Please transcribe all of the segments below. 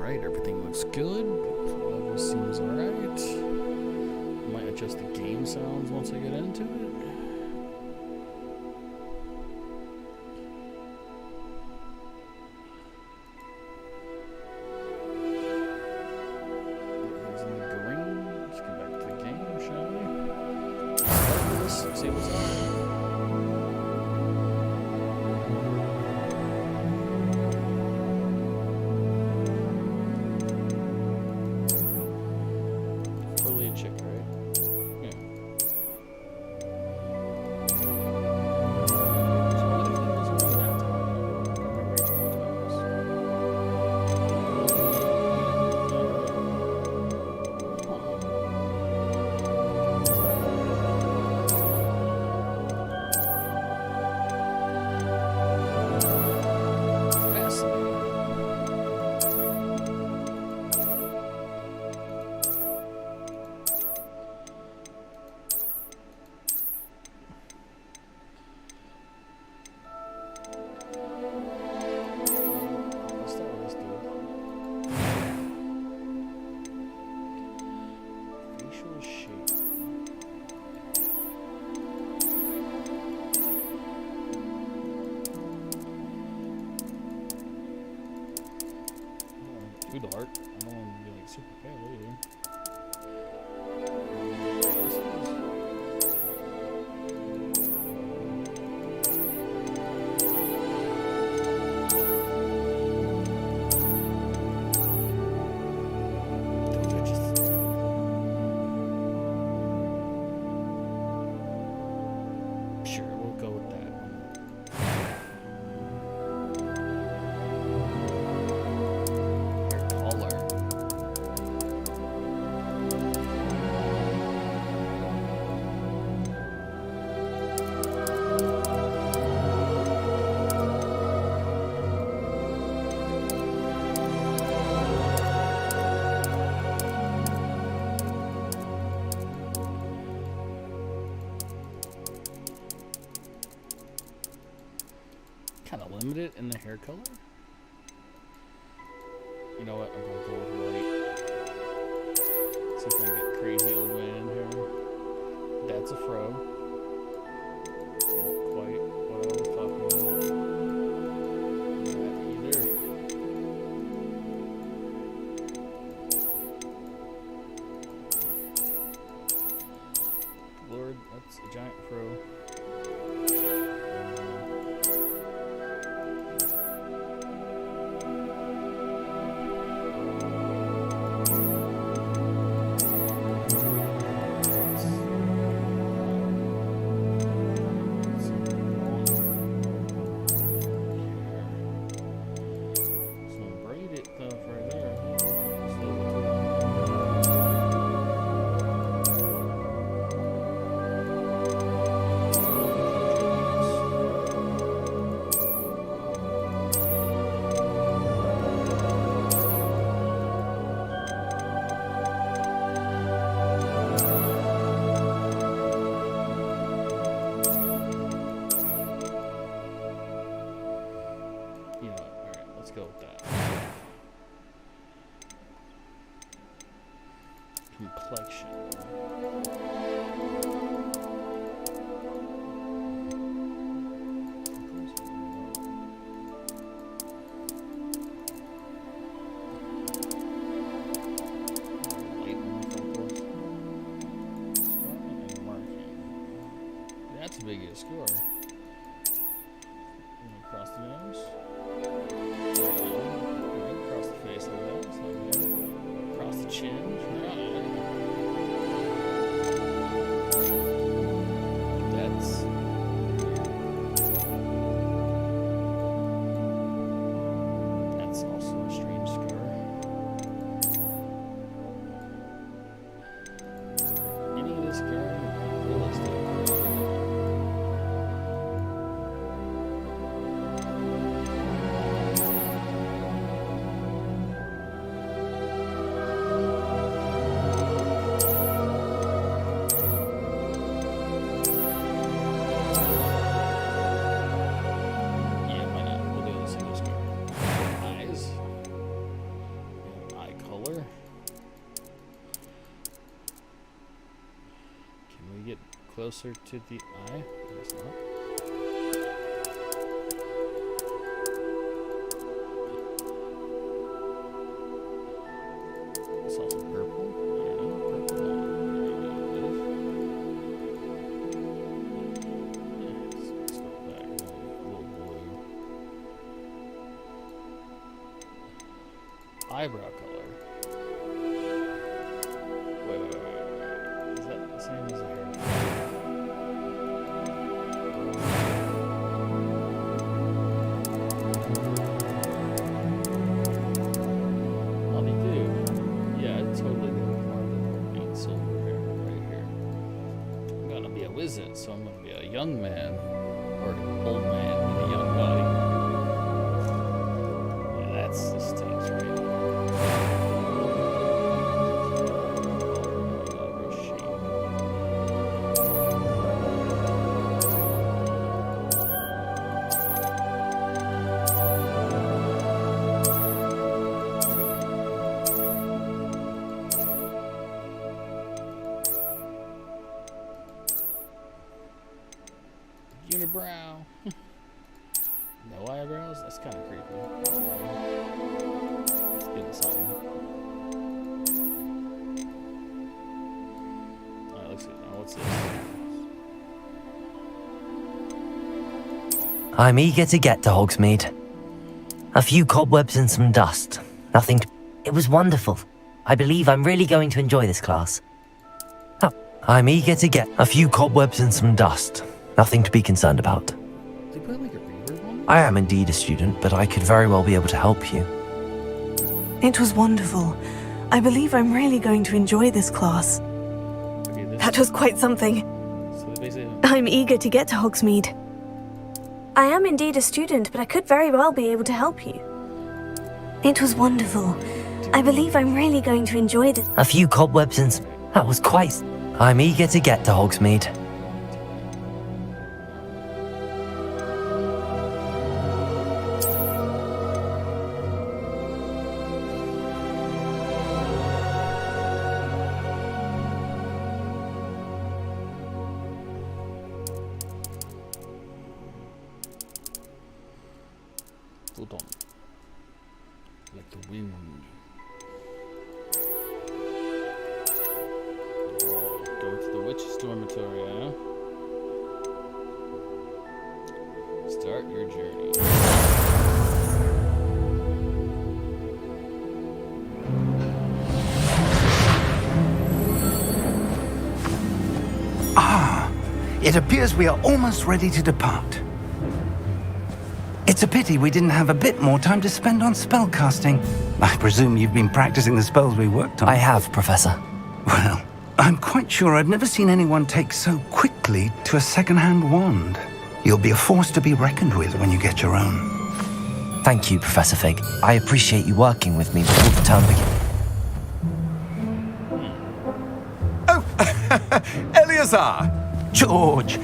Alright, everything looks good. Level seems alright. Might adjust the game sounds once I get into it. He's in the green. Let's get back to the game, shall we? Let's see what's on. Totally a chick, right? Yeah. So what if it was only that time? Fascinating. Let's start with this dude. Facial shape. Too dark. I don't want to be like super pale either. Those are just. Sure, we'll go with that one. Hair color. Kind of limited in the hair color. You know what? I'm gonna go with white. See if I can get crazy old man in here. That's a fro. Not quite what I was talking about. Not either. Lord, that's a giant fro. Some braided stuff right there. You know what? Alright, let's go with that. Complexion. Light on the freckles. Scarring and marking. That's a big score. Across the nose. Across the face like that. Across the chin. closer to the eye. I guess not. I saw some purple. I don't know. Purple. Let's go back. A little blue. Eyebrow color. Wait. Is that the same as the hair? Oh, they do. Yeah, totally paint silver hair right here. I'm gonna be a wizard, so I'm gonna be a young man. Or an old man in a young body. Yeah, that's the stinks right here. Unibrow. No eyebrows? That's kind of creepy. Let's give it something. Alright, let's see. Now, what's this? I'm eager to get to Hogsmeade. A few cobwebs and some dust. Nothing to... It was wonderful. I believe I'm really going to enjoy this class. Oh, I'm eager to get a few cobwebs and some dust. Nothing to be concerned about. They put like a reverb on it? I am indeed a student, but I could very well be able to help you. It was wonderful. I believe I'm really going to enjoy this class. Okay, this That was quite something. so they basically I'm eager to get to Hogsmeade. I am indeed a student, but I could very well be able to help you. It was wonderful. I believe I'm really going to enjoy this. A few cobwebs and... That was quite... I'm eager to get to Hogsmeade. hold on. Like the wind. Go to the witch's dormitory, huh? Start your journey. It appears we are almost ready to depart. It's a pity we didn't have a bit more time to spend on spellcasting. I presume you've been practicing the spells we worked on. I have, Professor. Well, I'm quite sure I've never seen anyone take so quickly to a second-hand wand. You'll be a force to be reckoned with when you get your own. Thank you, Professor Fig. I appreciate you working with me before the term begins. Eleazar! George,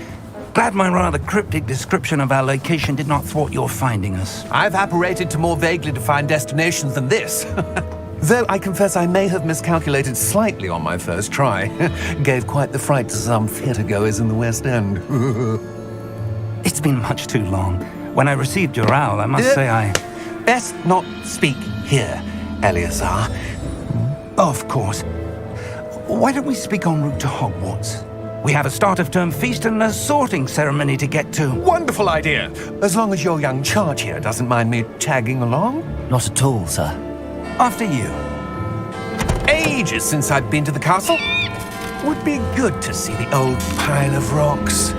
glad my rather cryptic description of our location did not thwart your finding us. I've apparated to more vaguely defined destinations than this. Though I confess I may have miscalculated slightly on my first try. Gave quite the fright to some theatre-goers in the West End. It's been much too long. When I received your owl, I must say I... Best not speak here, Eleazar. Of course. Why don't we speak en route to Hogwarts? We have a start-of-term feast and a sorting ceremony to get to. Wonderful idea! As long as your young charge here doesn't mind me tagging along. Not at all, sir. After you. Ages since I've been to the castle. Would be good to see the old pile of rocks.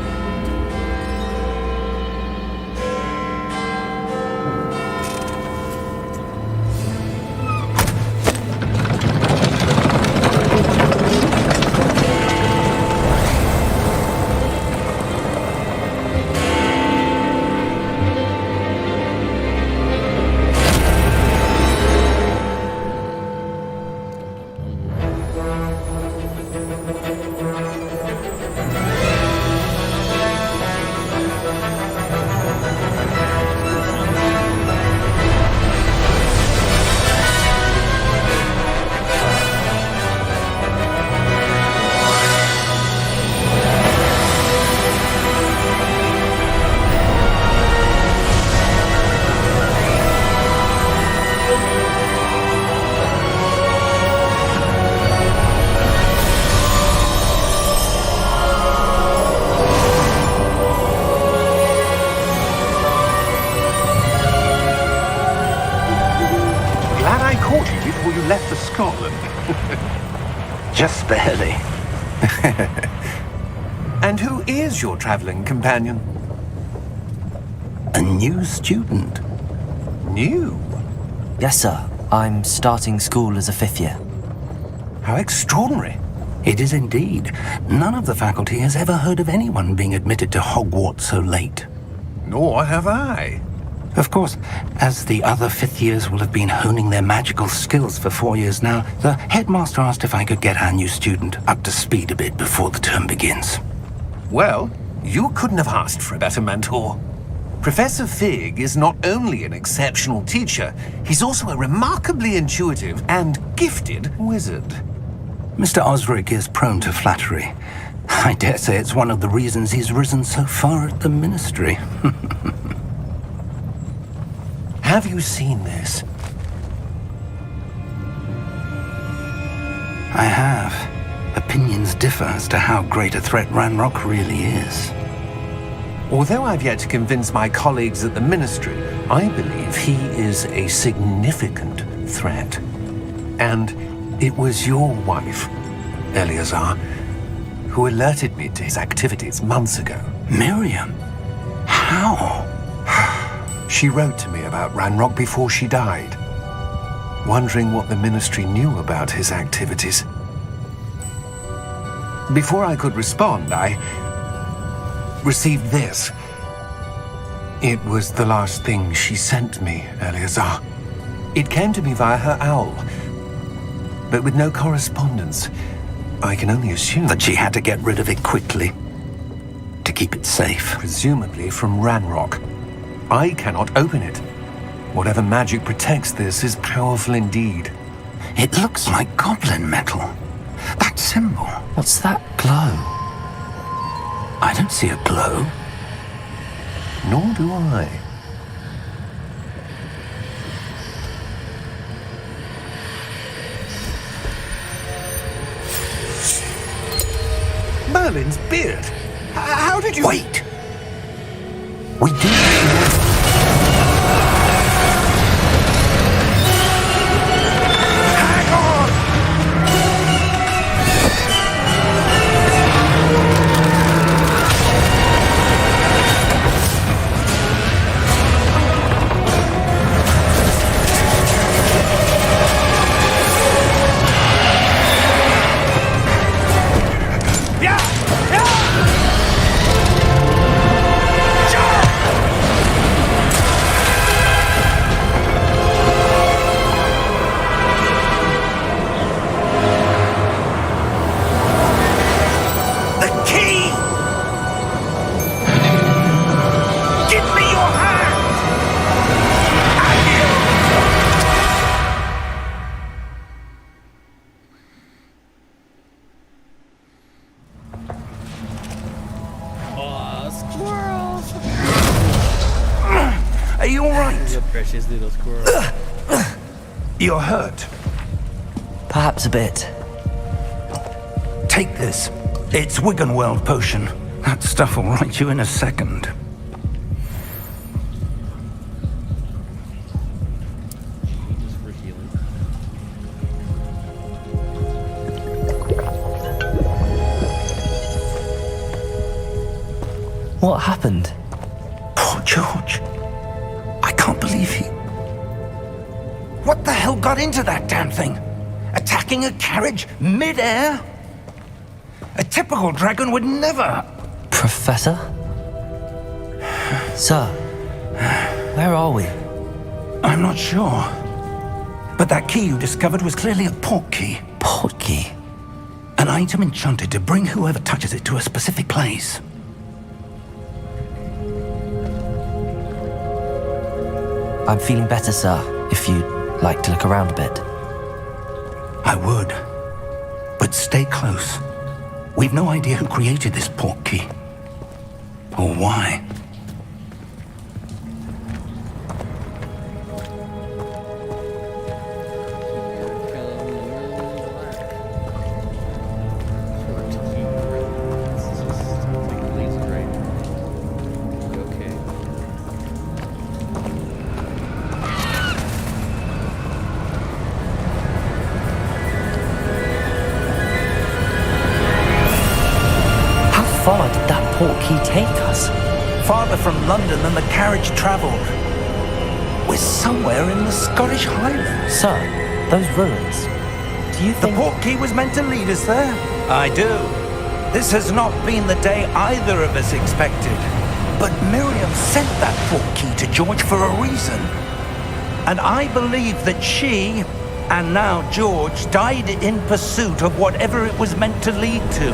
left for Scotland. Just barely. And who is your traveling companion? A new student. New? Yes, sir. I'm starting school as a 5th year. How extraordinary. It is indeed. None of the faculty has ever heard of anyone being admitted to Hogwarts so late. Nor have I. Of course, as the other 5th years will have been honing their magical skills for 4 years now, the headmaster asked if I could get our new student up to speed a bit before the term begins. Well, you couldn't have asked for a better mentor. Professor Fig is not only an exceptional teacher, he's also a remarkably intuitive and gifted wizard. Mr. Osric is prone to flattery. I dare say it's one of the reasons he's risen so far at the Ministry. Have you seen this? I have. Opinions differ as to how great a threat Ranrock really is. Although I've yet to convince my colleagues at the Ministry, I believe he is a significant threat. And it was your wife, Eleazar, who alerted me to his activities months ago. Miriam? How? She wrote to me about Ranrock before she died, wondering what the Ministry knew about his activities. Before I could respond, I received this. It was the last thing she sent me, Eleazar. It came to me via her owl, but with no correspondence. I can only assume That she had to get rid of it quickly to keep it safe. presumably from Ranrock. I cannot open it. Whatever magic protects this is powerful indeed. It looks like goblin metal. That symbol. What's that glow? I don't see a glow. Nor do I. Merlin's beard. How did you... Wait! We do... Squirrels! Are you alright? The precious little squirrel. You're hurt. Perhaps a bit. Take this. It's Wiggenweld potion. That stuff will right you in a second. Just for healing. What happened? Poor George. I can't believe he... What the hell got into that damn thing? Attacking a carriage mid-air? A typical dragon would never... Professor? Sir, where are we? I'm not sure. But that key you discovered was clearly a port key. Port key. An item enchanted to bring whoever touches it to a specific place. I'm feeling better, sir, if you'd like to look around a bit. I would. But stay close. We've no idea who created this port key. Or why. far did that portkey take us? Farther from London than the carriage travelled. We're somewhere in the Scottish Highlands. Sir, those ruins. Do you The think... portkey was meant to lead us there? I do. This has not been the day either of us expected. But Miriam sent that portkey to George for a reason. And I believe that she, and now George, died in pursuit of whatever it was meant to lead to.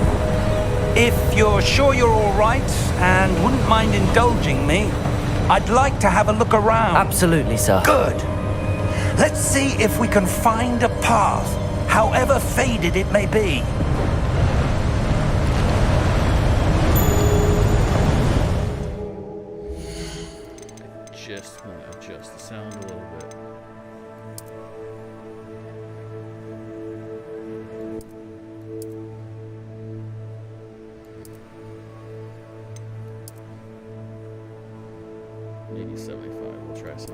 If you're sure you're all right and wouldn't mind indulging me, I'd like to have a look around. Absolutely, sir. Good. Let's see if we can find a path, however faded it may be. Just want to adjust the sound a little bit. Maybe 75. We'll try 75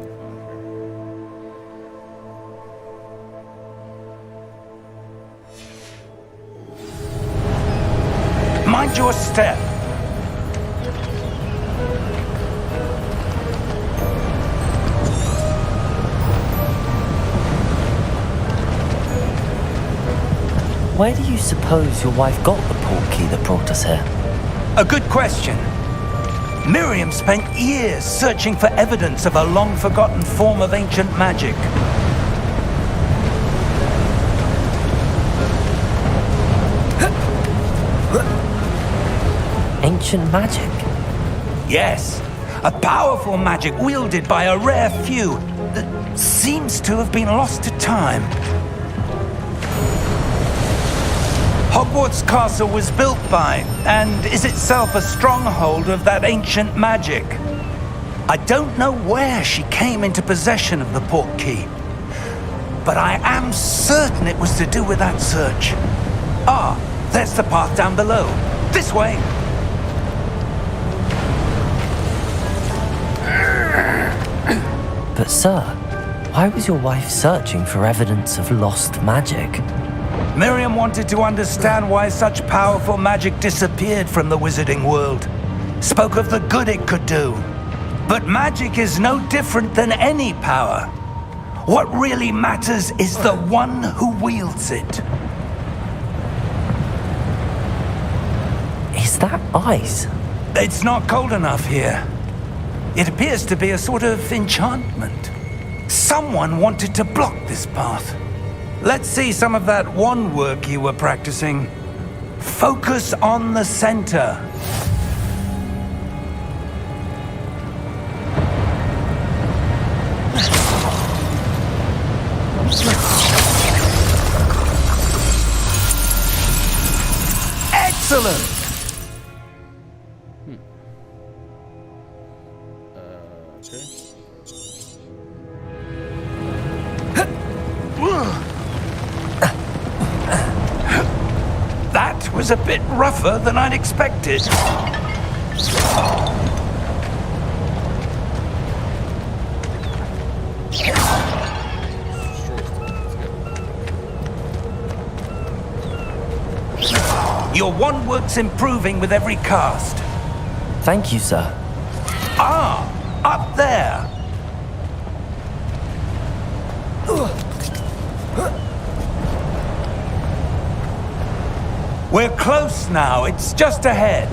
here. Mind your step. Where do you suppose your wife got the portkey that brought us here? A good question. Miriam spent years searching for evidence of a long-forgotten form of ancient magic. Ancient magic? Yes, a powerful magic wielded by a rare few that seems to have been lost to time. Hogwarts Castle was built by, and is itself a stronghold of that ancient magic. I don't know where she came into possession of the portkey, but I am certain it was to do with that search. Ah, there's the path down below. This way. But sir, why was your wife searching for evidence of lost magic? Miriam wanted to understand why such powerful magic disappeared from the wizarding world. Spoke of the good it could do. But magic is no different than any power. What really matters is the one who wields it. Is that ice? It's not cold enough here. It appears to be a sort of enchantment. Someone wanted to block this path. Let's see some of that wand work you were practicing. Focus on the center. Excellent! That was a bit rougher than I'd expected. Your wand work's improving with every cast. Thank you, sir. Ah, up there. We're close now. It's just ahead.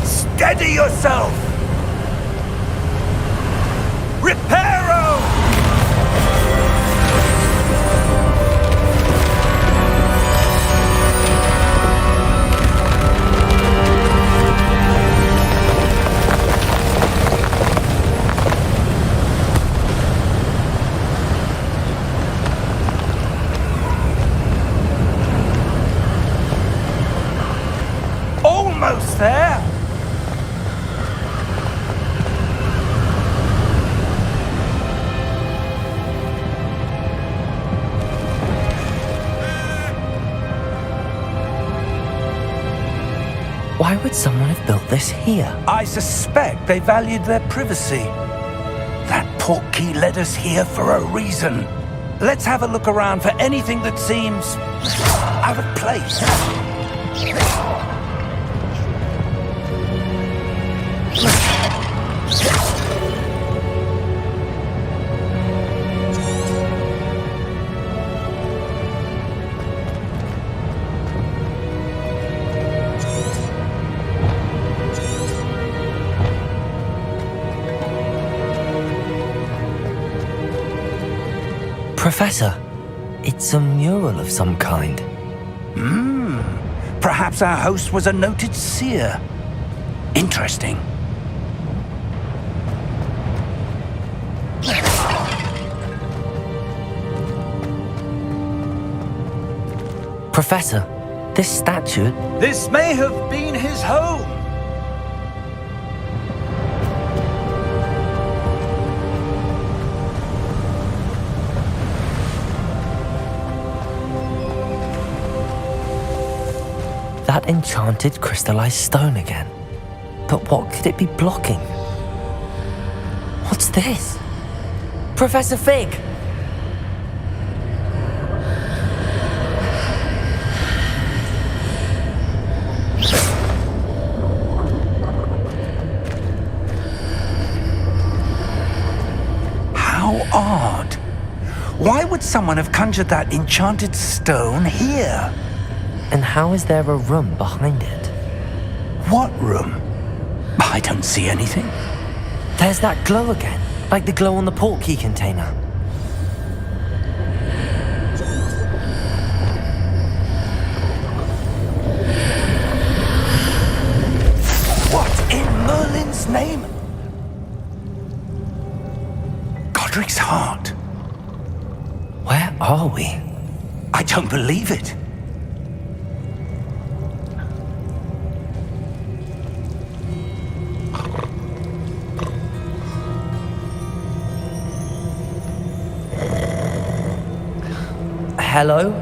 Steady yourself. Reparo! Almost there. Why would someone have built this here? I suspect they valued their privacy. That Portkey led us here for a reason. Let's have a look around for anything that seems out of place. Professor, it's a mural of some kind. Perhaps our host was a noted seer. Interesting. Professor, this statue... This may have been his home. That enchanted crystallized stone again. But what could it be blocking? What's this? Professor Fig! How odd. Why would someone have conjured that enchanted stone here? And how is there a room behind it? What room? I don't see anything. There's that glow again, like the glow on the portkey container. What in Merlin's name? Godric's heart. Where are we? I don't believe it. Hello?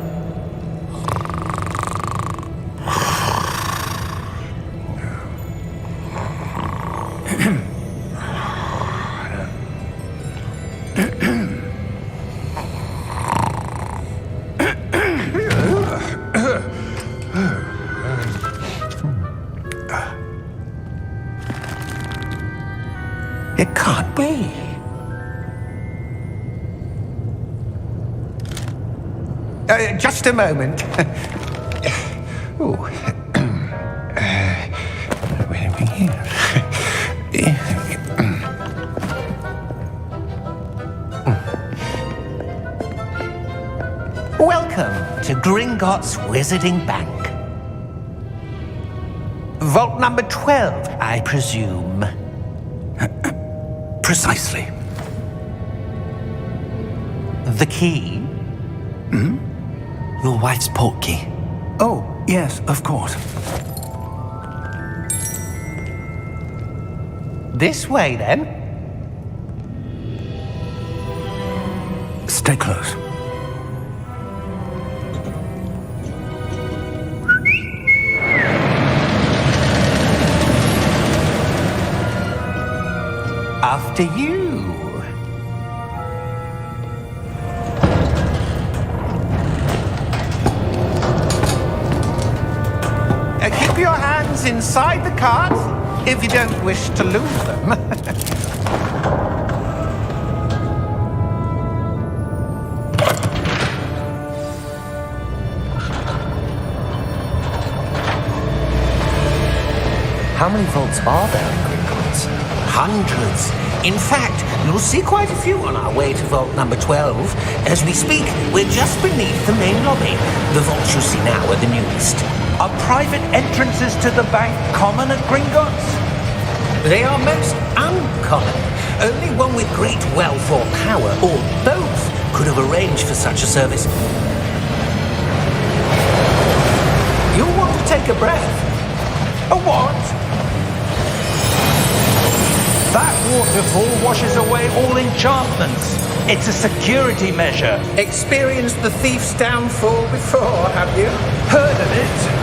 It can't be. Just a moment. Oh. Where are we here? Welcome to Gringotts Wizarding Bank. Vault number 12, I presume. Precisely. The key? Your wife's portkey. Oh, yes, of course. This way, then. Stay close. After you. Keep your hands inside the cart if you don't wish to lose them. How many vaults are there in Gringotts? Hundreds. In fact, you'll see quite a few on our way to vault number 12. As we speak, we're just beneath the main lobby. The vaults you see now are the newest. Are private entrances to the bank common at Gringotts? They are most uncommon. Only one with great wealth or power, or both, could have arranged for such a service. You'll want to take a breath. A what? That waterfall washes away all enchantments. It's a security measure. Experienced the thief's downfall before, have you? Heard of it?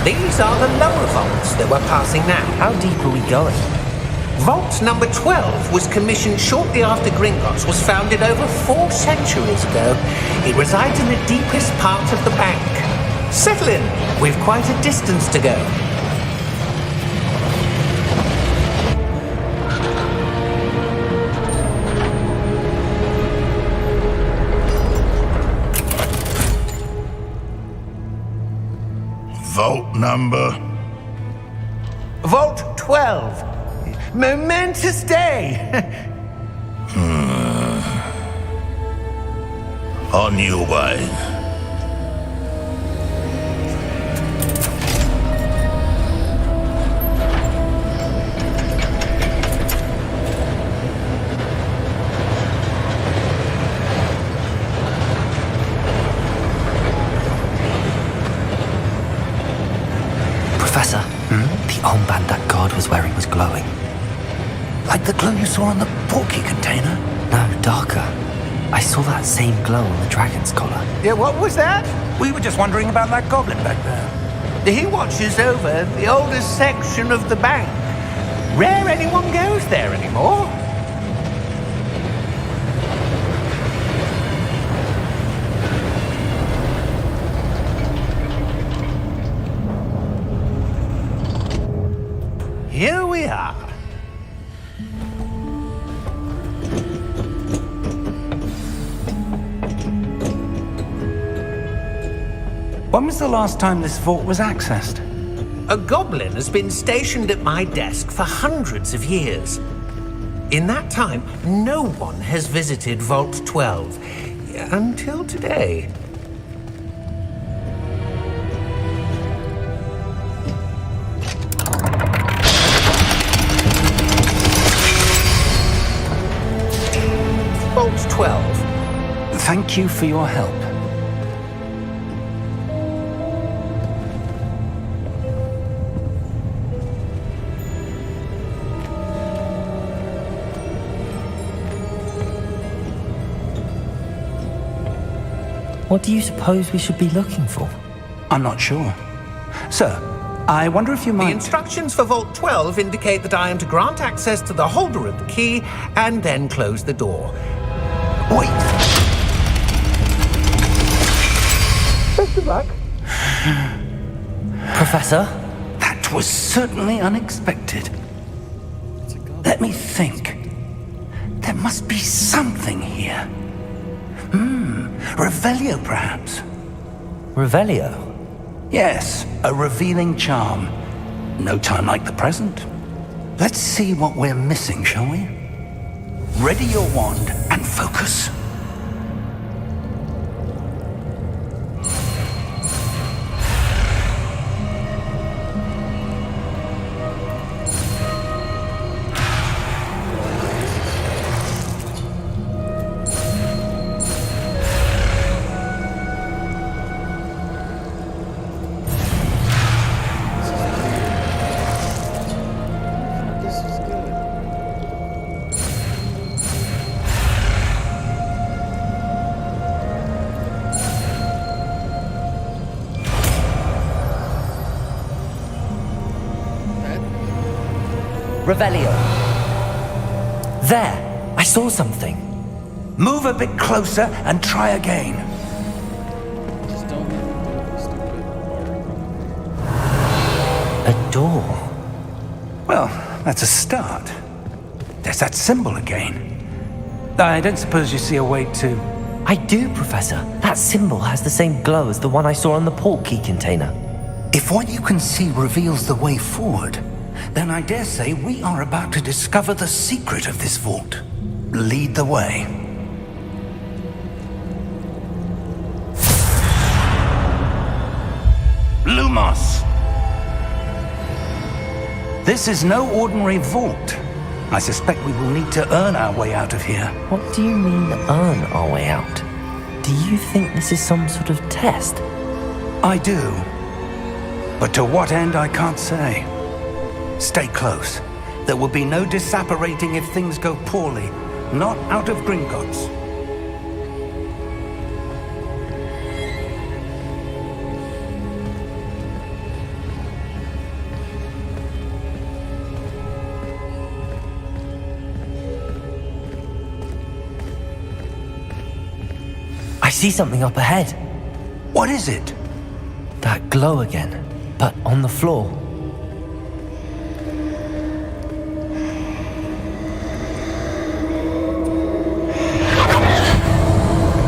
These are the lower vaults that we're passing now. How deep are we going? Vault number 12 was commissioned shortly after Gringotts was founded over 4 centuries ago. It resides in the deepest part of the bank. Settle in. We've quite a distance to go. Vault number? Vault 12. Momentous day. On your way. Professor, the armband that guard was wearing was glowing. Like the glow you saw on the porky container? No, darker. I saw that same glow on the dragon's collar. Yeah, what was that? We were just wondering about that goblin back there. He watches over the oldest section of the bank. Rare anyone goes there anymore. Here we are. When was the last time this vault was accessed? A goblin has been stationed at my desk for hundreds of years. In that time, no one has visited Vault 12 until today. Vault 12. Thank you for your help. What do you suppose we should be looking for? I'm not sure. Sir, I wonder if you The might... instructions for Vault 12 indicate that I am to grant access to the holder of the key and then close the door. Wait! Best of luck. Professor? That was certainly unexpected. Let me think. There must be something here. Revelio, perhaps? Revelio? Yes, a revealing charm. No time like the present. Let's see what we're missing, shall we? Ready your wand and focus. This is good. Revelio. There! I saw something. Move a bit closer and try again. Just don't do the stupid part. A door. Well, that's a start. There's that symbol again. I don't suppose you see a way to... I do, Professor. That symbol has the same glow as the one I saw on the port key container. If what you can see reveals the way forward, then I dare say we are about to discover the secret of this vault. Lead the way. Lumos! This is no ordinary vault. I suspect we will need to earn our way out of here. What do you mean, earn our way out? Do you think this is some sort of test? I do. But to what end, I can't say. Stay close. There will be no disapparating if things go poorly. Not out of Gringotts. see something up ahead. What is it? That glow again, but on the floor.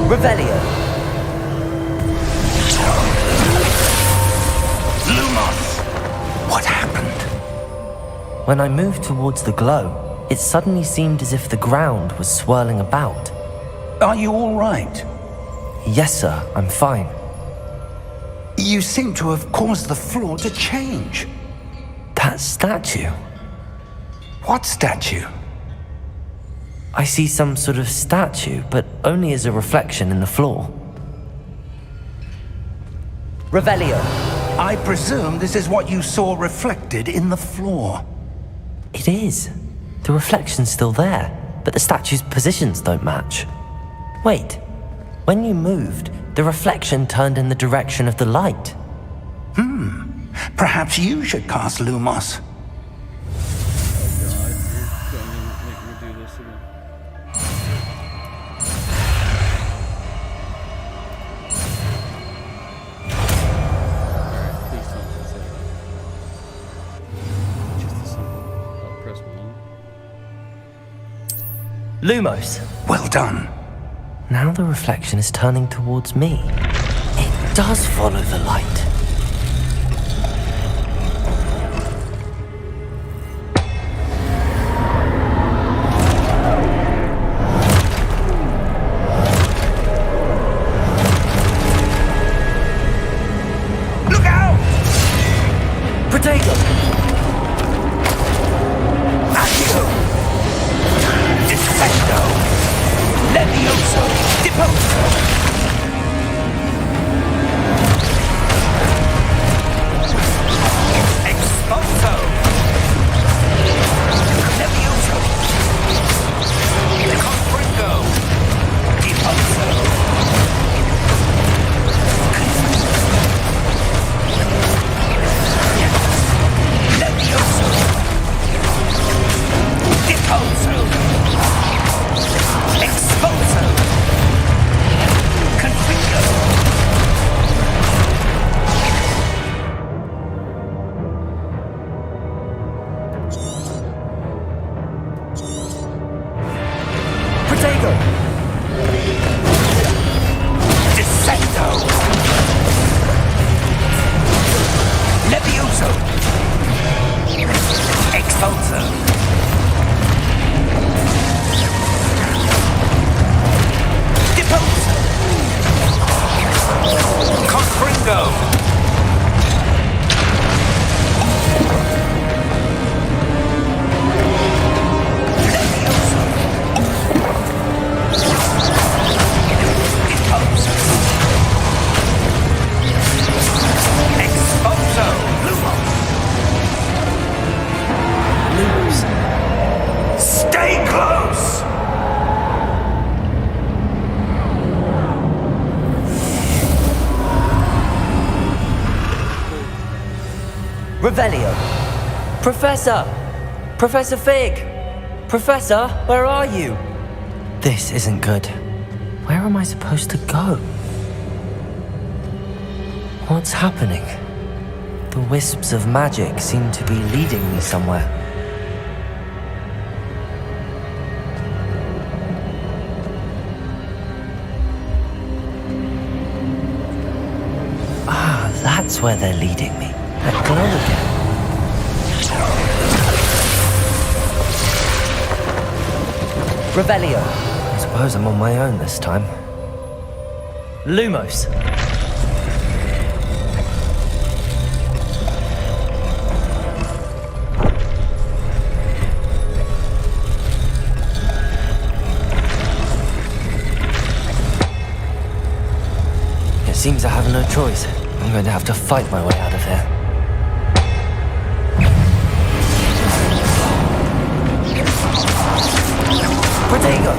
Revelio. Lumos! What happened? When I moved towards the glow, it suddenly seemed as if the ground was swirling about. Are you all right? Yes, sir, I'm fine. You seem to have caused the floor to change. That statue. What statue? I see some sort of statue, but only as a reflection in the floor. Revelio. I presume this is what you saw reflected in the floor. It is. The reflection's still there, but the statue's positions don't match. Wait. When you moved, the reflection turned in the direction of the light. Perhaps you should cast Lumos. God, you're going to make me do this again. Alright, please don't say that. Just a simple press 1. Lumos. Well done. Now the reflection is turning towards me. It does follow the light. Look out! Protego! Accio! Defendo! Levioso! Deposo! Expulso! Levioso! Confringo! Deposo! Levioso! Deposo! Expulso! Confringo! Protego! Descendo! Levioso! Expulso! Deposo! Confringo! Levioso! Deposo! Expulso! Lumos! Stay close! Revelio. Professor! Professor Fig! Professor, where are you? This isn't good. Where am I supposed to go? What's happening? The wisps of magic seem to be leading me somewhere. Ah, that's where they're leading me. That glow again. Revelio. I suppose I'm on my own this time. Lumos. It seems I have no choice. I'm going to have to fight my way out of here. Protego!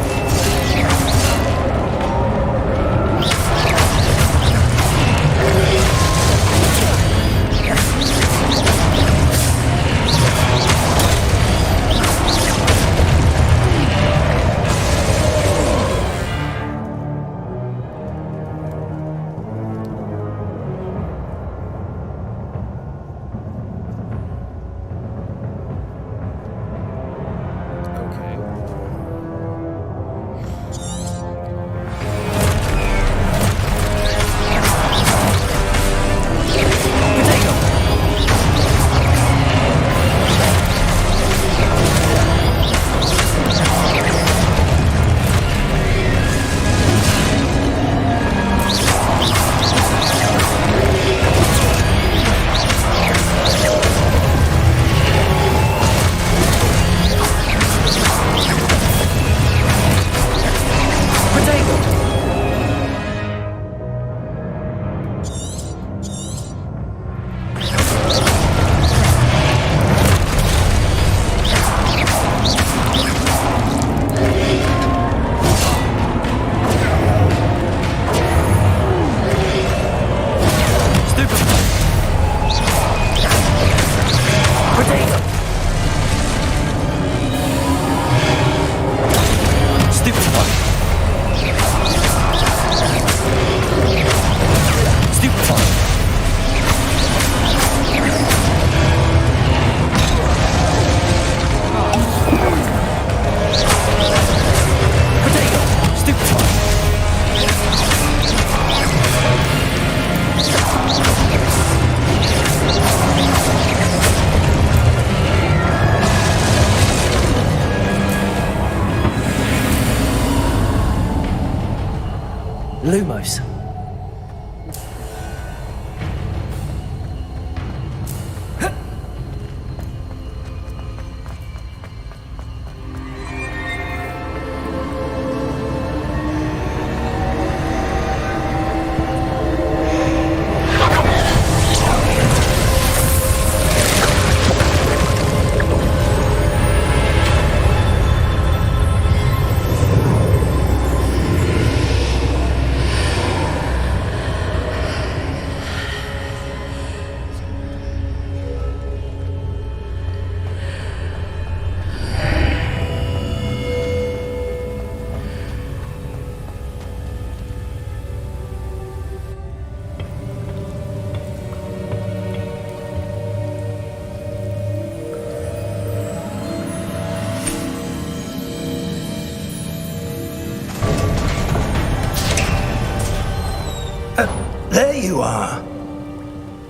you are.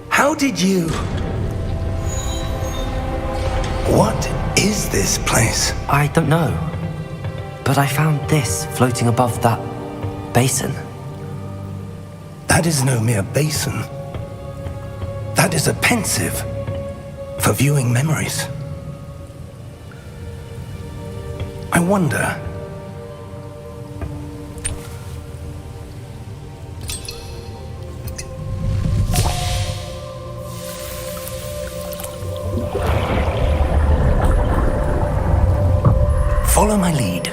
How did you... What is this place? I don't know. But I found this floating above that basin. That is no mere basin. That is a pensive for viewing memories. I wonder... Follow my lead.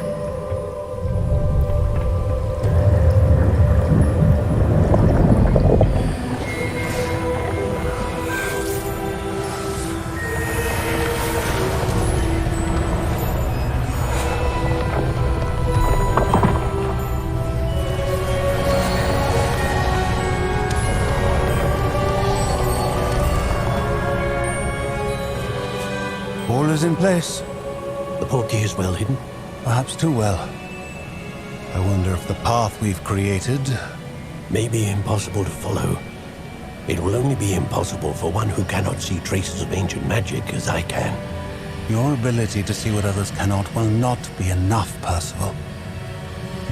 All is in place. The portkey is well hidden. Perhaps too well. I wonder if the path we've created... May be impossible to follow. It will only be impossible for one who cannot see traces of ancient magic as I can. Your ability to see what others cannot will not be enough, Percival.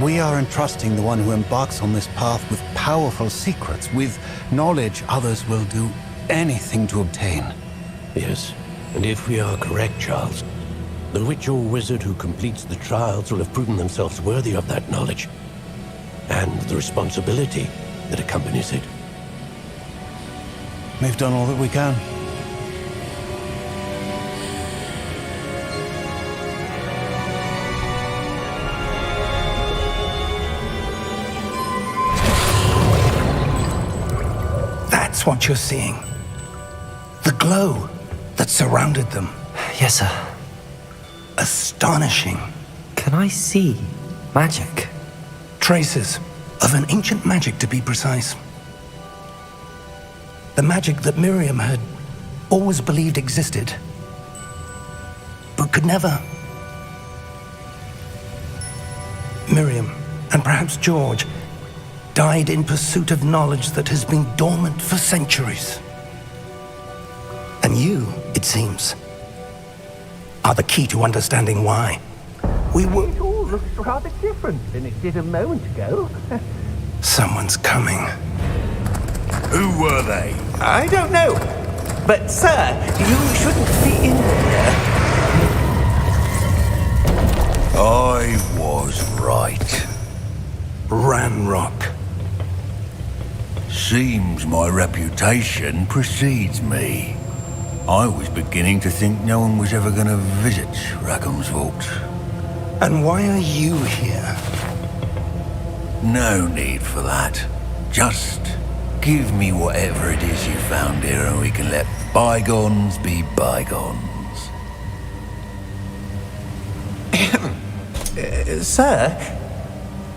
We are entrusting the one who embarks on this path with powerful secrets, with knowledge others will do anything to obtain. Yes, and if we are correct, Charles, the witch or wizard who completes the trials will have proven themselves worthy of that knowledge, and the responsibility that accompanies it. We've done all that we can. That's what you're seeing. The glow that surrounded them. Yes, sir. Astonishing. Can I see magic? Traces of an ancient magic, to be precise. The magic that Miriam had always believed existed, but could never. Miriam, and perhaps George, died in pursuit of knowledge that has been dormant for centuries. And you, it seems, are the key to understanding why. We were... It all looks rather different than it did a moment ago. Someone's coming. Who were they? I don't know. But, sir, you shouldn't be in here. I was right. Ranrock. Seems my reputation precedes me. I was beginning to think no one was ever going to visit Rackham's Vault. And why are you here? No need for that. Just give me whatever it is you found here and we can let bygones be bygones. Sir,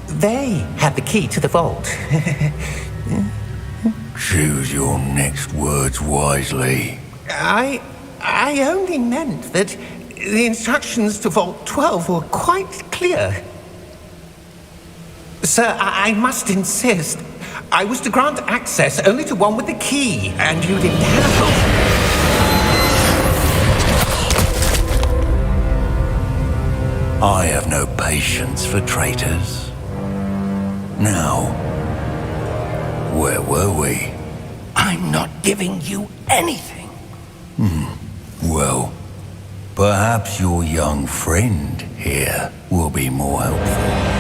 they have the key to the vault. Choose your next words wisely. I only meant that the instructions to Vault 12 were quite clear. Sir, I must insist. I was to grant access only to one with the key, and you didn't have. I have no patience for traitors. Now, where were we? I'm not giving you anything. Well, perhaps your young friend here will be more helpful.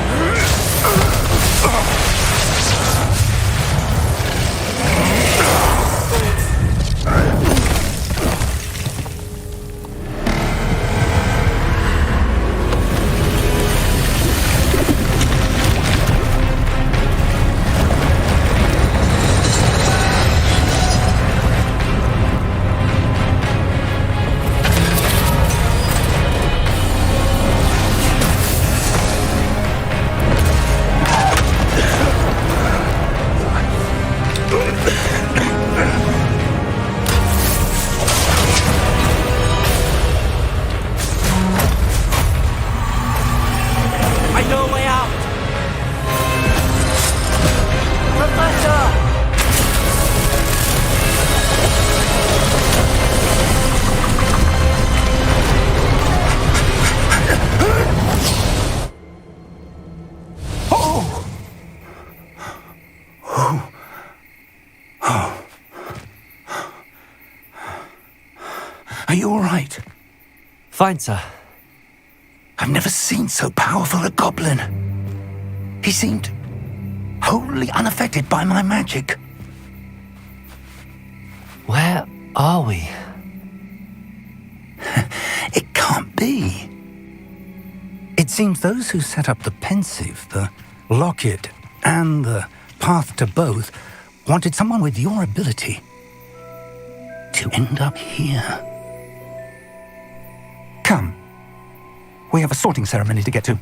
Are you all right? Fine, sir. I've never seen so powerful a goblin. He seemed wholly unaffected by my magic. Where are we? It can't be. It seems those who set up the Pensieve, the Locket, and the Path to Both wanted someone with your ability to end up here. Come. We have a sorting ceremony to get to.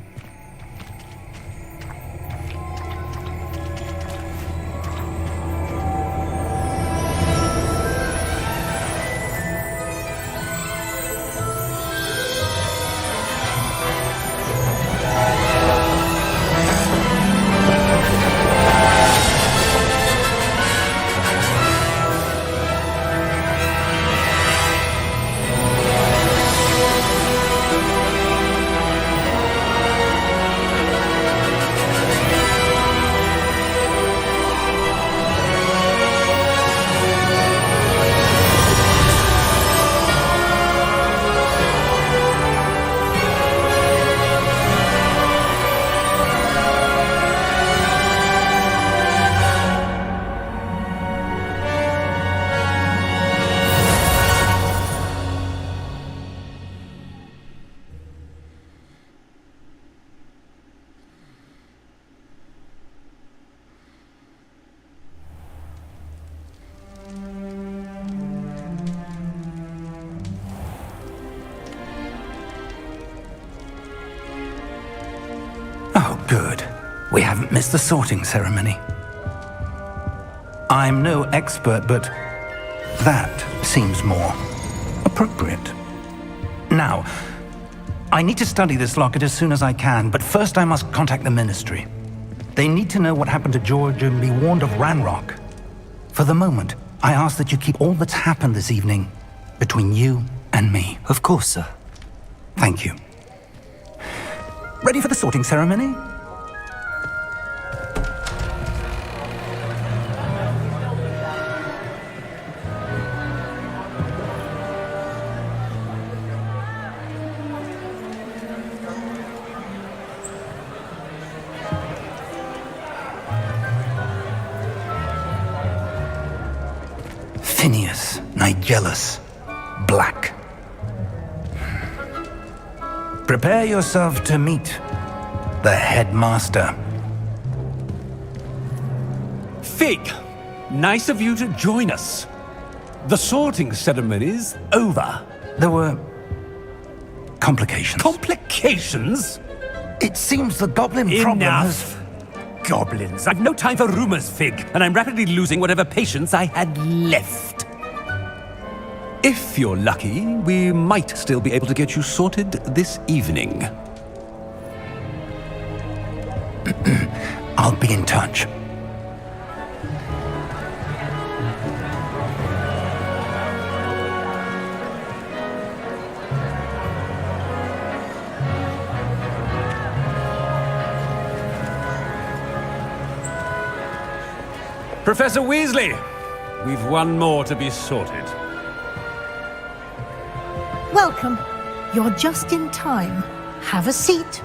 Oh, good. We haven't missed the sorting ceremony. I'm no expert, but that seems more appropriate. Now, I need to study this locket as soon as I can, but first I must contact the Ministry. They need to know what happened to George and be warned of Ranrock. For the moment, I ask that you keep all that's happened this evening between you and me. Of course, sir. Thank you. Ready for the sorting ceremony? Phineas Nigellus Black. Prepare yourself to meet the headmaster. Fig, nice of you to join us. The sorting ceremony's over. There were complications. Complications? It seems the goblin problem has... Enough. Goblins. I've no time for rumors, Fig, and I'm rapidly losing whatever patience I had left. If you're lucky, we might still be able to get you sorted this evening. I'll be in touch. Professor Weasley, we've one more to be sorted. Welcome. You're just in time. Have a seat.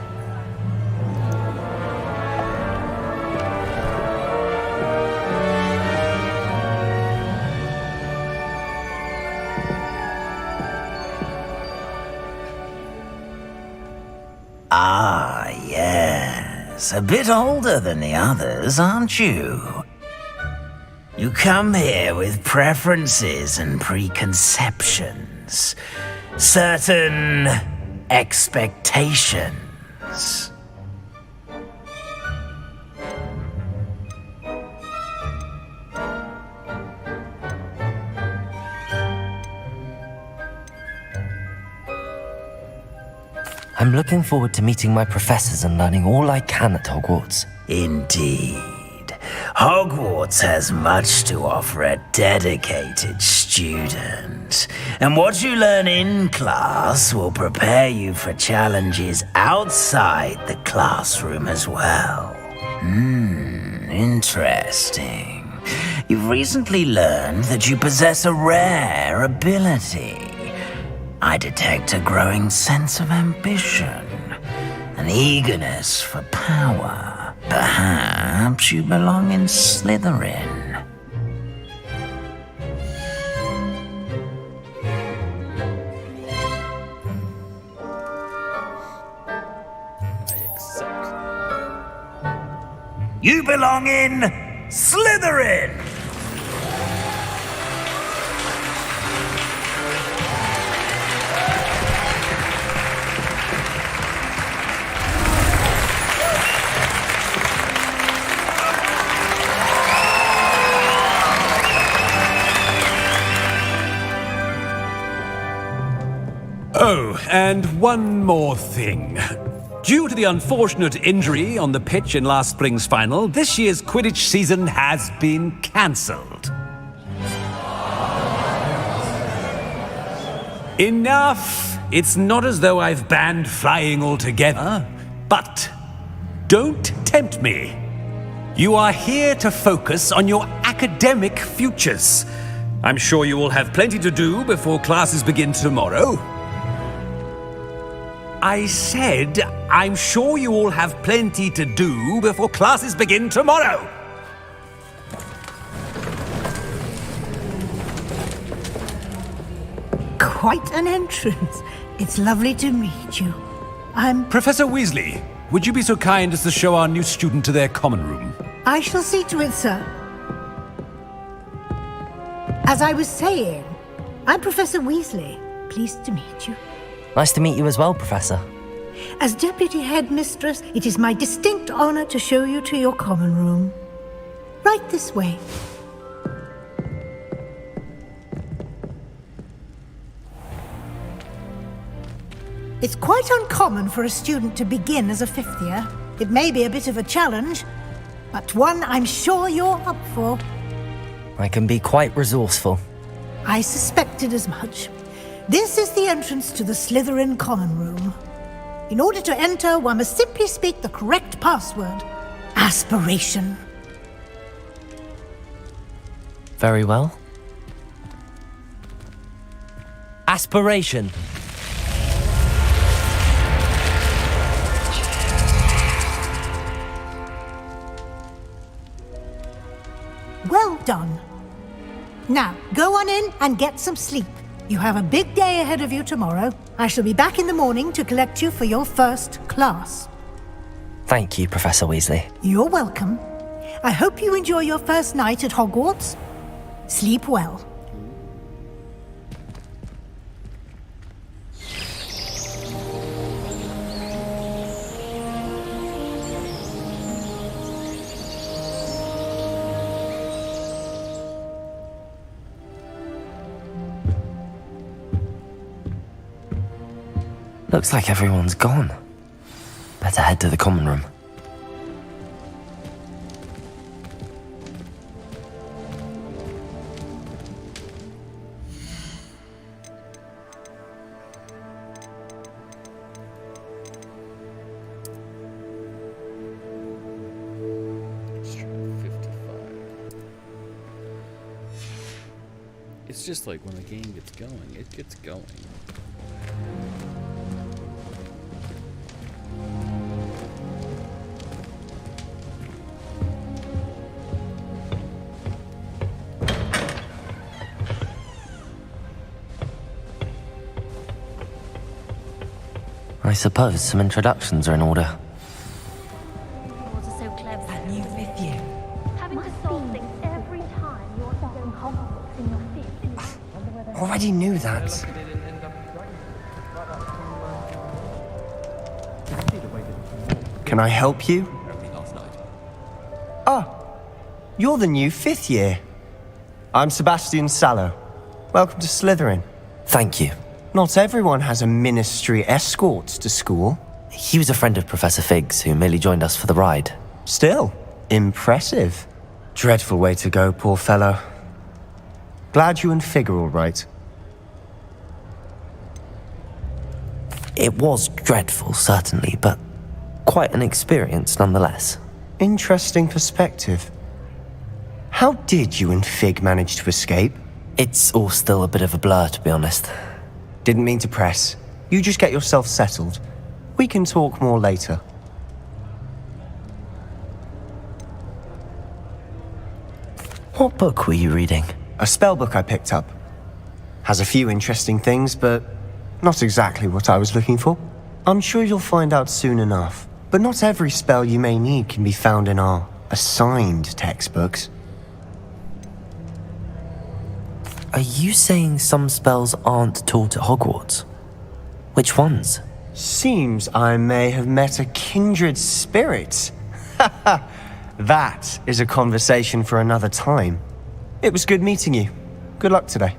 Ah, yes. A bit older than the others, aren't you? You come here with preferences and preconceptions. Certain expectations. I'm looking forward to meeting my professors and learning all I can at Hogwarts. Indeed. Hogwarts has much to offer a dedicated student. And what you learn in class will prepare you for challenges outside the classroom as well. Interesting. You've recently learned that you possess a rare ability. I detect a growing sense of ambition, an eagerness for power. Perhaps you belong in Slytherin. I accept. You belong in Slytherin! Oh, and one more thing. Due to the unfortunate injury on the pitch in last spring's final, this year's Quidditch season has been cancelled. Enough! It's not as though I've banned flying altogether, but don't tempt me. You are here to focus on your academic futures. I'm sure you will have plenty to do before classes begin tomorrow. I said, I'm sure you all have plenty to do before classes begin tomorrow. Quite an entrance. It's lovely to meet you. Professor Weasley, would you be so kind as to show our new student to their common room? I shall see to it, sir. As I was saying, I'm Professor Weasley. Pleased to meet you. Nice to meet you as well, Professor. As Deputy Headmistress, it is my distinct honor to show you to your common room. Right this way. It's quite uncommon for a student to begin as a fifth year. It may be a bit of a challenge, but one I'm sure you're up for. I can be quite resourceful. I suspected as much. This is the entrance to the Slytherin common room. In order to enter, one must simply speak the correct password. Aspiration. Very well. Aspiration. Well done. Now, go on in and get some sleep. You have a big day ahead of you tomorrow. I shall be back in the morning to collect you for your first class. Thank you, Professor Weasley. You're welcome. I hope you enjoy your first night at Hogwarts. Sleep well. Looks like everyone's gone. Better head to the common room. It's just like when the game gets going, it gets going. I suppose some introductions are in order. So clever. That new fifth year. Having to solve things every time you're doing homework in your fifth. Already knew that. Can I help you? Ah, you're the new fifth year. I'm Sebastian Sallow. Welcome to Slytherin. Thank you. Not everyone has a ministry escort to school. He was a friend of Professor Fig's who merely joined us for the ride. Still, impressive. Dreadful way to go, poor fellow. Glad you and Fig are all right. It was dreadful, certainly, but quite an experience nonetheless. Interesting perspective. How did you and Fig manage to escape? It's all still a bit of a blur, to be honest. Didn't mean to press. You just get yourself settled. We can talk more later. What book were you reading? A spell book I picked up. Has a few interesting things, but not exactly what I was looking for. I'm sure you'll find out soon enough. But not every spell you may need can be found in our assigned textbooks. Are you saying some spells aren't taught at Hogwarts? Which ones? Seems I may have met a kindred spirit. That is a conversation for another time. It was good meeting you. Good luck today.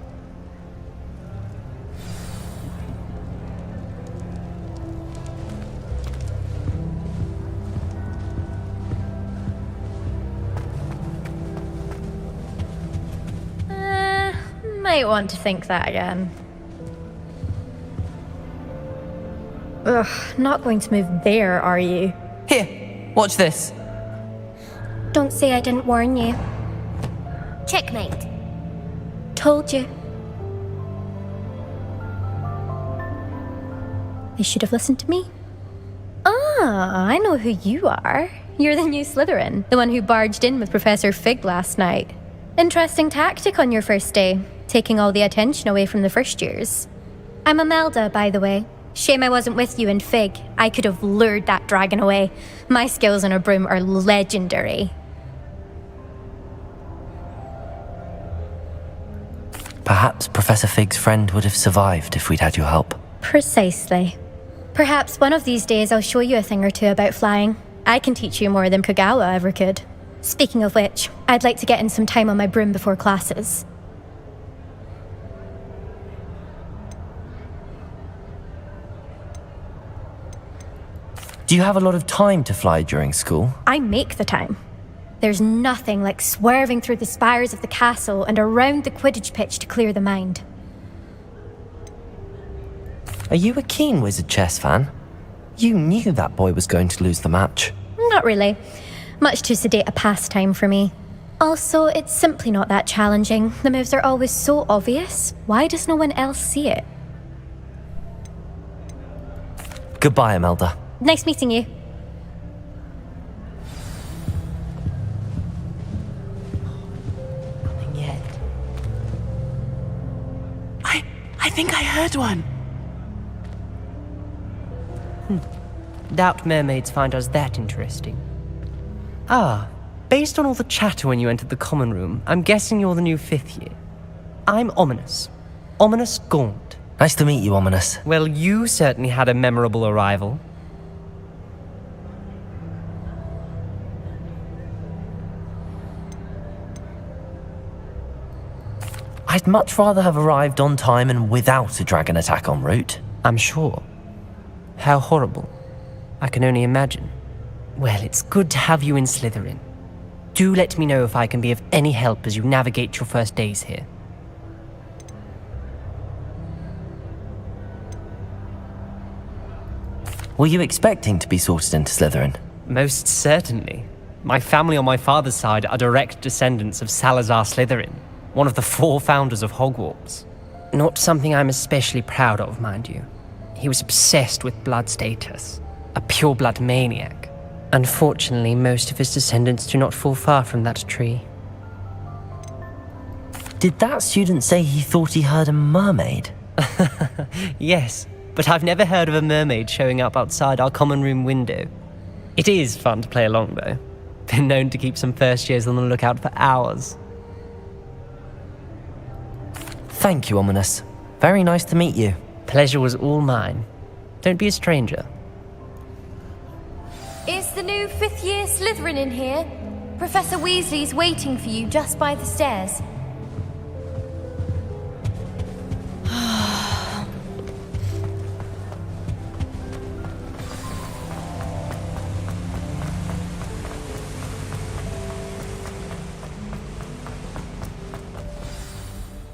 Might want to think that again. Ugh, not going to move there, are you? Here, watch this. Don't say I didn't warn you. Checkmate. Told you. They should have listened to me. Ah, I know who you are. You're the new Slytherin, the one who barged in with Professor Fig last night. Interesting tactic on your first day, taking all the attention away from the first years. I'm Imelda, by the way. Shame I wasn't with you in Fig. I could have lured that dragon away. My skills on a broom are legendary. Perhaps Professor Fig's friend would have survived if we'd had your help. Precisely. Perhaps one of these days I'll show you a thing or two about flying. I can teach you more than Kogawa ever could. Speaking of which, I'd like to get in some time on my broom before classes. Do you have a lot of time to fly during school? I make the time. There's nothing like swerving through the spires of the castle and around the Quidditch pitch to clear the mind. Are you a keen Wizard chess fan? You knew that boy was going to lose the match. Not really. Much too sedate a pastime for me. Also, it's simply not that challenging. The moves are always so obvious. Why does no one else see it? Goodbye, Imelda. Nice meeting you. Nothing yet. I think I heard one. Doubt mermaids find us that interesting. Ah, based on all the chatter when you entered the common room, I'm guessing you're the new 5th year. I'm Ominis. Ominis Gaunt. Nice to meet you, Ominis. Well, you certainly had a memorable arrival. I'd much rather have arrived on time and without a dragon attack en route. I'm sure. How horrible. I can only imagine. Well, it's good to have you in Slytherin. Do let me know if I can be of any help as you navigate your first days here. Were you expecting to be sorted into Slytherin? Most certainly. My family on my father's side are direct descendants of Salazar Slytherin, one of the 4 founders of Hogwarts. Not something I'm especially proud of, mind you. He was obsessed with blood status, a pure-blood maniac. Unfortunately, most of his descendants do not fall far from that tree. Did that student say he thought he heard a mermaid? Yes, but I've never heard of a mermaid showing up outside our common room window. It is fun to play along, though. Been known to keep some first years on the lookout for hours. Thank you, Ominis. Very nice to meet you. Pleasure was all mine. Don't be a stranger. Is the new 5th year Slytherin in here? Professor Weasley's waiting for you just by the stairs.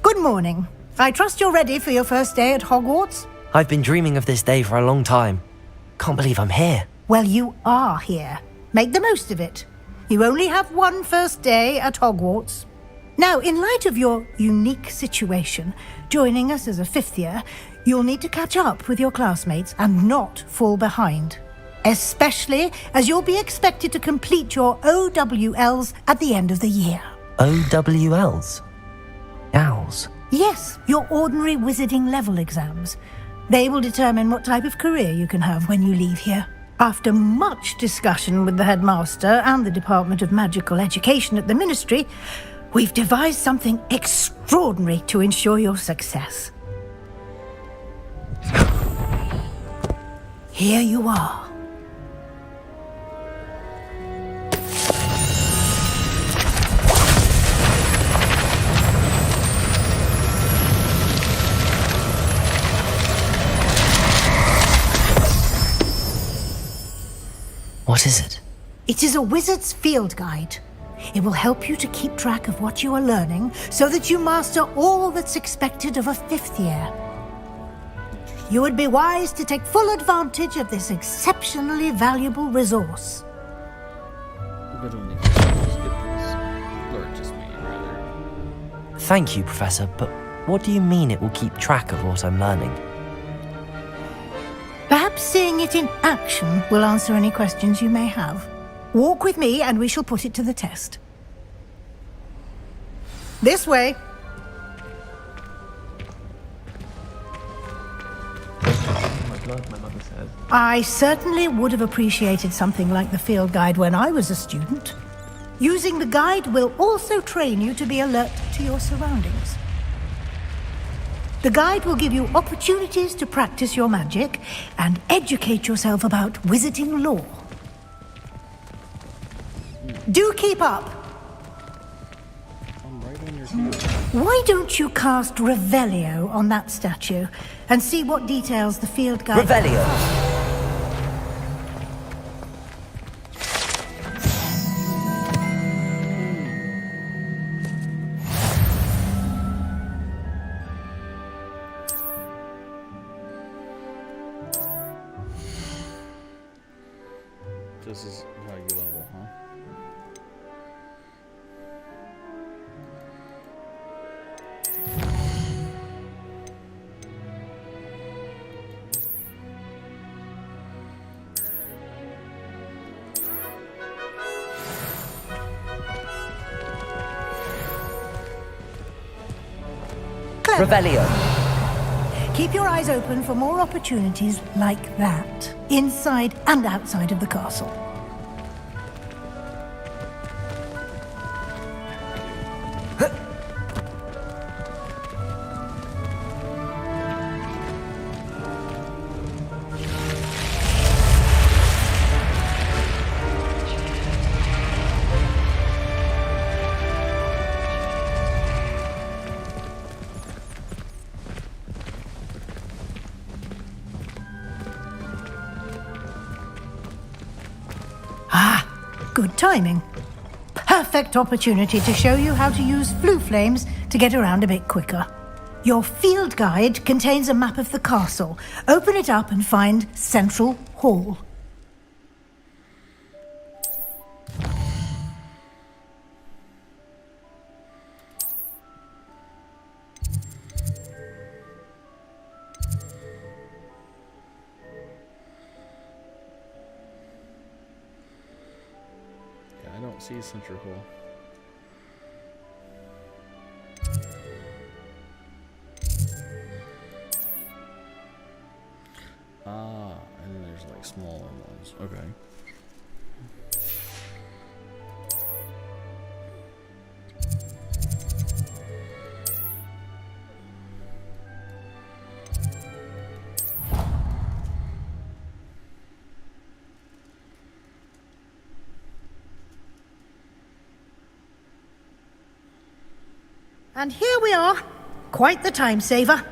Good morning. I trust you're ready for your first day at Hogwarts? I've been dreaming of this day for a long time. Can't believe I'm here. Well, you are here. Make the most of it. You only have one first day at Hogwarts. Now, in light of your unique situation, joining us as a 5th year, you'll need to catch up with your classmates and not fall behind. Especially as you'll be expected to complete your OWLs at the end of the year. OWLs? Owls? Yes, your ordinary wizarding level exams. They will determine what type of career you can have when you leave here. After much discussion with the headmaster and the Department of Magical Education at the Ministry, we've devised something extraordinary to ensure your success. Here you are. What is it? It is a wizard's field guide. It will help you to keep track of what you are learning so that you master all that's expected of a 5th year. You would be wise to take full advantage of this exceptionally valuable resource. Thank you, Professor, but what do you mean it will keep track of what I'm learning? Perhaps seeing it in action will answer any questions you may have. Walk with me and we shall put it to the test. This way. I certainly would have appreciated something like the field guide when I was a student. Using the guide will also train you to be alert to your surroundings. The guide will give you opportunities to practice your magic and educate yourself about wizarding lore. Do keep up! Why don't you cast Revelio on that statue and see what details the field guide... Revelio! This is how you level, huh? Revelio. Keep your eyes open for more opportunities like that, inside and outside of the castle. Good timing. Perfect opportunity to show you how to use flue flames to get around a bit quicker. Your field guide contains a map of the castle. Open it up and find Central Hall. I don't see Central Hall. Ah, and then there's like smaller ones. Okay. And here we are. Quite the time saver.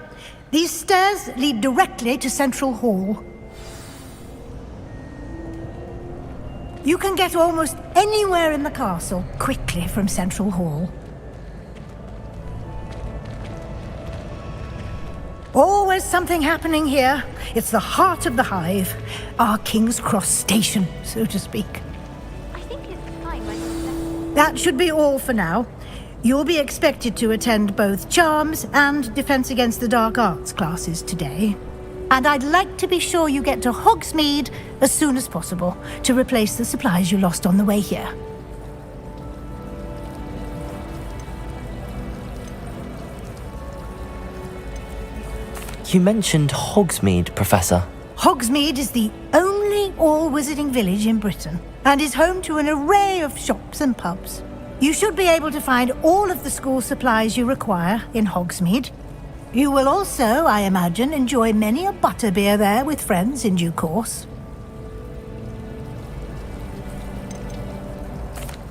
These stairs lead directly to Central Hall. You can get almost anywhere in the castle quickly from Central Hall. Always something happening here. It's the heart of the hive. Our King's Cross station, so to speak. I think it's fine when you're... That should be all for now. You'll be expected to attend both Charms and Defense Against the Dark Arts classes today. And I'd like to be sure you get to Hogsmeade as soon as possible to replace the supplies you lost on the way here. You mentioned Hogsmeade, Professor. Hogsmeade is the only all-wizarding village in Britain and is home to an array of shops and pubs. You should be able to find all of the school supplies you require in Hogsmeade. You will also, I imagine, enjoy many a butterbeer there with friends in due course.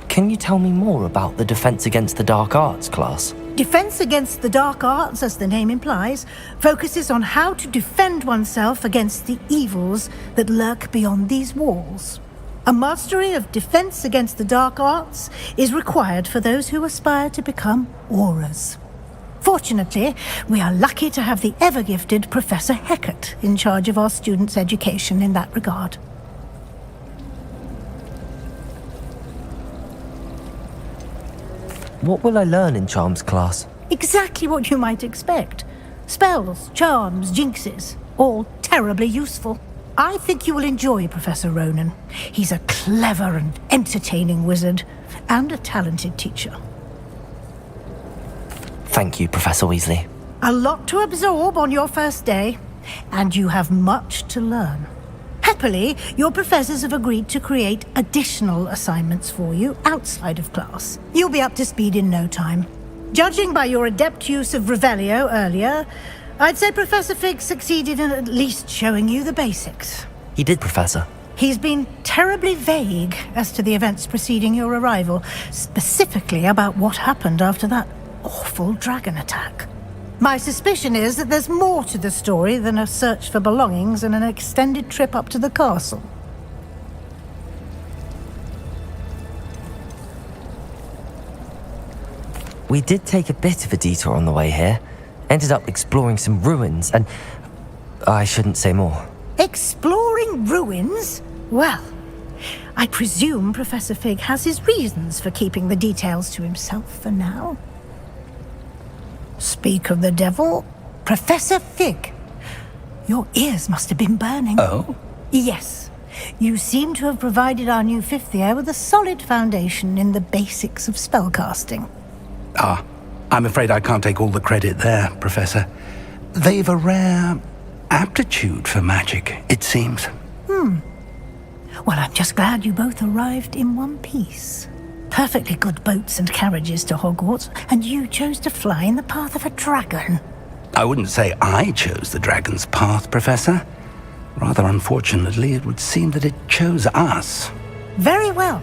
Can you tell me more about the Defense Against the Dark Arts class? Defense Against the Dark Arts, as the name implies, focuses on how to defend oneself against the evils that lurk beyond these walls. A mastery of Defense Against the Dark Arts is required for those who aspire to become Aurors. Fortunately, we are lucky to have the ever-gifted Professor Hecat in charge of our students' education in that regard. What will I learn in Charms class? Exactly what you might expect. Spells, charms, jinxes, all terribly useful. I think you will enjoy Professor Ronen. He's a clever and entertaining wizard, and a talented teacher. Thank you, Professor Weasley. A lot to absorb on your first day, and you have much to learn. Happily, your professors have agreed to create additional assignments for you outside of class. You'll be up to speed in no time. Judging by your adept use of Revelio earlier, I'd say Professor Fig succeeded in at least showing you the basics. He did, Professor. He's been terribly vague as to the events preceding your arrival, specifically about what happened after that awful dragon attack. My suspicion is that there's more to the story than a search for belongings and an extended trip up to the castle. We did take a bit of a detour on the way here. Ended up exploring some ruins, and I shouldn't say more. Exploring ruins? Well, I presume Professor Fig has his reasons for keeping the details to himself for now. Speak of the devil, Professor Fig. Your ears must have been burning. Oh? Yes. You seem to have provided our new fifth year with a solid foundation in the basics of spellcasting. Ah, I'm afraid I can't take all the credit there, Professor. They've a rare aptitude for magic, it seems. Well, I'm just glad you both arrived in one piece. Perfectly good boats and carriages to Hogwarts, and you chose to fly in the path of a dragon. I wouldn't say I chose the dragon's path, Professor. Rather unfortunately, it would seem that it chose us. Very well.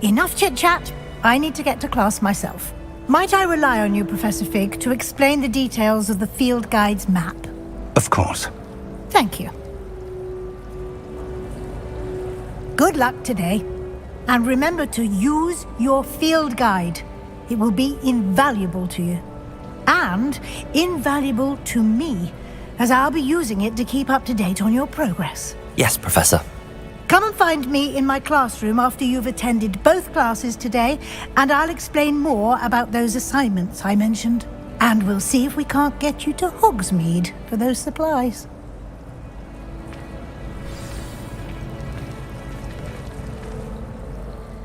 Enough chit-chat. I need to get to class myself. Might I rely on you, Professor Fig, to explain the details of the field guide's map? Of course. Thank you. Good luck today. And remember to use your field guide. It will be invaluable to you. And invaluable to me, as I'll be using it to keep up to date on your progress. Yes, Professor. Come and find me in my classroom after you've attended both classes today, and I'll explain more about those assignments I mentioned. And we'll see if we can't get you to Hogsmeade for those supplies.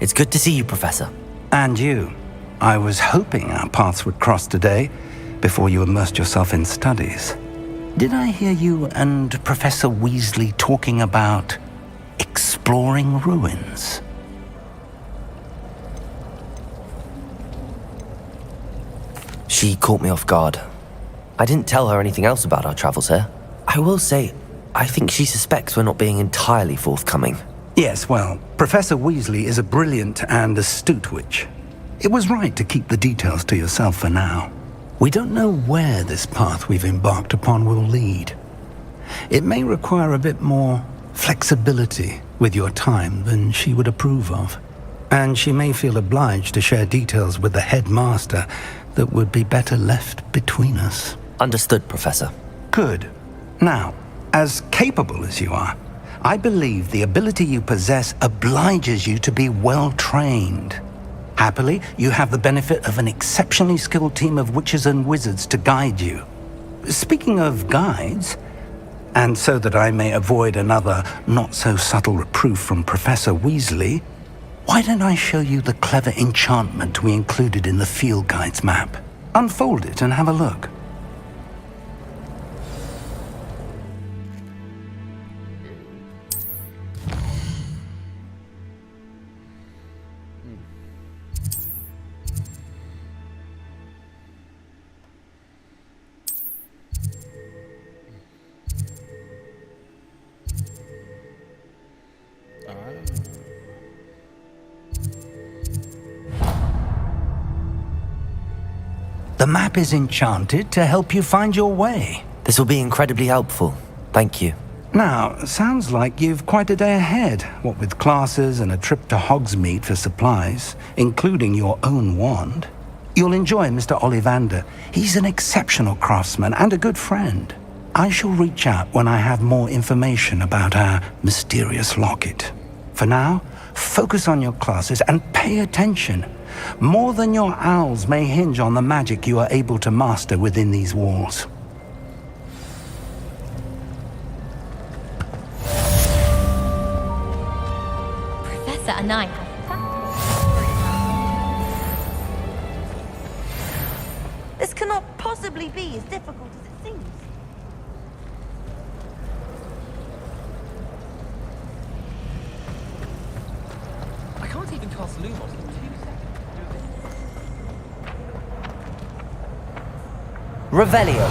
It's good to see you, Professor. And you. I was hoping our paths would cross today, before you immersed yourself in studies. Did I hear you and Professor Weasley talking about exploring ruins? She caught me off guard. I didn't tell her anything else about our travels here. I will say, I think she suspects we're not being entirely forthcoming. Yes, well, Professor Weasley is a brilliant and astute witch. It was right to keep the details to yourself for now. We don't know where this path we've embarked upon will lead. It may require a bit more flexibility with your time than she would approve of. And she may feel obliged to share details with the headmaster that would be better left between us. Understood, Professor. Good. Now, as capable as you are, I believe the ability you possess obliges you to be well trained. Happily, you have the benefit of an exceptionally skilled team of witches and wizards to guide you. Speaking of guides, and so that I may avoid another not-so-subtle reproof from Professor Weasley, why don't I show you the clever enchantment we included in the field guide's map? Unfold it and have a look. The map is enchanted to help you find your way. This will be incredibly helpful. Thank you. Now, sounds like you've quite a day ahead, what with classes and a trip to Hogsmeade for supplies, including your own wand. You'll enjoy Mr. Ollivander. He's an exceptional craftsman and a good friend. I shall reach out when I have more information about our mysterious locket. For now, focus on your classes and pay attention. More than your owls may hinge on the magic you are able to master within these walls. Professor Anaya. This cannot possibly be as difficult as it seems. I can't even cast Lumos in 2 seconds. Revelio.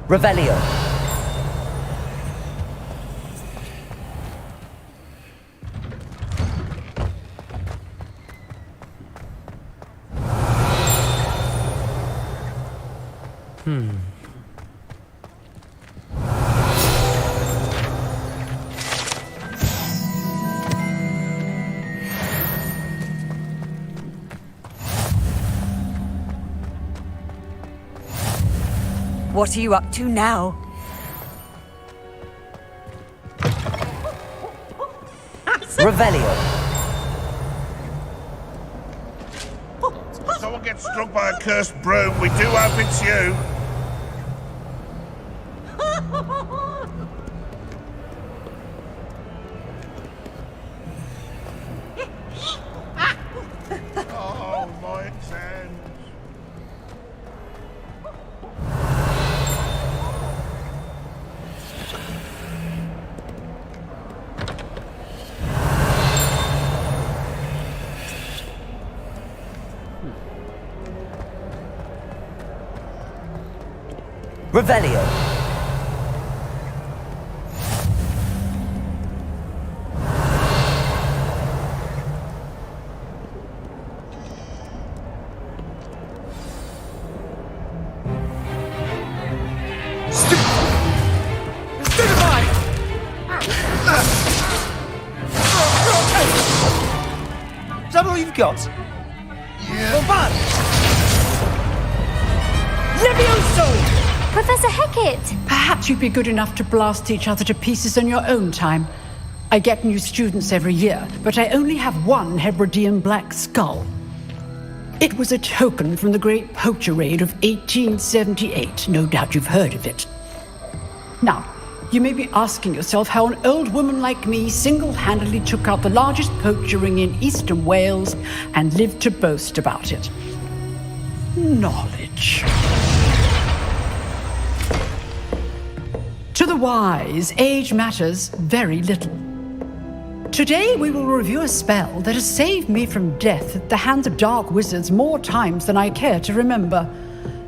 Revelio. What are you up to now? Revelio. Someone gets struck by a cursed broom, we do hope it's you. Oh, my hands. Revelio. Is that all you've got? Yeah. Well, bad. Levioso! Professor Hecat! Perhaps you'd be good enough to blast each other to pieces in your own time. I get new students every year, but I only have one Hebridean black skull. It was a token from the Great Poacher Raid of 1878. No doubt you've heard of it. Now, you may be asking yourself how an old woman like me single-handedly took out the largest poacher ring in eastern Wales and lived to boast about it. Knowledge. To the wise, age matters very little. Today we will review a spell that has saved me from death at the hands of dark wizards more times than I care to remember.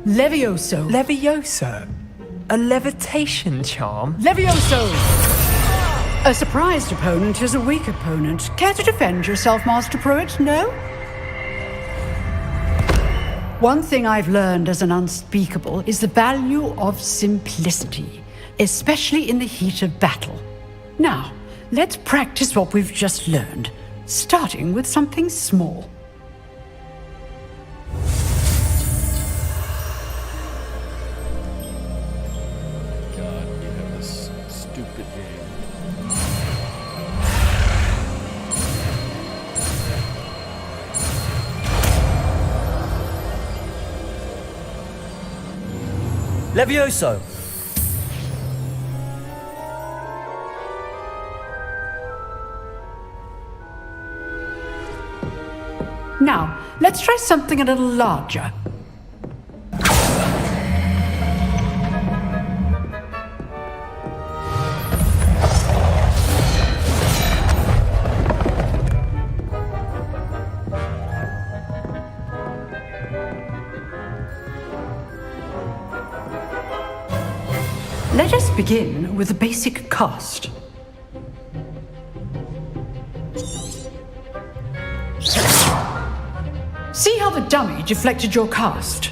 Levioso. Levioso? A levitation charm? Levioso! A surprised opponent is a weak opponent. Care to defend yourself, Master Pruitt? No? One thing I've learned as an unspeakable is the value of simplicity, especially in the heat of battle. Now, let's practice what we've just learned, starting with something small. God, you have this stupid game. Levioso! Now, let's try something a little larger. Let us begin with a basic cast. See how the dummy deflected your cast?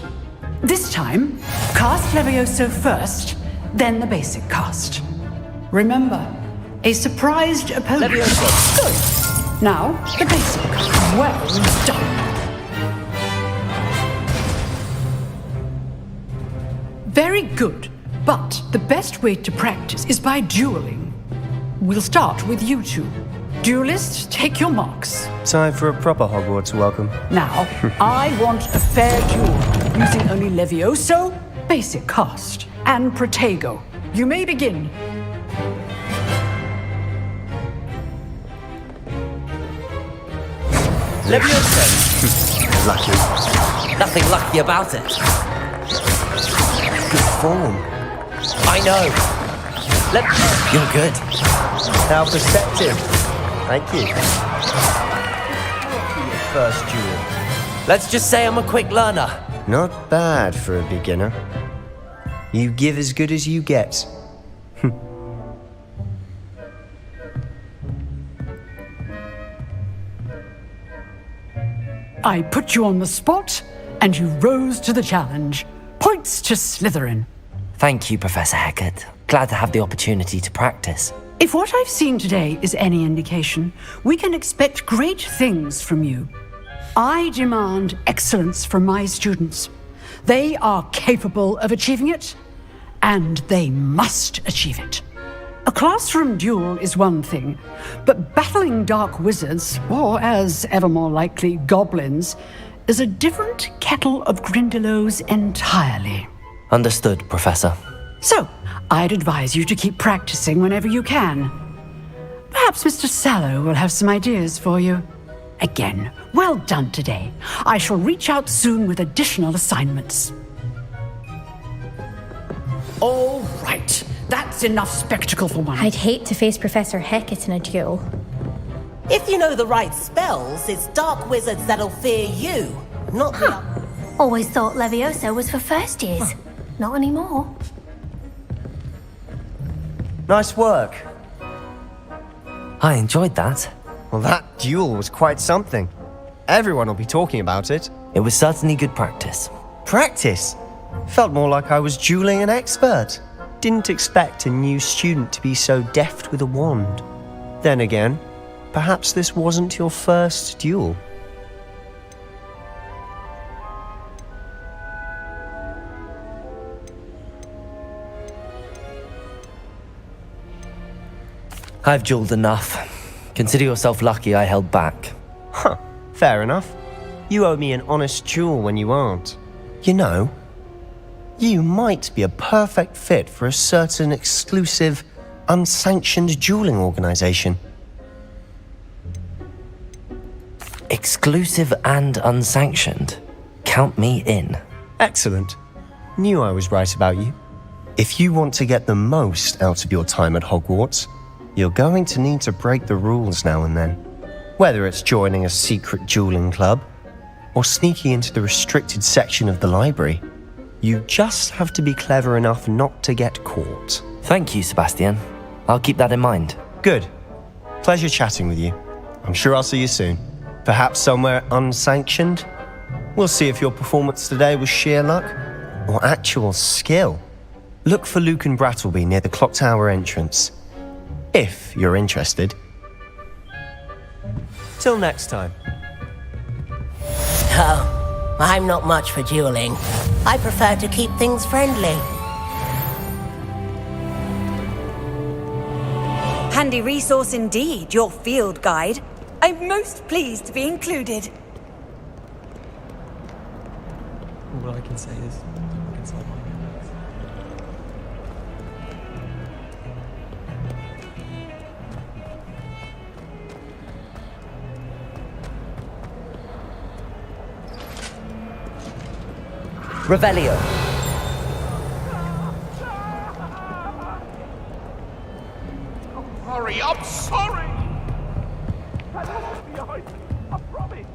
This time, cast Levioso first, then the basic cast. Remember, a surprised opponent. Levioso. Good. Now, the basic. Well done. Very good. But the best way to practice is by dueling. We'll start with you two. Duelists, take your marks. Time for a proper Hogwarts welcome. Now, I want a fair duel, using only Levioso, basic cast, and Protego. You may begin. Levioso! Lucky. Nothing lucky about it. Good form. I know. You're good. How perceptive. Thank you. First duel. Let's just say I'm a quick learner. Not bad for a beginner. You give as good as you get. I put you on the spot, and you rose to the challenge. Points to Slytherin. Thank you, Professor Hecat. Glad to have the opportunity to practice. If what I've seen today is any indication, we can expect great things from you. I demand excellence from my students. They are capable of achieving it, and they must achieve it. A classroom duel is one thing, but battling dark wizards, or as ever more likely, goblins, is a different kettle of Grindylows entirely. Understood, Professor. So, I'd advise you to keep practicing whenever you can. Perhaps Mr. Sallow will have some ideas for you. Again, well done today. I shall reach out soon with additional assignments. All right, that's enough spectacle for one. I'd hate to face Professor Hecat in a duel. If you know the right spells, it's dark wizards that'll fear you, not the... Always thought Levioso was for first years. Not anymore. Nice work. I enjoyed that. Well, that duel was quite something. Everyone will be talking about it. It was certainly good practice. Practice? Felt more like I was dueling an expert. Didn't expect a new student to be so deft with a wand. Then again, perhaps this wasn't your first duel. I've jeweled enough. Consider yourself lucky I held back. Huh, fair enough. You owe me an honest jewel when you aren't. You know, you might be a perfect fit for a certain exclusive, unsanctioned dueling organization. Exclusive and unsanctioned. Count me in. Excellent. Knew I was right about you. If you want to get the most out of your time at Hogwarts, you're going to need to break the rules now and then. Whether it's joining a secret dueling club, or sneaking into the restricted section of the library, you just have to be clever enough not to get caught. Thank you, Sebastian. I'll keep that in mind. Good. Pleasure chatting with you. I'm sure I'll see you soon. Perhaps somewhere unsanctioned? We'll see if your performance today was sheer luck or actual skill. Look for Luke and Brattleby near the Clock Tower entrance, if you're interested. Till next time. Oh, I'm not much for dueling. I prefer to keep things friendly. Handy resource indeed, your field guide. I'm most pleased to be included. All I can say is, I can solve my hands. Revelio. Sorry, I'm sorry! I left behind, I promise!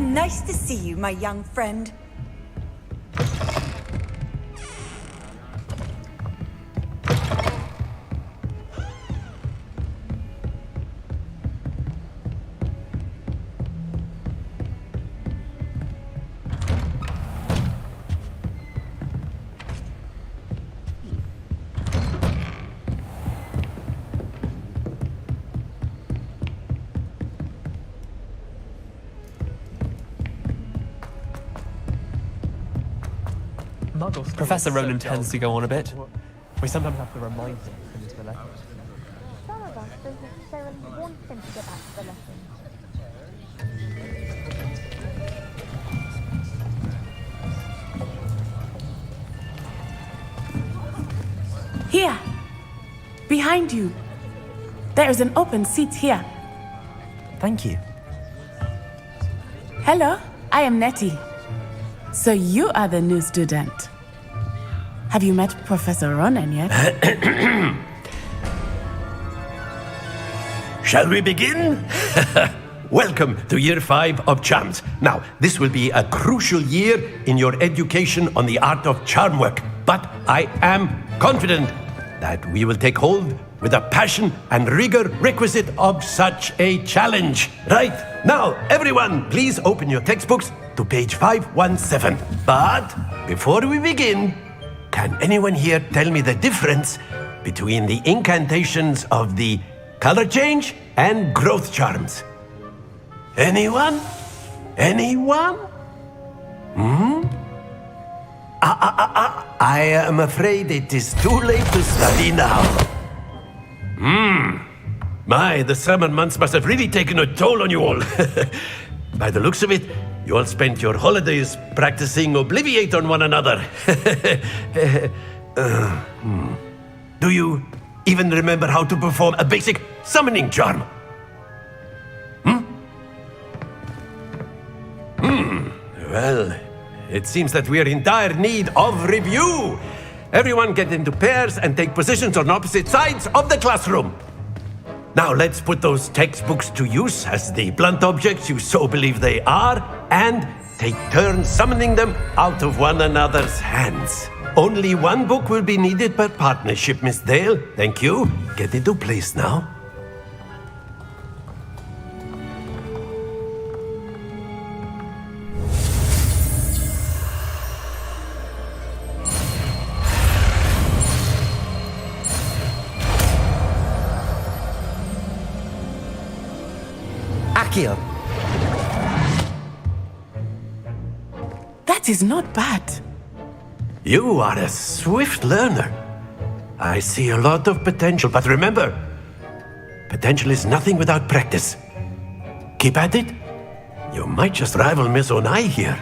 Nice to see you, my young friend. Professor Ronan tends to go on a bit. We sometimes have to remind him to finish the lesson. Some of us don't necessarily want him to get back to the lesson. Here! Behind you! There is an open seat here. Thank you. Hello, I am Nettie. So you are the new student. Have you met Professor Ronan yet? Shall we begin? Welcome to Year 5 of Charms. Now, this will be a crucial year in your education on the art of charm work, but I am confident that we will take hold with the passion and rigor requisite of such a challenge. Right, now, everyone, please open your textbooks to page 517. But before we begin, can anyone here tell me the difference between the incantations of the color change and growth charms? Anyone? Anyone? I am afraid it is too late to study now. My, the summer months must have really taken a toll on you all. By the looks of it, you all spent your holidays practicing Obliviate on one another. Do you even remember how to perform a basic summoning charm? Well, it seems that we are in dire need of review. Everyone get into pairs and take positions on opposite sides of the classroom. Now let's put those textbooks to use as the blunt objects you so believe they are, and take turns summoning them out of one another's hands. Only one book will be needed per partnership, Miss Dale. Thank you. Get into place now. Accio. That is not bad. You are a swift learner. I see a lot of potential, but remember, potential is nothing without practice. Keep at it. You might just rival Miss Onai here.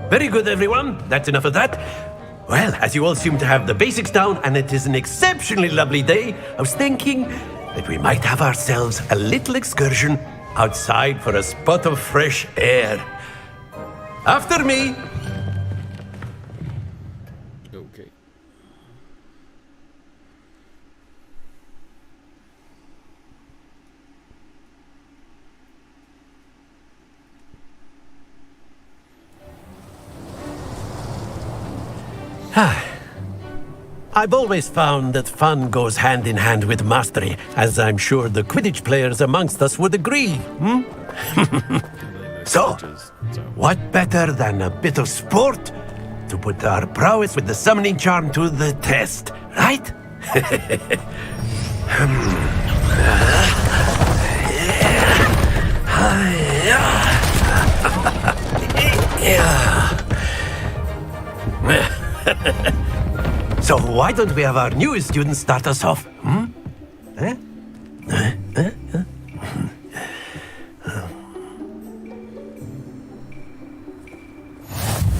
Very good, everyone. That's enough of that. Well, as you all seem to have the basics down, and it is an exceptionally lovely day, I was thinking that we might have ourselves a little excursion outside for a spot of fresh air. After me. Okay. I've always found that fun goes hand in hand with mastery, as I'm sure the Quidditch players amongst us would agree. So, what better than a bit of sport to put our prowess with the summoning charm to the test, right? So why don't we have our newest student start us off?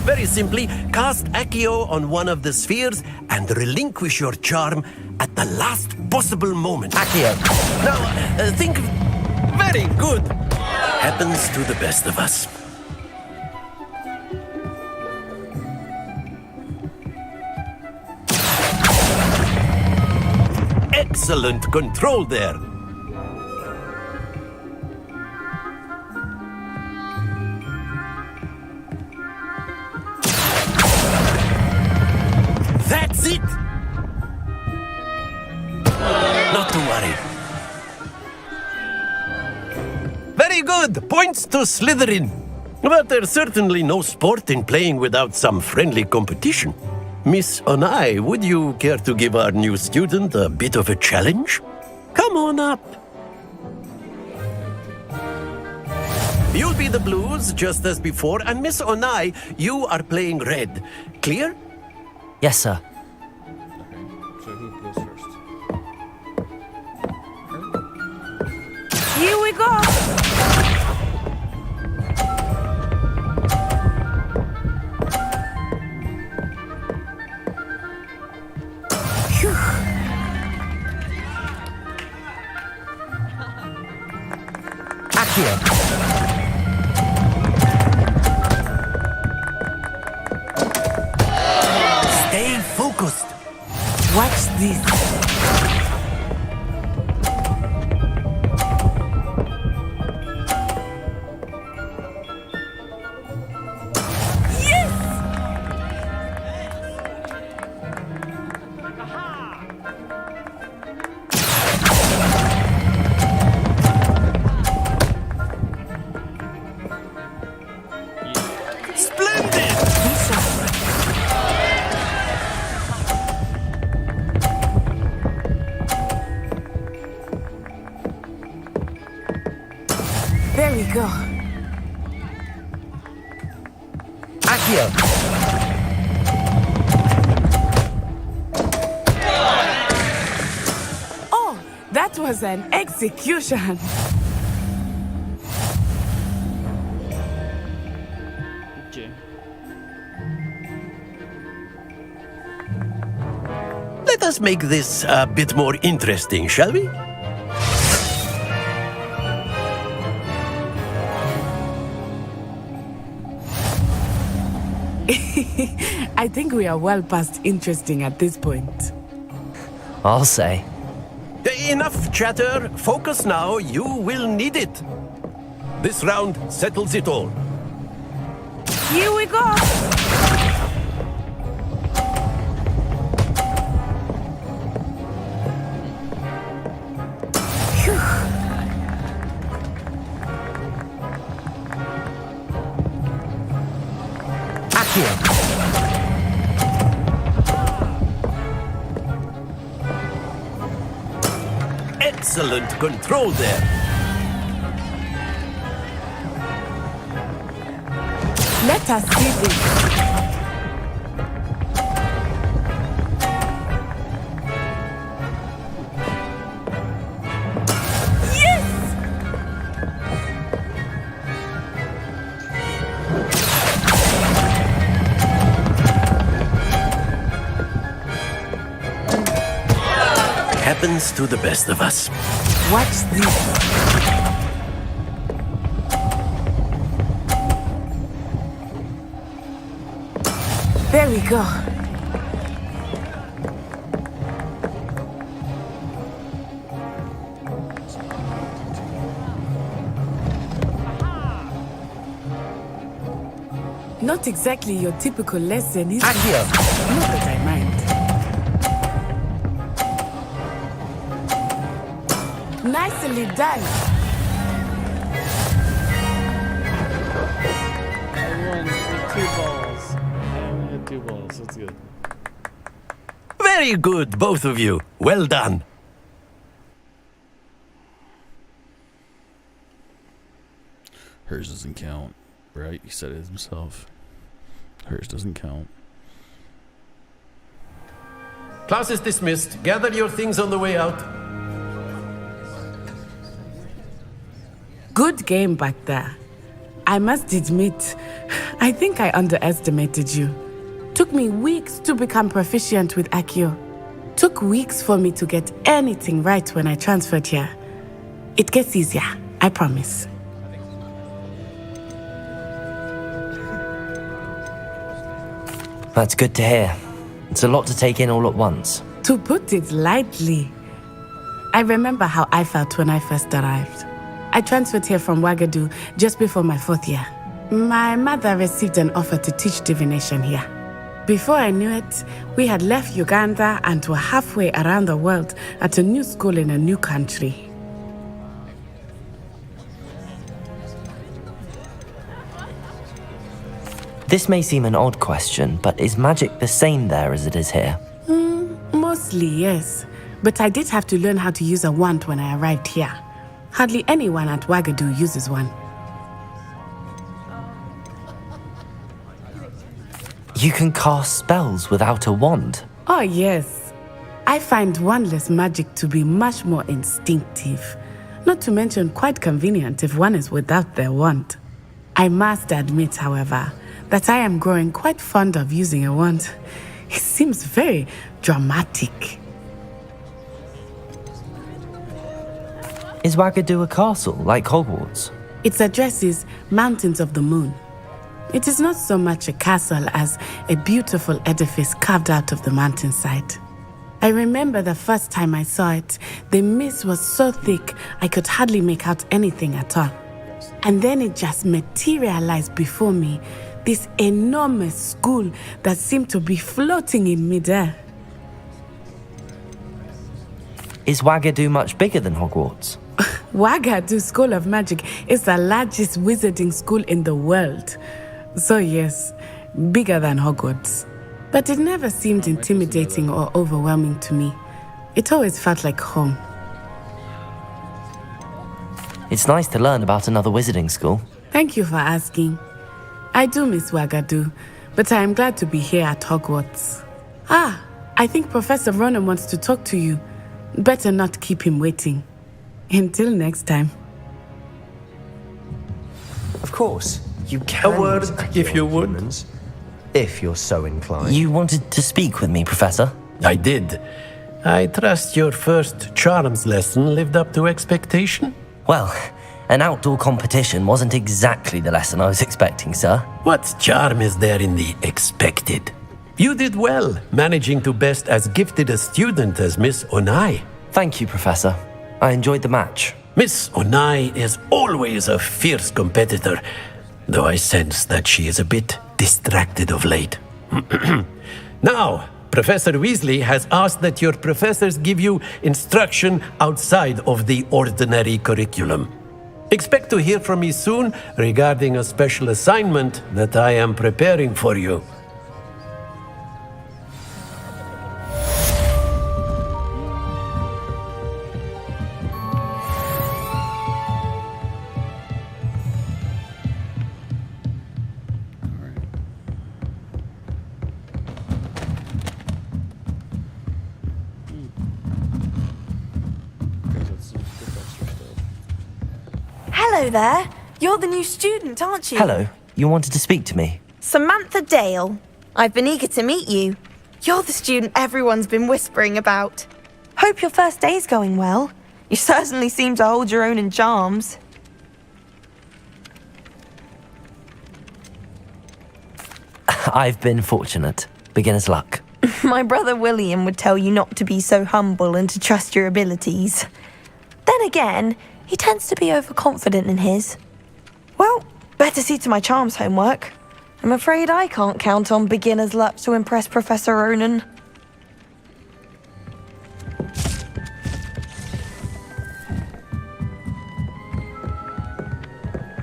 Very simply, cast Accio on one of the spheres and relinquish your charm at the last possible moment. Accio. Now, think... Very good. Happens to the best of us. Excellent control there. That's it! Not to worry. Very good! Points to Slytherin. But there's certainly no sport in playing without some friendly competition. Miss Onai, would you care to give our new student a bit of a challenge? Come on up. You'll be the blues, just as before, and Miss Onai, you are playing red. Clear? Yes, sir. So who goes first? Here we go! Accio. Stay focused. Watch this. There we go. Accio. Oh, that was an execution. Okay. Let us make this a bit more interesting, shall we? I think we are well past interesting at this point. I'll say. Enough chatter. Focus now. You will need it. This round settles it all. Here we go! Excellent control there. Let us see this. Happens to the best of us. Watch this. There we go. Not exactly your typical lesson, is it? Not that I mind. Nicely done. I won with 2 balls. I only had 2 balls. That's good. Very good, both of you. Well done. Hers doesn't count, right? He said it himself. Hers doesn't count. Class is dismissed. Gather your things on the way out. Good game back there. I must admit, I think I underestimated you. Took me weeks to become proficient with Accio. Took weeks for me to get anything right when I transferred here. It gets easier, I promise. That's good to hear. It's a lot to take in all at once. To put it lightly, I remember how I felt when I first arrived. I transferred here from Wagadu just before my 4th year. My mother received an offer to teach divination here. Before I knew it, we had left Uganda and were halfway around the world at a new school in a new country. This may seem an odd question, but is magic the same there as it is here? Mostly, yes. But I did have to learn how to use a wand when I arrived here. Hardly anyone at Wagadu uses one. You can cast spells without a wand? Oh, yes. I find wandless magic to be much more instinctive. Not to mention quite convenient if one is without their wand. I must admit, however, that I am growing quite fond of using a wand. It seems very dramatic. Is Wagadu a castle, like Hogwarts? Its address is Mountains of the Moon. It is not so much a castle as a beautiful edifice carved out of the mountainside. I remember the first time I saw it, the mist was so thick I could hardly make out anything at all. And then it just materialized before me, this enormous school that seemed to be floating in midair. Is Wagadu much bigger than Hogwarts? Wagadu School of Magic is the largest wizarding school in the world. So yes, bigger than Hogwarts. But it never seemed intimidating or overwhelming to me. It always felt like home. It's nice to learn about another wizarding school. Thank you for asking. I do miss Wagadu, but I am glad to be here at Hogwarts. I think Professor Ronen wants to talk to you. Better not keep him waiting. Until next time. Of course, you can. A word, if you would. Humans, if you're so inclined. You wanted to speak with me, Professor? I did. I trust your first charms lesson lived up to expectation? Well, an outdoor competition wasn't exactly the lesson I was expecting, sir. What charm is there in the expected? You did well, managing to best as gifted a student as Miss Onai. Thank you, Professor. I enjoyed the match. Miss Onai is always a fierce competitor, though I sense that she is a bit distracted of late. Now, Professor Weasley has asked that your professors give you instruction outside of the ordinary curriculum. Expect to hear from me soon regarding a special assignment that I am preparing for you. Hello there. You're the new student, aren't you? Hello, you wanted to speak to me? Samantha Dale. I've been eager to meet you. You're the student everyone's been whispering about. Hope your first day's going well. You certainly seem to hold your own in charms. I've been fortunate. Beginner's luck. My brother William would tell you not to be so humble and to trust your abilities. Then again, he tends to be overconfident in his. Well, better see to my charms homework. I'm afraid I can't count on beginner's luck to impress Professor Ronan.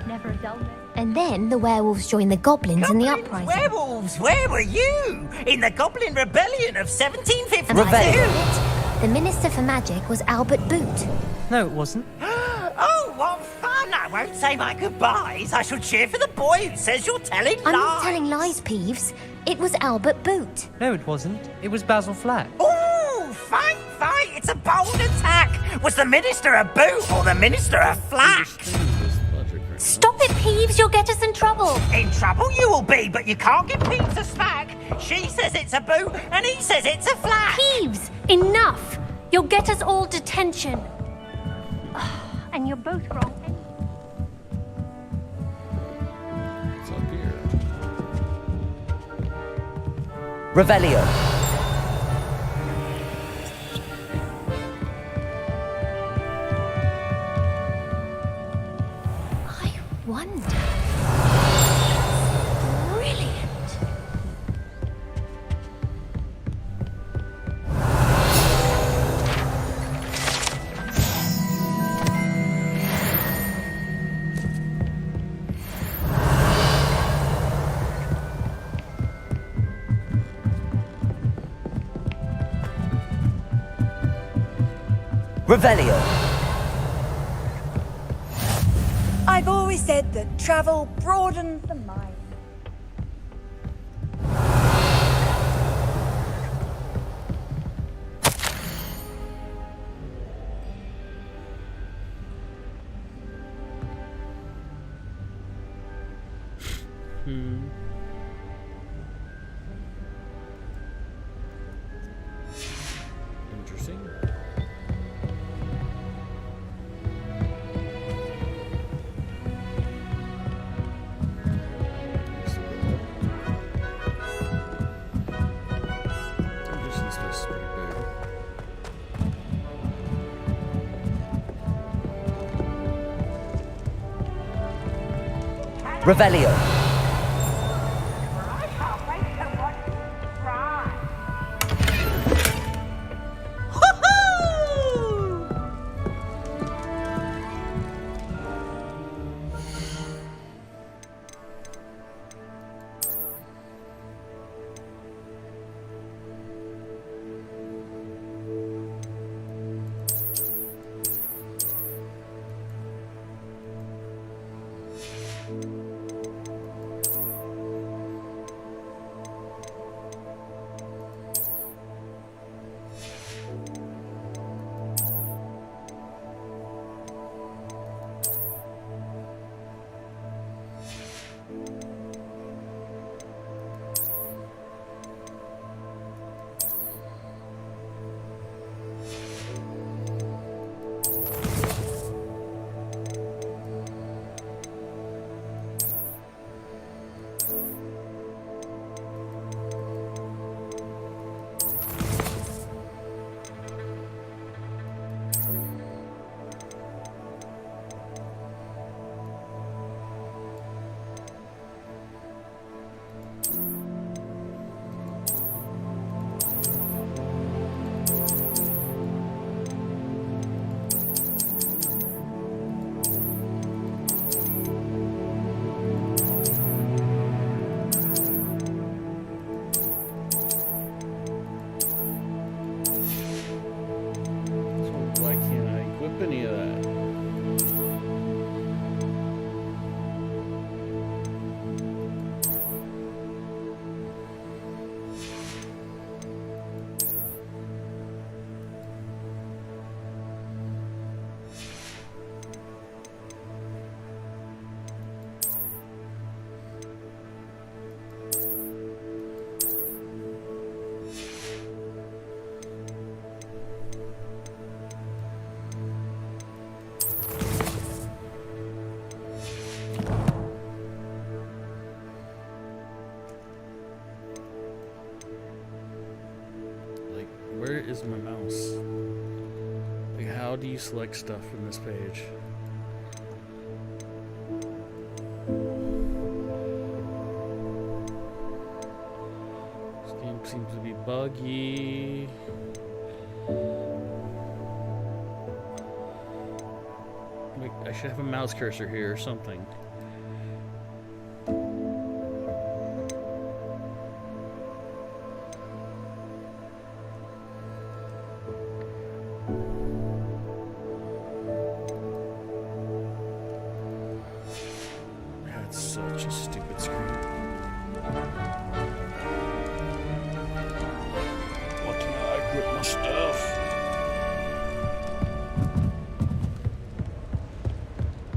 Never a dull moment. And then the werewolves joined the goblins in the uprising. Werewolves, where were you? In the Goblin Rebellion of 1752? The Minister for Magic was Albert Boot. No, it wasn't. Oh, what fun! I won't say my goodbyes. I shall cheer for the boy who says you're telling lies. I'm not telling lies, Peeves. It was Albert Boot. No, it wasn't. It was Basil Flack. Oh, fight! It's a bold attack. Was the Minister a boot or the Minister a flack? Stop it, Peeves. You'll get us in trouble. In trouble you will be, but you can't give Peeves a smack. She says it's a boot and he says it's a flack. Peeves, enough. You'll get us all detention. And you're both wrong. Revelio. Wonder. Brilliant. Revelio. I've always said that travel broadens the mind. Interesting. Revelio. is my mouse? Like, how do you select stuff from this page? This game seems to be buggy. Like, I should have a mouse cursor here or something. That's such a stupid screen. Why can't I grip my stuff?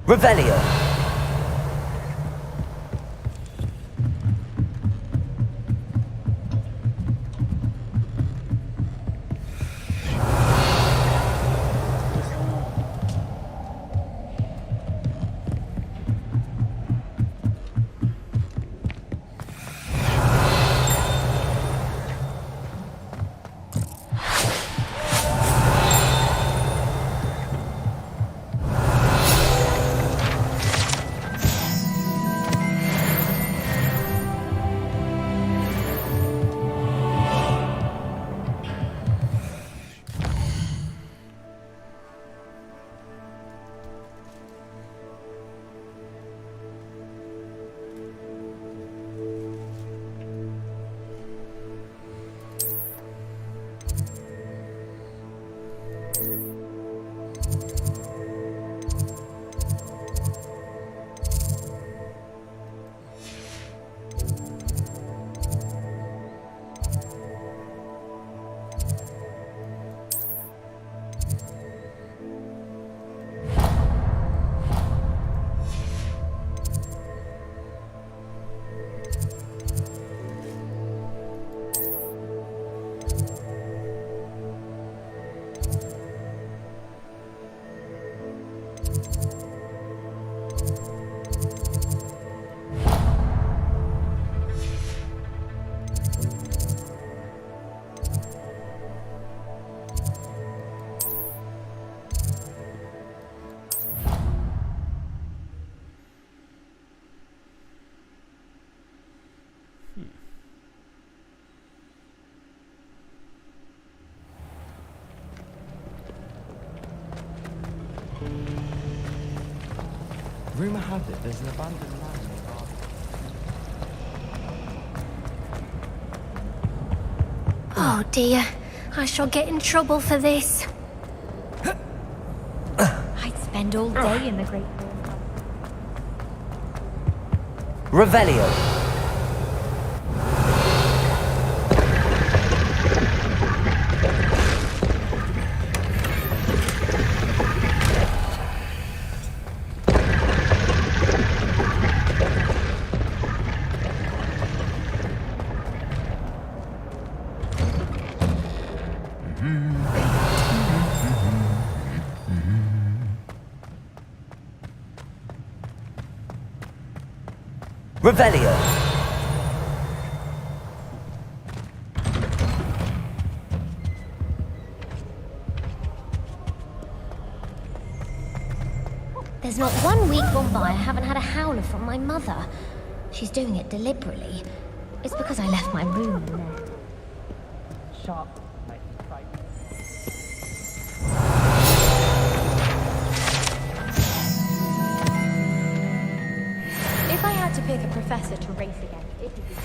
Revelio. Rumor has it there's an abandoned land in the garden. Oh dear, I shall get in trouble for this. I'd spend all day in the Great Revelio. Revelio. There's not 1 week gone by I haven't had a howler from my mother. She's doing it deliberately. It's because I left my room in there. Sharp. If I had to pick a professor to race against, it would be...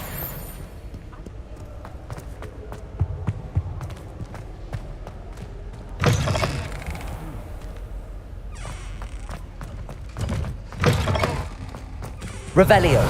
Revelio.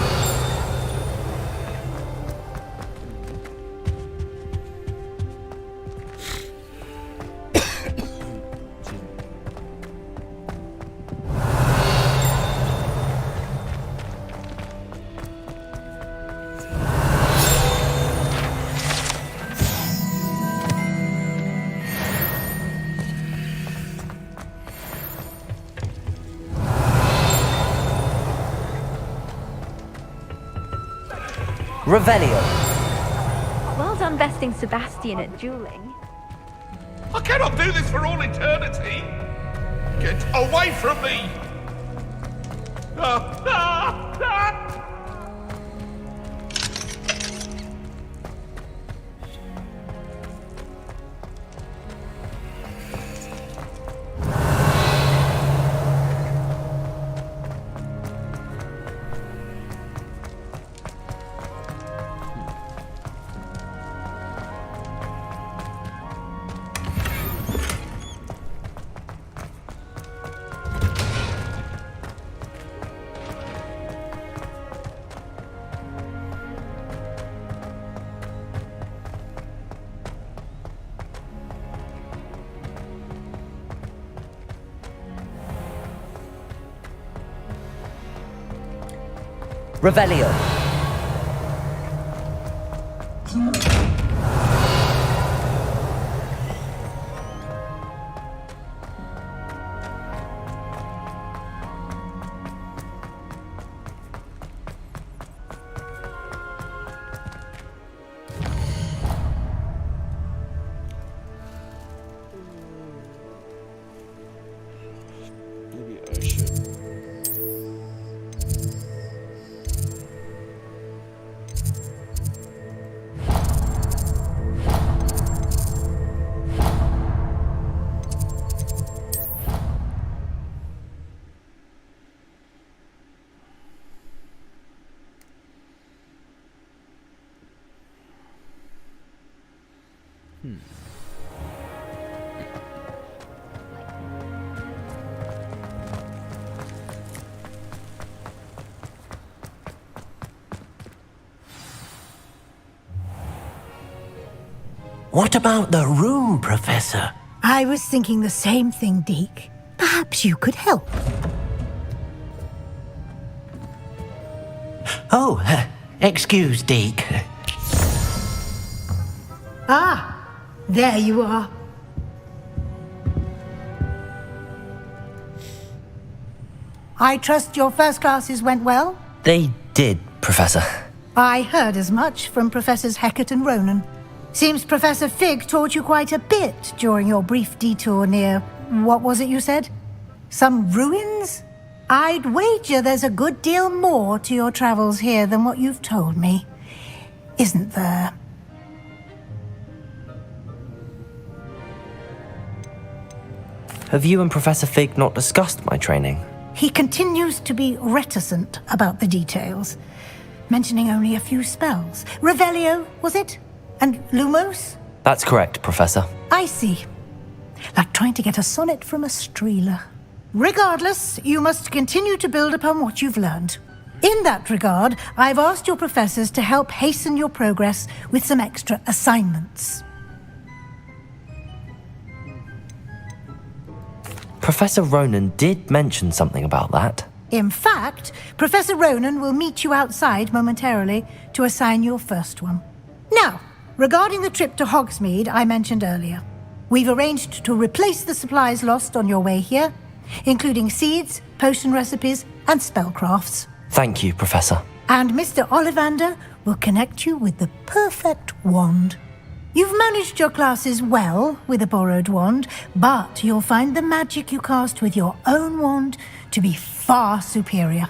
Revelio. Well done besting Sebastian at dueling. I cannot do this for all eternity. Get away from me! Revelio. Maybe I should. What about the room, Professor? I was thinking the same thing, Deke. Perhaps you could help. Oh, excuse, Deke. Ah, there you are. I trust your first classes went well? They did, Professor. I heard as much from Professors Hecat and Ronan. Seems Professor Fig taught you quite a bit during your brief detour near... what was it you said? Some ruins? I'd wager there's a good deal more to your travels here than what you've told me. Isn't there? Have you and Professor Fig not discussed my training? He continues to be reticent about the details, mentioning only a few spells. Revelio, was it? And Lumos? That's correct, Professor. I see. Like trying to get a sonnet from a streeler. Regardless, you must continue to build upon what you've learned. In that regard, I've asked your professors to help hasten your progress with some extra assignments. Professor Ronan did mention something about that. In fact, Professor Ronan will meet you outside momentarily to assign your first one. Now, regarding the trip to Hogsmeade I mentioned earlier, we've arranged to replace the supplies lost on your way here, including seeds, potion recipes, and spellcrafts. Thank you, Professor. And Mr. Ollivander will connect you with the perfect wand. You've managed your classes well with a borrowed wand, but you'll find the magic you cast with your own wand to be far superior.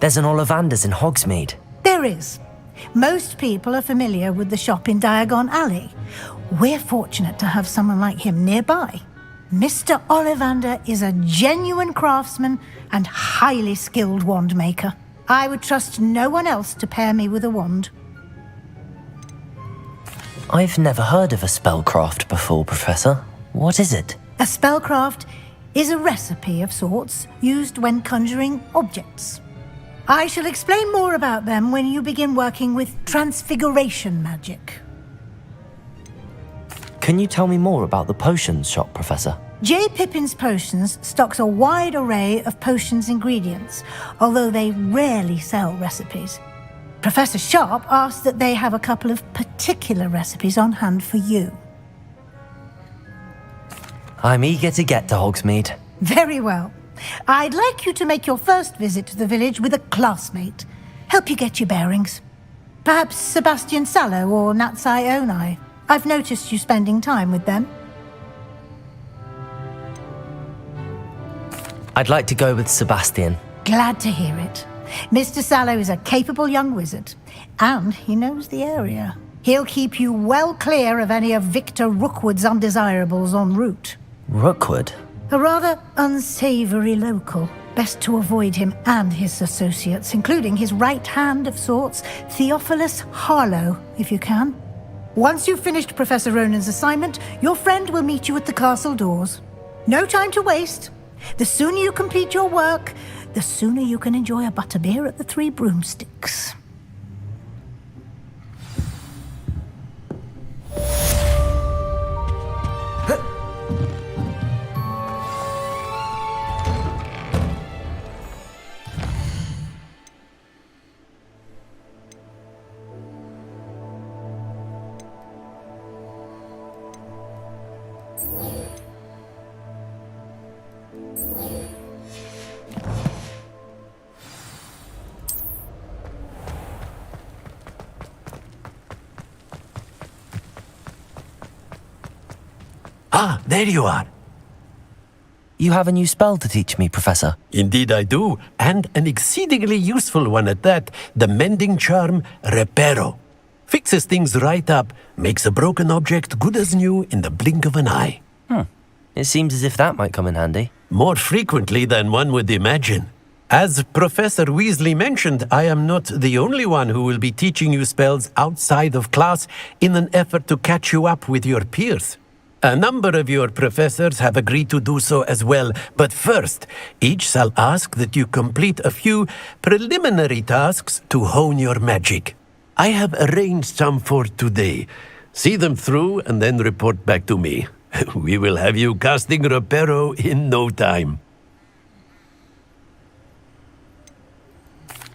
There's an Ollivander's in Hogsmeade. There is. Most people are familiar with the shop in Diagon Alley. We're fortunate to have someone like him nearby. Mr. Ollivander is a genuine craftsman and highly skilled wand maker. I would trust no one else to pair me with a wand. I've never heard of a spellcraft before, Professor. What is it? A spellcraft is a recipe of sorts used when conjuring objects. I shall explain more about them when you begin working with transfiguration magic. Can you tell me more about the potions shop, Professor? J. Pippin's Potions stocks a wide array of potions ingredients, although they rarely sell recipes. Professor Sharp asked that they have a couple of particular recipes on hand for you. I'm eager to get to Hogsmeade. Very well. I'd like you to make your first visit to the village with a classmate. Help you get your bearings. Perhaps Sebastian Sallow or Natsai Onai. I've noticed you spending time with them. I'd like to go with Sebastian. Glad to hear it. Mr. Sallow is a capable young wizard, and he knows the area. He'll keep you well clear of any of Victor Rookwood's undesirables en route. Rookwood? A rather unsavory local. Best to avoid him and his associates, including his right hand of sorts, Theophilus Harlow, if you can. Once you've finished Professor Ronan's assignment, your friend will meet you at the castle doors. No time to waste. The sooner you complete your work, the sooner you can enjoy a butterbeer at the Three Broomsticks. Ah, there you are. You have a new spell to teach me, Professor. Indeed I do, and an exceedingly useful one at that. The mending charm, Reparo. Fixes things right up, makes a broken object good as new in the blink of an eye. It seems as if that might come in handy. More frequently than one would imagine. As Professor Weasley mentioned, I am not the only one who will be teaching you spells outside of class in an effort to catch you up with your peers. A number of your professors have agreed to do so as well, but first, each shall ask that you complete a few preliminary tasks to hone your magic. I have arranged some for today. See them through and then report back to me. We will have you casting Reparo in no time.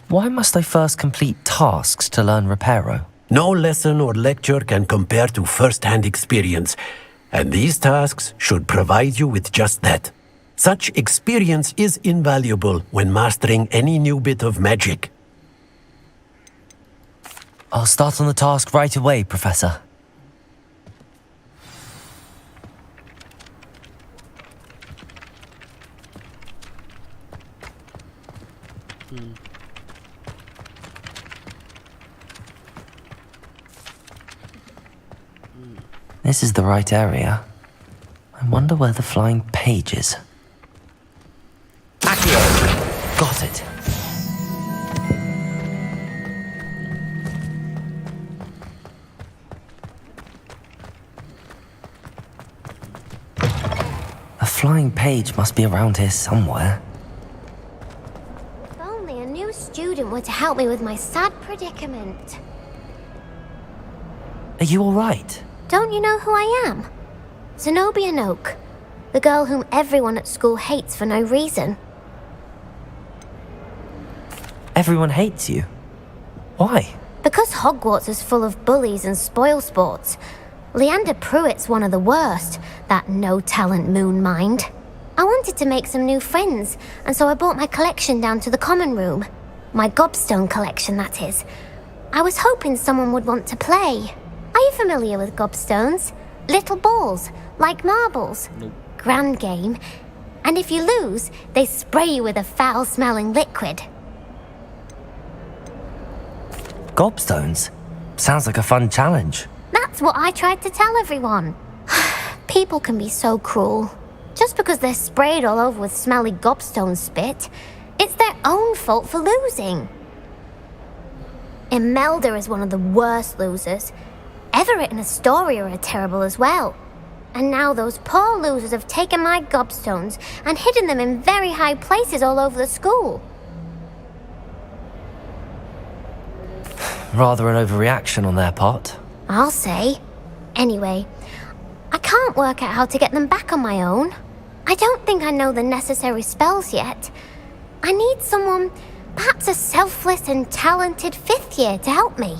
Why must I first complete tasks to learn Reparo? No lesson or lecture can compare to first-hand experience, and these tasks should provide you with just that. Such experience is invaluable when mastering any new bit of magic. I'll start on the task right away, Professor. This is the right area. I wonder where the flying page is. Accio! Got it. A flying page must be around here somewhere. If only a new student were to help me with my sad predicament. Are you all right? Don't you know who I am? Zenobia Noak, the girl whom everyone at school hates for no reason. Everyone hates you. Why? Because Hogwarts is full of bullies and spoilsports. Leander Pruitt's one of the worst, that no-talent moon mind. I wanted to make some new friends, and so I brought my collection down to the common room. My gobstone collection, that is. I was hoping someone would want to play. Are you familiar with gobstones? Little balls, like marbles. Nope. Grand game. And if you lose, they spray you with a foul-smelling liquid. Gobstones? Sounds like a fun challenge. That's what I tried to tell everyone. People can be so cruel. Just because they're sprayed all over with smelly gobstone spit, it's their own fault for losing. Imelda is one of the worst losers. Everett and Astoria are terrible as well. And now those poor losers have taken my gobstones and hidden them in very high places all over the school. Rather an overreaction on their part. I'll say. Anyway, I can't work out how to get them back on my own. I don't think I know the necessary spells yet. I need someone, perhaps a selfless and talented fifth year to help me.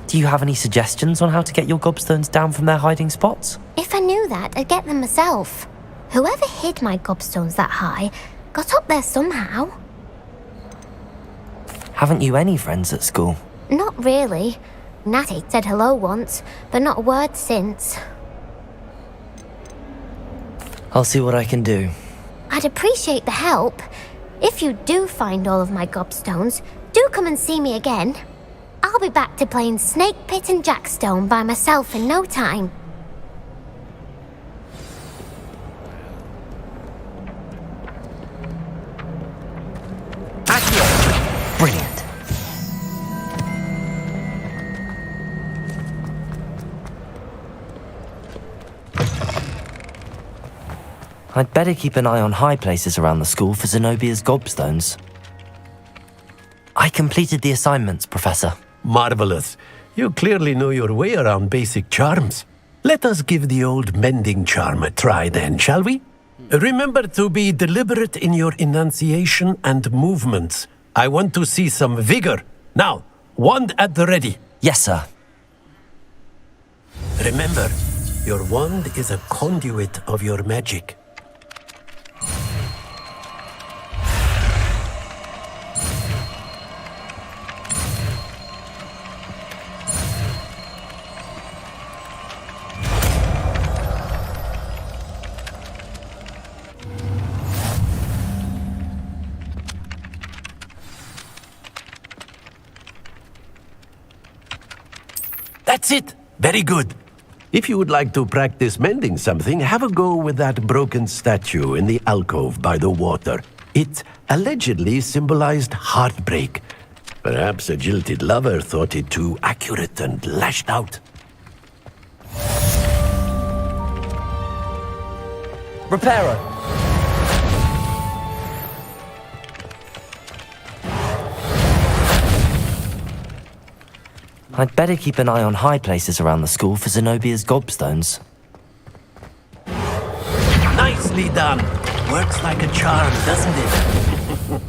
Do you have any suggestions on how to get your gobstones down from their hiding spots? If I knew that, I'd get them myself. Whoever hid my gobstones that high got up there somehow. Haven't you any friends at school? Not really. Natty said hello once, but not a word since. I'll see what I can do. I'd appreciate the help. If you do find all of my gobstones, do come and see me again. I'll be back to playing Snake Pit and Jackstone by myself in no time. Brilliant. I'd better keep an eye on high places around the school for Zenobia's gobstones. I completed the assignments, Professor. Marvelous. You clearly know your way around basic charms. Let us give the old mending charm a try then, shall we? Remember to be deliberate in your enunciation and movements. I want to see some vigor. Now, wand at the ready. Yes, sir. Remember, your wand is a conduit of your magic. That's it. Very good. If you would like to practice mending something, have a go with that broken statue in the alcove by the water. It allegedly symbolized heartbreak. Perhaps a jilted lover thought it too accurate and lashed out. Reparo! I'd better keep an eye on high places around the school for Zenobia's gobstones. Nicely done. Works like a charm, doesn't it?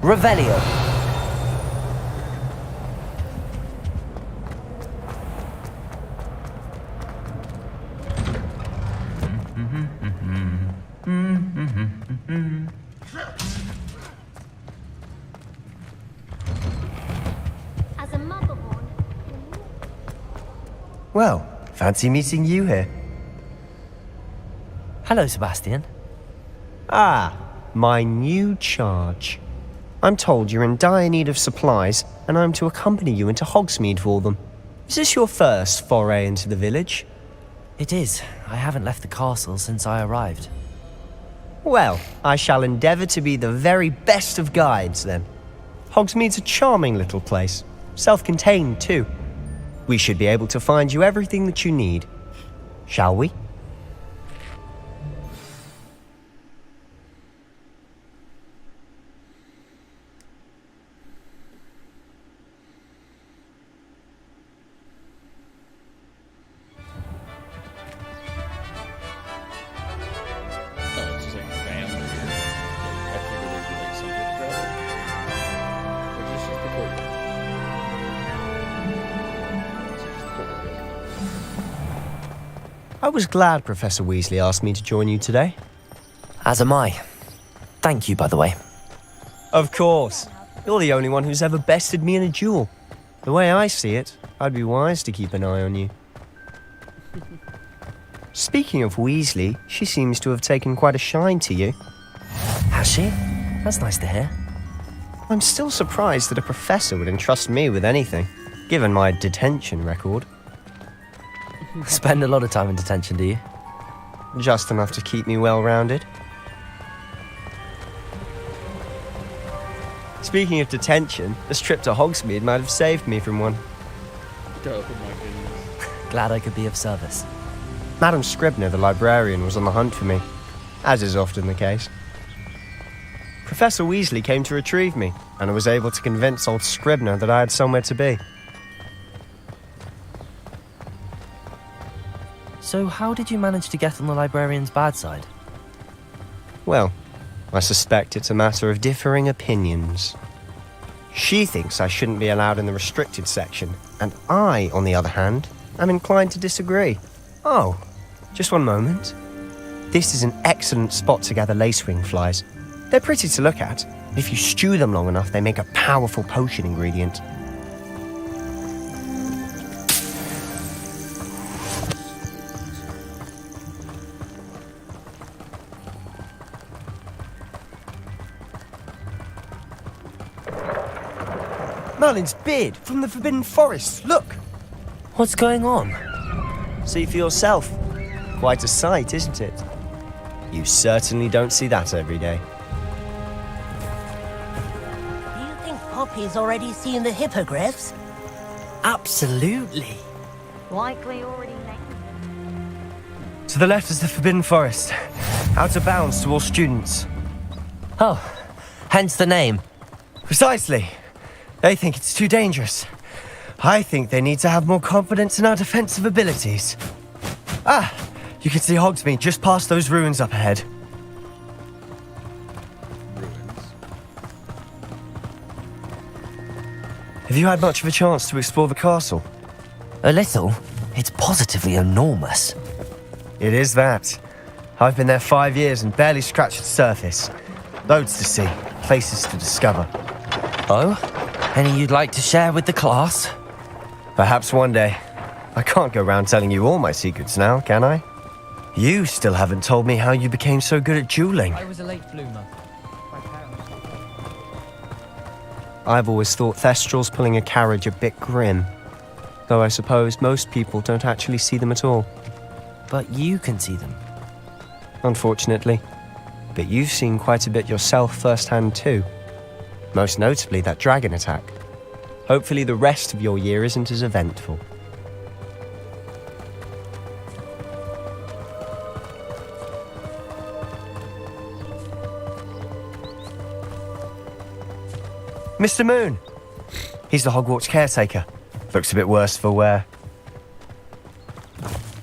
Revelio. As a motherborn. Well, fancy meeting you here. Hello, Sebastian. Ah, my new charge. I'm told you're in dire need of supplies, and I'm to accompany you into Hogsmeade for them. Is this your first foray into the village? It is. I haven't left the castle since I arrived. Well, I shall endeavour to be the very best of guides, then. Hogsmeade's a charming little place. Self-contained, too. We should be able to find you everything that you need. Shall we? I was glad Professor Weasley asked me to join you today. As am I. Thank you, by the way. Of course. You're the only one who's ever bested me in a duel. The way I see it, I'd be wise to keep an eye on you. Speaking of Weasley, she seems to have taken quite a shine to you. Has she? That's nice to hear. I'm still surprised that a professor would entrust me with anything, given my detention record. Spend a lot of time in detention, do you? Just enough to keep me well-rounded. Speaking of detention, this trip to Hogsmeade might have saved me from one. Oh my goodness. Glad I could be of service. Madam Scribner, the librarian, was on the hunt for me, as is often the case. Professor Weasley came to retrieve me, and I was able to convince old Scribner that I had somewhere to be. So how did you manage to get on the librarian's bad side? Well, I suspect it's a matter of differing opinions. She thinks I shouldn't be allowed in the restricted section, and I, on the other hand, am inclined to disagree. Oh, just one moment. This is an excellent spot to gather lacewing flies. They're pretty to look at. If you stew them long enough, they make a powerful potion ingredient. Merlin's beard from the Forbidden Forest, look! What's going on? See for yourself. Quite a sight, isn't it? You certainly don't see that every day. Do you think Poppy's already seen the hippogriffs? Absolutely. Likely already named. To the left is the Forbidden Forest. Out of bounds to all students. Oh, hence the name. Precisely. They think it's too dangerous. I think they need to have more confidence in our defensive abilities. Ah, you can see Hogsmeade just past those ruins up ahead. Have you had much of a chance to explore the castle? A little. It's positively enormous. It is that. I've been there 5 years and barely scratched the surface. Loads to see, places to discover. Oh? Any you'd like to share with the class? Perhaps one day. I can't go round telling you all my secrets now, can I? You still haven't told me how you became so good at dueling. I was a late bloomer. I've always thought Thestrals pulling a carriage a bit grim. Though I suppose most people don't actually see them at all. But you can see them. Unfortunately. But you've seen quite a bit yourself firsthand too. Most notably that dragon attack. Hopefully the rest of your year isn't as eventful. Mr. Moon! He's the Hogwarts caretaker. Looks a bit worse for wear.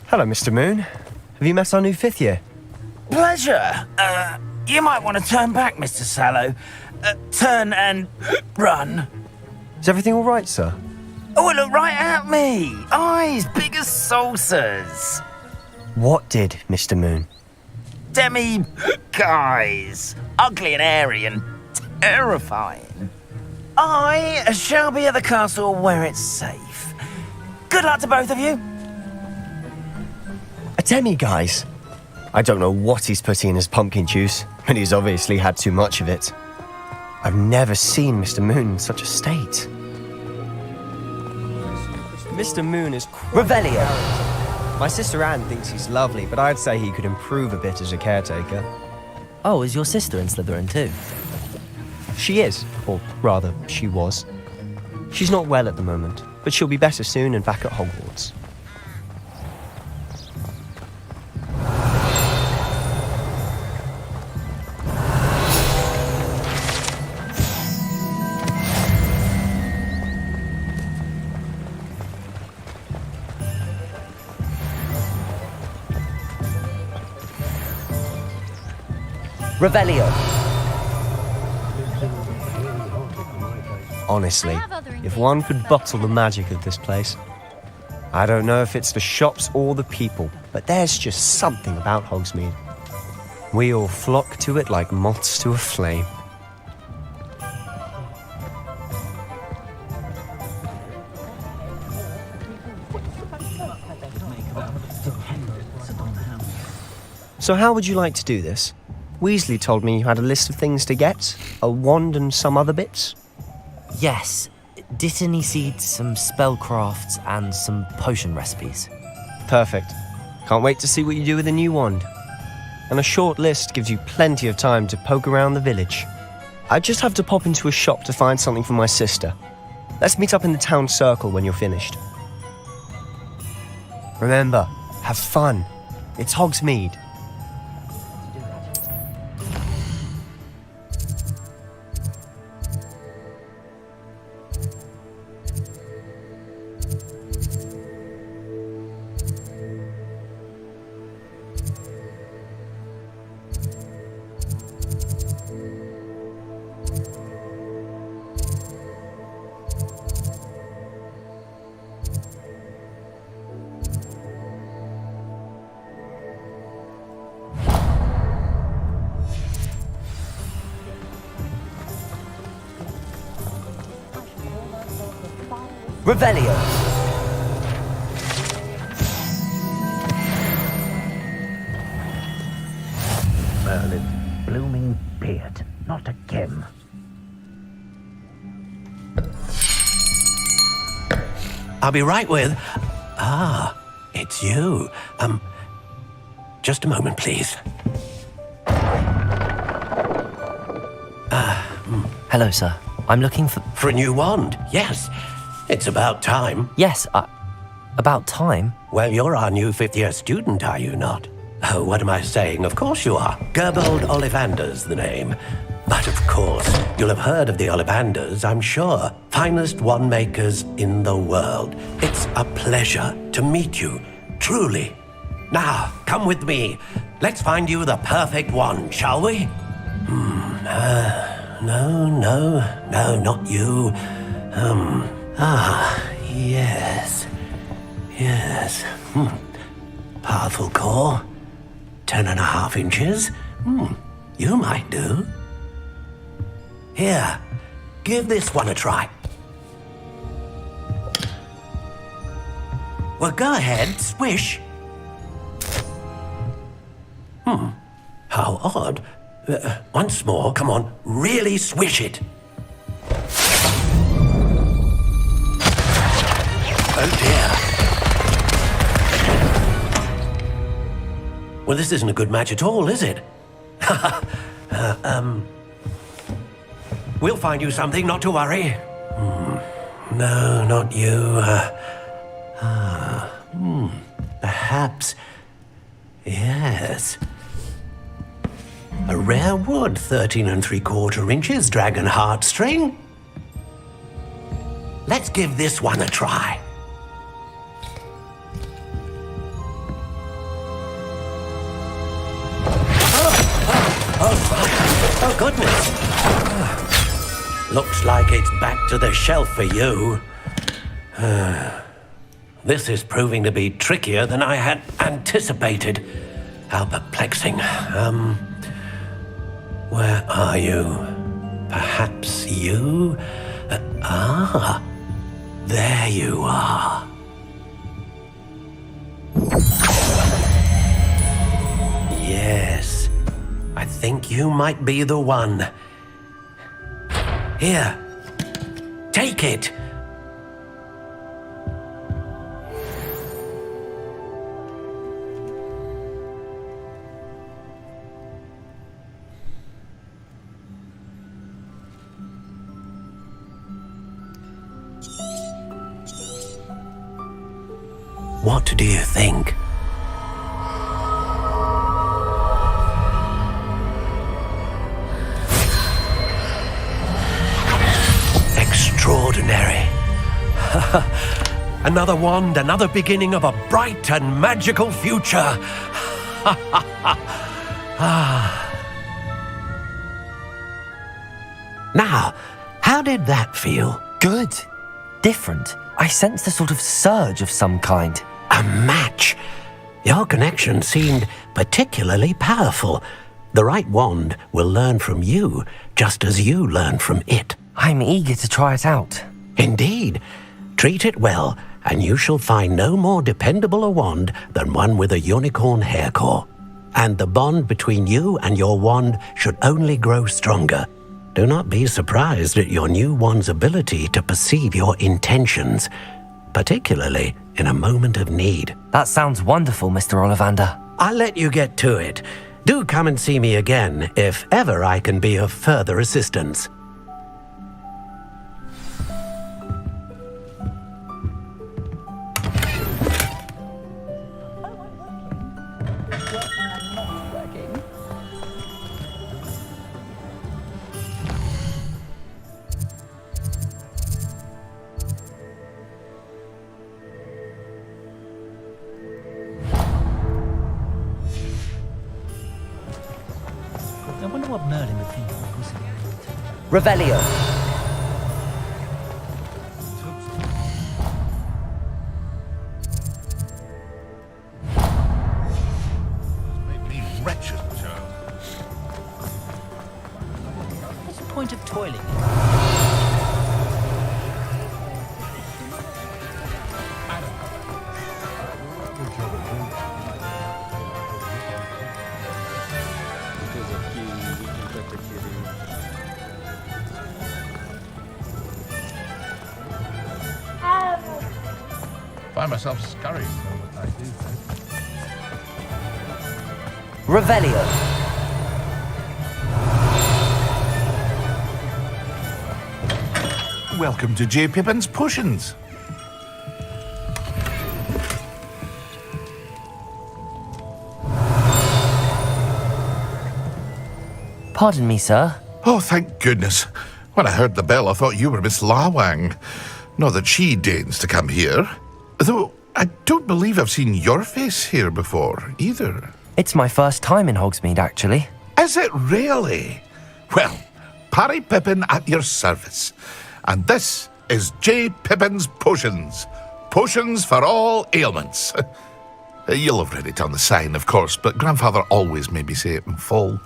Hello, Mr. Moon. Have you met our new 5th year? Pleasure. You might want to turn back, Mr. Sallow. Turn and run. Is everything all right, sir? Oh, look right at me. Eyes big as saucers. What did, Mr. Moon? Guys. Ugly and hairy and terrifying. I shall be at the castle where it's safe. Good luck to both of you. A demi-guise? I don't know what he's putting in his pumpkin juice, but he's obviously had too much of it. I've never seen Mr. Moon in such a state. Mr. Moon is quite Revelio. My sister Anne thinks he's lovely, but I'd say he could improve a bit as a caretaker. Oh, is your sister in Slytherin too? She is, or rather, she was. She's not well at the moment, but she'll be better soon and back at Hogwarts. Revelio. Honestly, if one could bottle the magic of this place. I don't know if it's the shops or the people, but there's just something about Hogsmeade. We all flock to it like moths to a flame. So how would you like to do this? Weasley told me you had a list of things to get, a wand and some other bits. Yes. Dittany seeds, some spellcrafts, and some potion recipes. Perfect. Can't wait to see what you do with the new wand. And a short list gives you plenty of time to poke around the village. I just have to pop into a shop to find something for my sister. Let's meet up in the town circle when you're finished. Remember, have fun. It's Hogsmeade. Revelio. Merlin, blooming beard, not again. I'll be right with... Ah, it's you. Just a moment, please. Hello, sir. I'm looking for... For a new wand, yes. It's about time. Yes, about time? Well, you're our new fifth-year student, are you not? Oh, what am I saying? Of course you are. Gerbold Ollivander's the name. But of course, you'll have heard of the Ollivanders, I'm sure. Finest wand makers in the world. It's a pleasure to meet you, truly. Now, come with me. Let's find you the perfect wand, shall we? No, not you. Yes. Pathful core. 10.5 inches. You might do. Here, give this one a try. Well, go ahead, swish. How odd. Once more, come on, really swish it. Oh dear. Well, this isn't a good match at all, is it? We'll find you something, not to worry. No, not you. Perhaps. Yes. A rare wood, 13 3/4 inches, dragon heartstring. Let's give this one a try. Oh, goodness. Looks like it's back to the shelf for you. This is proving to be trickier than I had anticipated. How perplexing. Where are you? Perhaps you? There you are. Yes, I think you might be the one. Here, take it. What do you think? Extraordinary. Another wand, another beginning of a bright and magical future. Now, how did that feel? Good. Different. I sensed a sort of surge of some kind. A match. Your connection seemed particularly powerful. The right wand will learn from you, just as you learn from it. I'm eager to try it out. Indeed. Treat it well, and you shall find no more dependable a wand than one with a unicorn hair core. And the bond between you and your wand should only grow stronger. Do not be surprised at your new wand's ability to perceive your intentions, particularly in a moment of need. That sounds wonderful, Mr. Ollivander. I'll let you get to it. Do come and see me again if ever I can be of further assistance. I wonder what Merlin would think of Pussy. Revelio. Made me wretched, child. What's the point of toiling? Find myself scurrying. I do. Revelio. Welcome to J. Pippin's Potions. Pardon me, sir. Oh, thank goodness. When I heard the bell, I thought you were Miss Lawang. Not that she deigns to come here. Though I don't believe I've seen your face here before, either. It's my first time in Hogsmeade, actually. Is it really? Well, Parry Pippin at your service. And this is J. Pippin's Potions. Potions for all ailments. You'll have read it on the sign, of course, but Grandfather always made me say it in full.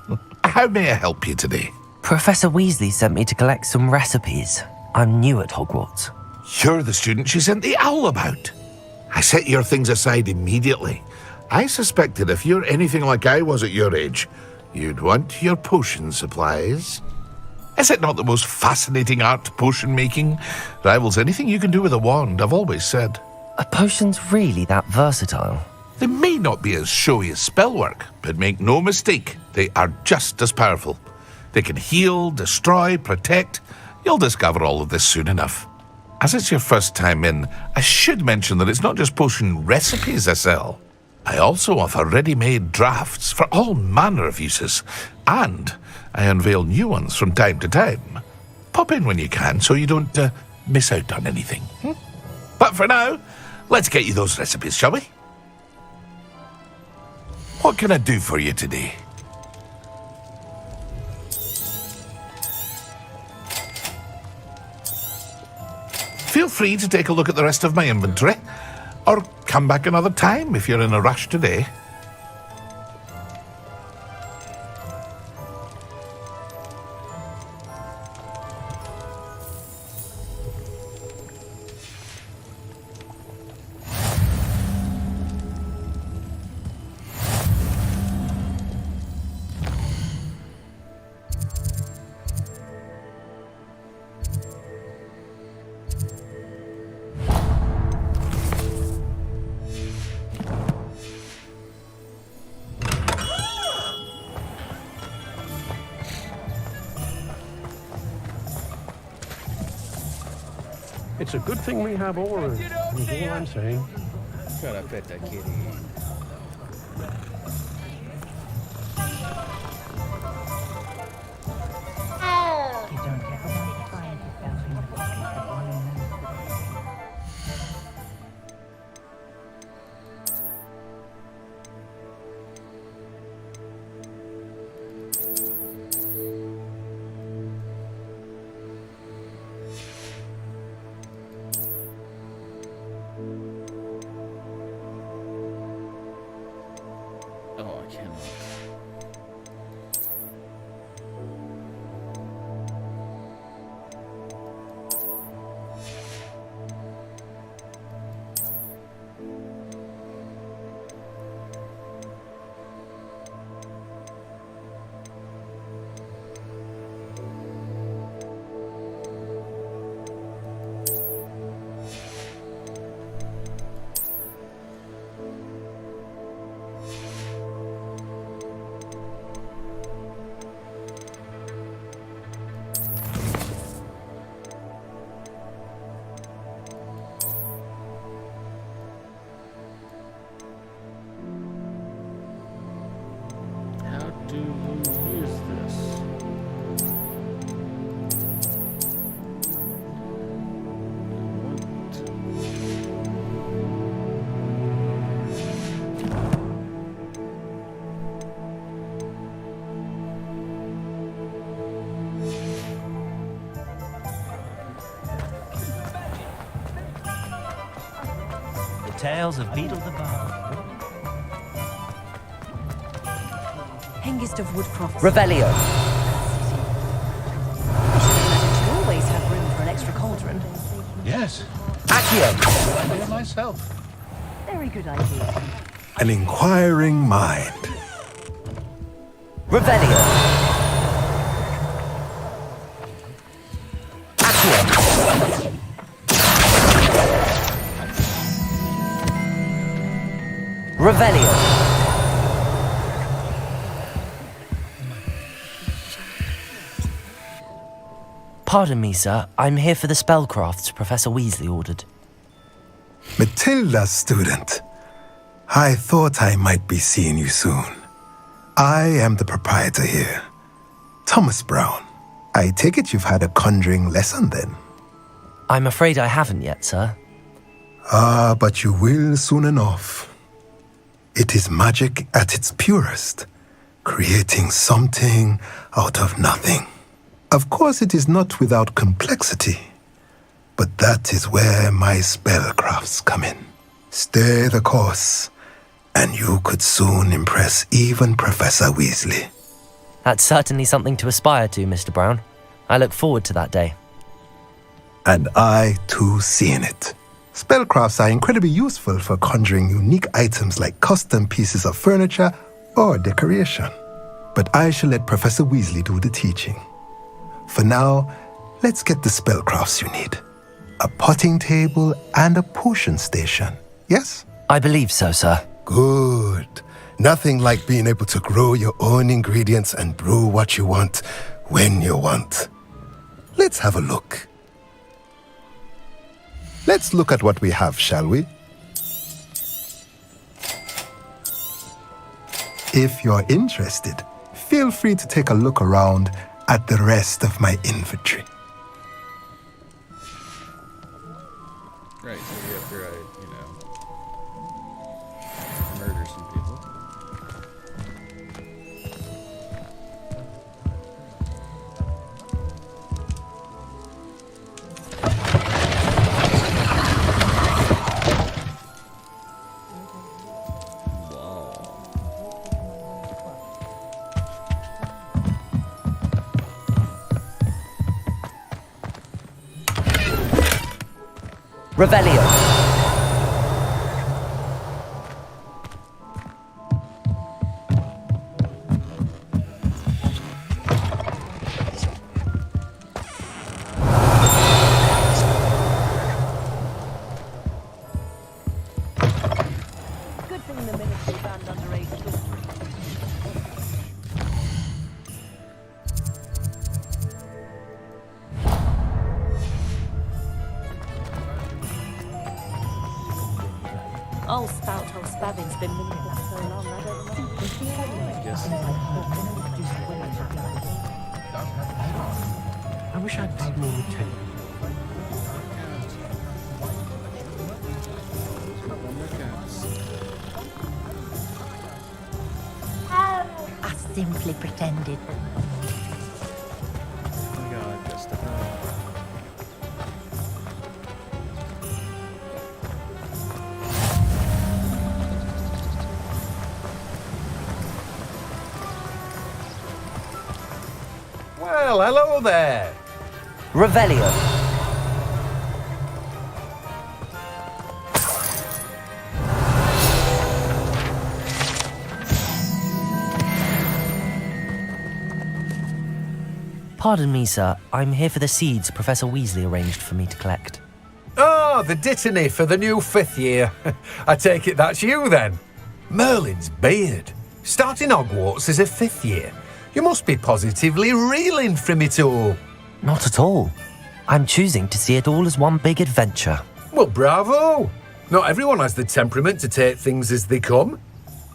How may I help you today? Professor Weasley sent me to collect some recipes. I'm new at Hogwarts. You're the student she sent the owl about. I set your things aside immediately. I suspected if you're anything like I was at your age, you'd want your potion supplies. Is it not the most fascinating art, potion making? Rivals anything you can do with a wand, I've always said. Are potions really that versatile? They may not be as showy as spellwork, but make no mistake, they are just as powerful. They can heal, destroy, protect. You'll discover all of this soon enough. As it's your first time in, I should mention that it's not just potion recipes I sell. I also offer ready-made drafts for all manner of uses, and I unveil new ones from time to time. Pop in when you can so you don't miss out on anything. But for now, let's get you those recipes, shall we? What can I do for you today? Feel free to take a look at the rest of my inventory, or come back another time if you're in a rush today. It's a good thing we have Aura, is all I'm saying. Gotta pet that kitty. tales of Beetle the Bard. Hengist of Woodcroft. Revelio. You always have room for an extra cauldron. Yes. Accio. I'm there myself. Very good idea. An inquiring mind. Revelio. Accio. Revelio. Pardon me, sir. I'm here for the spellcrafts Professor Weasley ordered. Matilda's student. I thought I might be seeing you soon. I am the proprietor here, Thomas Brown. I take it you've had a conjuring lesson then? I'm afraid I haven't yet, sir. Ah, but you will soon enough. It is magic at its purest, creating something out of nothing. Of course, it is not without complexity, but that is where my spellcrafts come in. Stay the course, and you could soon impress even Professor Weasley. That's certainly something to aspire to, Mr. Brown. I look forward to that day. And I, too, see in it. Spellcrafts are incredibly useful for conjuring unique items like custom pieces of furniture or decoration. But I shall let Professor Weasley do the teaching. For now, let's get the spellcrafts you need. A potting table and a potion station, yes? I believe so, sir. Good. Nothing like being able to grow your own ingredients and brew what you want when you want. Let's have a look. Let's look at what we have, shall we? If you're interested, feel free to take a look around at the rest of my inventory. Right, so we have to, murder some people. Revelio. Good thing the military banned underage history. Old stout old Spavin's been milling that so long, I don't know. I wish I'd paid more attention. I simply pretended. Oh my god, just Well, hello there. Revelio. Pardon me, sir. I'm here for the seeds Professor Weasley arranged for me to collect. Oh, the dittany for the new 5th year. I take it that's you then. Merlin's beard. Starting Hogwarts as a 5th year. You must be positively reeling from it all. Not at all. I'm choosing to see it all as one big adventure. Well, bravo. Not everyone has the temperament to take things as they come.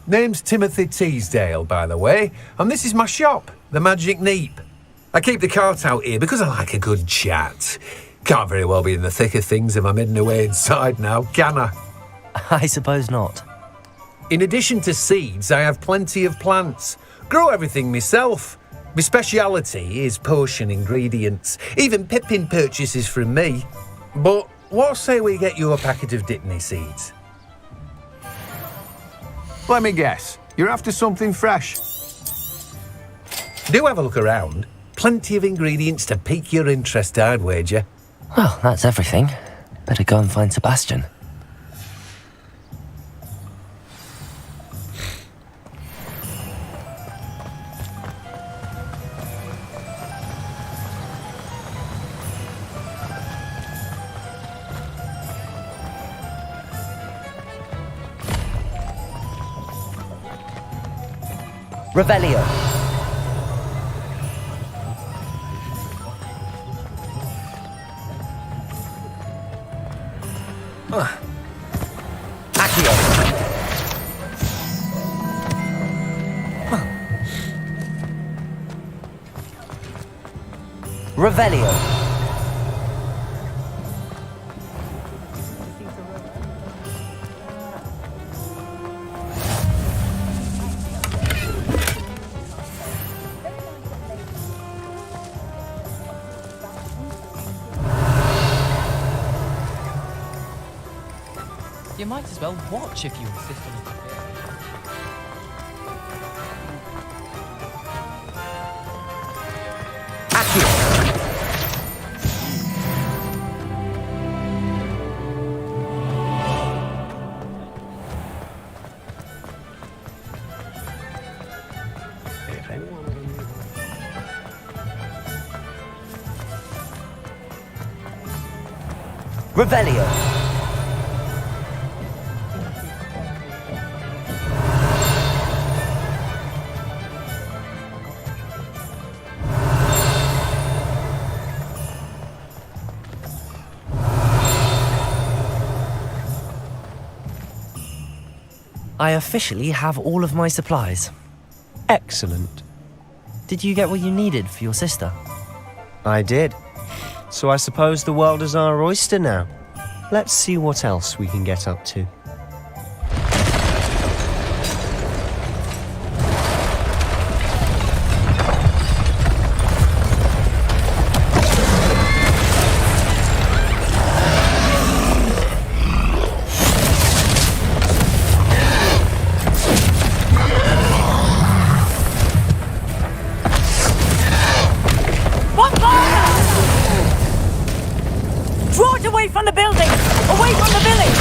Name's Timothy Teasdale, by the way, and this is my shop, the Magic Neep. I keep the cart out here because I like a good chat. Can't very well be in the thick of things if I'm hidden away inside now, can I? I suppose not. In addition to seeds, I have plenty of plants. Grow everything myself. My speciality is potion ingredients. Even Pippin purchases from me. But what say we get you a packet of Dittany seeds? Let me guess. You're after something fresh. Do have a look around. Plenty of ingredients to pique your interest, I'd wager. Well, that's everything. Better go and find Sebastian. Revelio. Accio. Revelio. You might as well watch if you insist on it. Revelio. I officially have all of my supplies. Excellent. Did you get what you needed for your sister? I did. So I suppose the world is our oyster now. Let's see what else we can get up to. Draw it away from the building! Away from the village!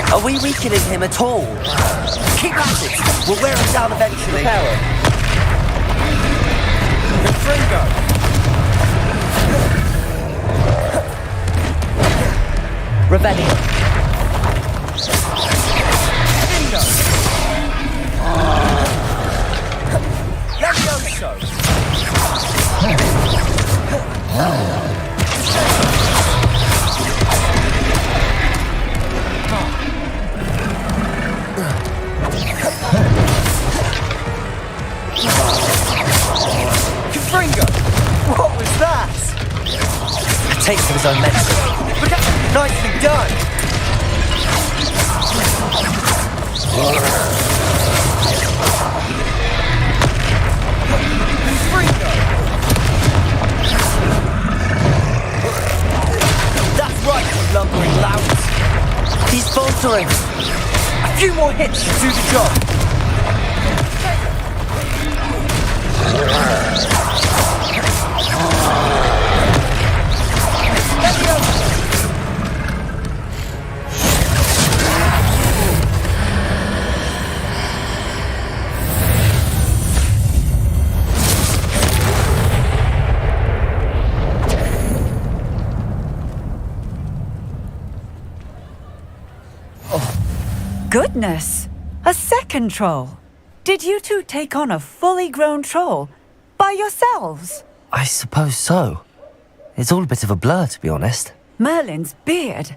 Are we weakening him at all? Keep at it! We'll wear him down eventually. Confringo! Revelio. Levioso! Confringo! What was that? A taste of his own medicine. But that's nicely done! Confringo! That's right, you lumbering lout! He's faltering! A few more hits to do the job! Goodness! A second troll! Did you two take on a fully grown troll? By yourselves? I suppose so. It's all a bit of a blur, to be honest. Merlin's beard.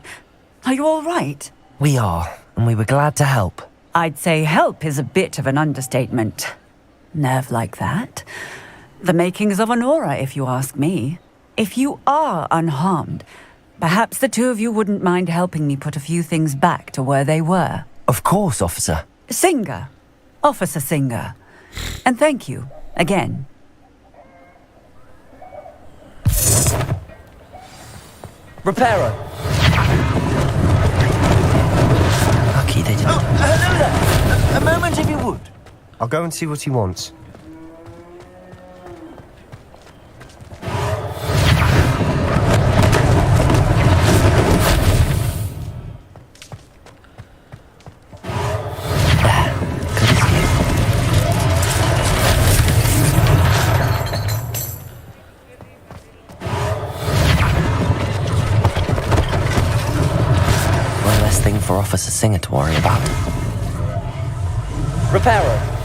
Are you all right? We are, and we were glad to help. I'd say help is a bit of an understatement. nerve like that. The makings of an aura, if you ask me. If you are unharmed, perhaps the two of you wouldn't mind helping me put a few things back to where they were. Of course, officer. Singer. Officer Singer. And thank you, again. Reparo. Lucky they didn't. Oh, hello there. A moment if you would. I'll go and see what he wants. For Officer Singer to worry about. Reparo.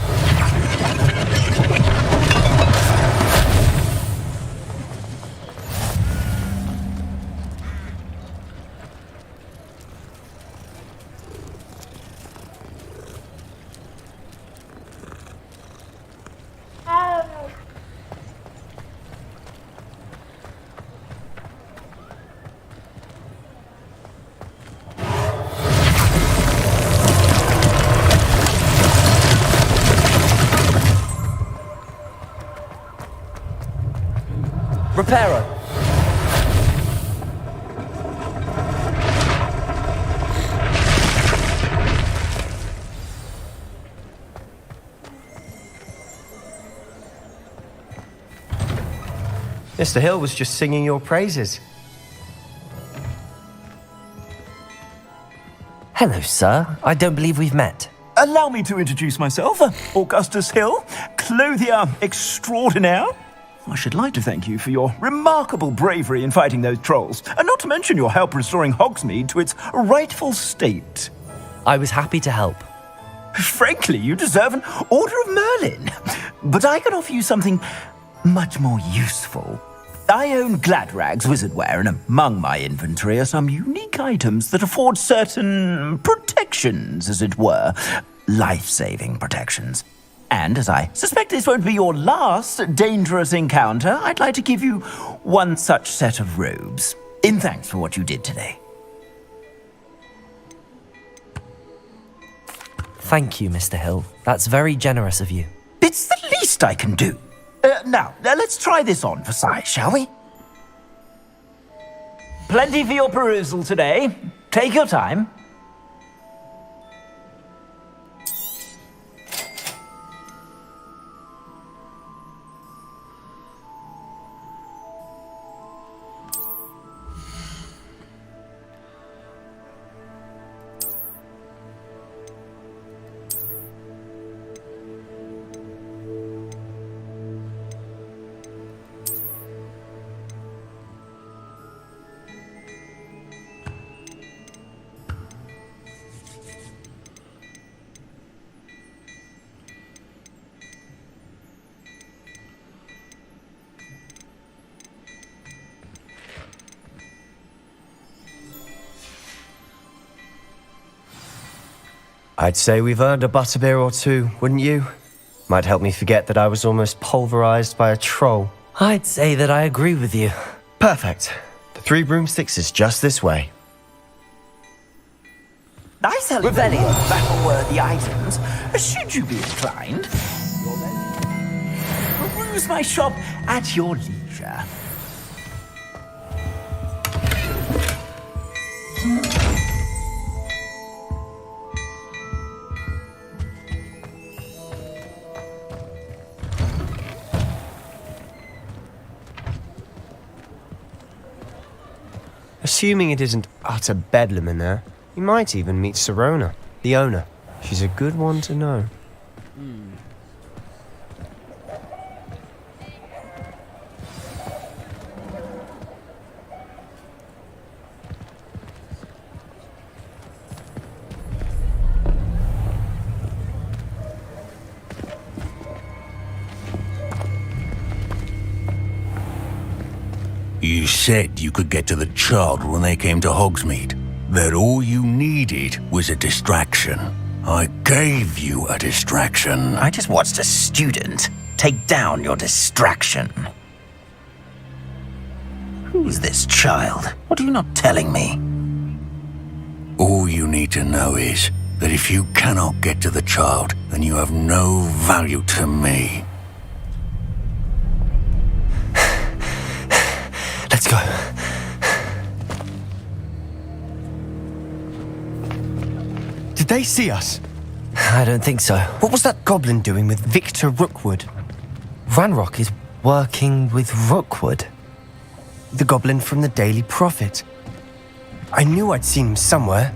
Reparo. Mr. Hill was just singing your praises. Hello, sir. I don't believe we've met. Allow me to introduce myself. Augustus Hill, clothier extraordinaire. I should like to thank you for your remarkable bravery in fighting those trolls, and not to mention your help restoring Hogsmeade to its rightful state. I was happy to help. Frankly, you deserve an Order of Merlin. But I can offer you something much more useful. I own Gladrag's wizardware, and among my inventory are some unique items that afford certain protections, as it were. Life-saving protections. And as I suspect this won't be your last dangerous encounter, I'd like to give you one such set of robes, in thanks for what you did today. Thank you, Mr. Hill. That's very generous of you. It's the least I can do. Now, let's try this on for size, shall we? Plenty for your perusal today. Take your time. I'd say we've earned a butterbeer or two, wouldn't you? Might help me forget that I was almost pulverized by a troll. I'd say that I agree with you. Perfect. The 3 broomsticks is just this way. I sell very battle-worthy items, should you be inclined. Peruse my shop at your leisure. Assuming it isn't utter bedlam in there, you might even meet Sirona, the owner. She's a good one to know. You said you could get to the child when they came to Hogsmeade. That all you needed was a distraction. I gave you a distraction. I just watched a student take down your distraction. Who's this child? What are you not telling me? All you need to know is that if you cannot get to the child, then you have no value to me. Let's go. Did they see us? I don't think so. What was that goblin doing with Victor Rookwood? Ranrock is working with Rookwood. The goblin from the Daily Prophet. I knew I'd seen him somewhere.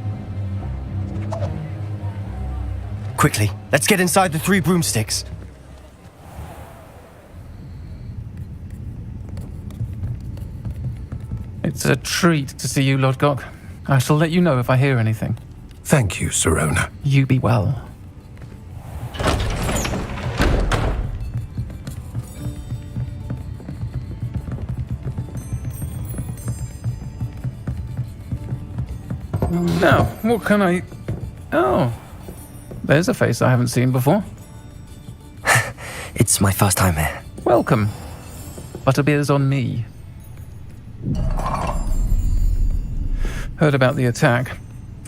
Quickly, let's get inside the 3 broomsticks. It's a treat to see you, Lodgok. I shall let you know if I hear anything. Thank you, Sirona. You be well. Now, what can I... Oh, there's a face I haven't seen before. It's my first time here. Welcome. Butterbeer's on me. Heard about the attack.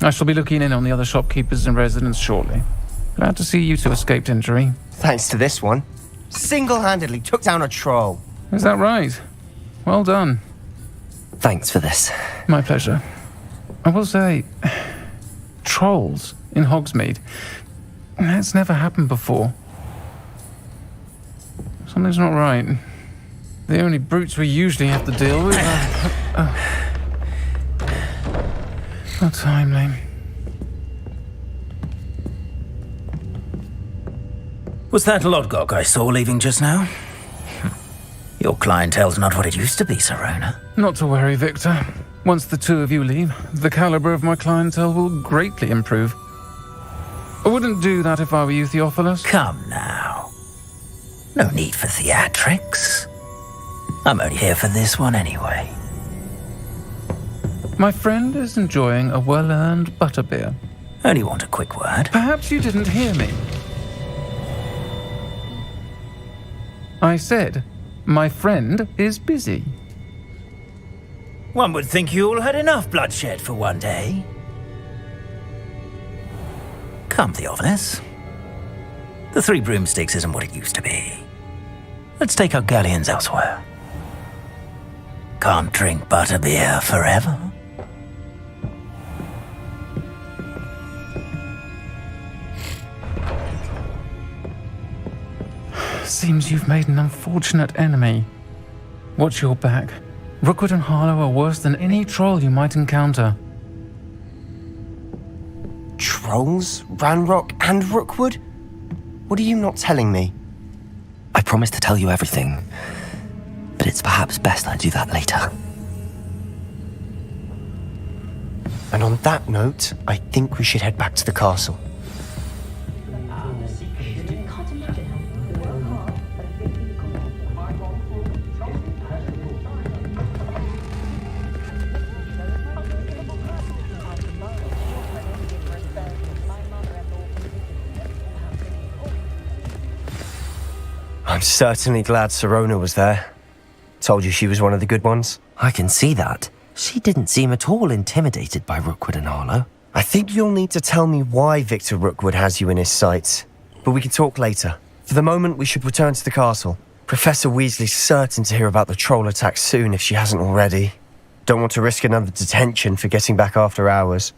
I shall be looking in on the other shopkeepers and residents shortly. Glad to see you two escaped injury. Thanks to this one. Single-handedly took down a troll. Is that right? Well done. Thanks for this. My pleasure. I will say, trolls in Hogsmeade. That's never happened before. Something's not right. The only brutes we usually have to deal with are... How timely. Was that Lodgok I saw leaving just now? Your clientele's not what it used to be, Sirona. Not to worry, Victor. Once the two of you leave, the caliber of my clientele will greatly improve. I wouldn't do that if I were you, Theophilus. Come now. No need for theatrics. I'm only here for this one anyway. My friend is enjoying a well-earned butterbeer. Only want a quick word. Perhaps you didn't hear me. I said, my friend is busy. One would think you all had enough bloodshed for one day. Come, Theophilus. The 3 broomsticks isn't what it used to be. Let's take our galleons elsewhere. Can't drink butterbeer forever. Seems you've made an unfortunate enemy. Watch your back. Rookwood and Harlow are worse than any troll you might encounter. Trolls? Ranrock and Rookwood? What are you not telling me? I promised to tell you everything, but it's perhaps best I do that later. And on that note, I think we should head back to the castle. I'm certainly glad Sirona was there. Told you she was one of the good ones. I can see that. She didn't seem at all intimidated by Rookwood and Harlow. I think you'll need to tell me why Victor Rookwood has you in his sights. But we can talk later. For the moment, we should return to the castle. Professor Weasley's certain to hear about the troll attack soon if she hasn't already. Don't want to risk another detention for getting back after hours.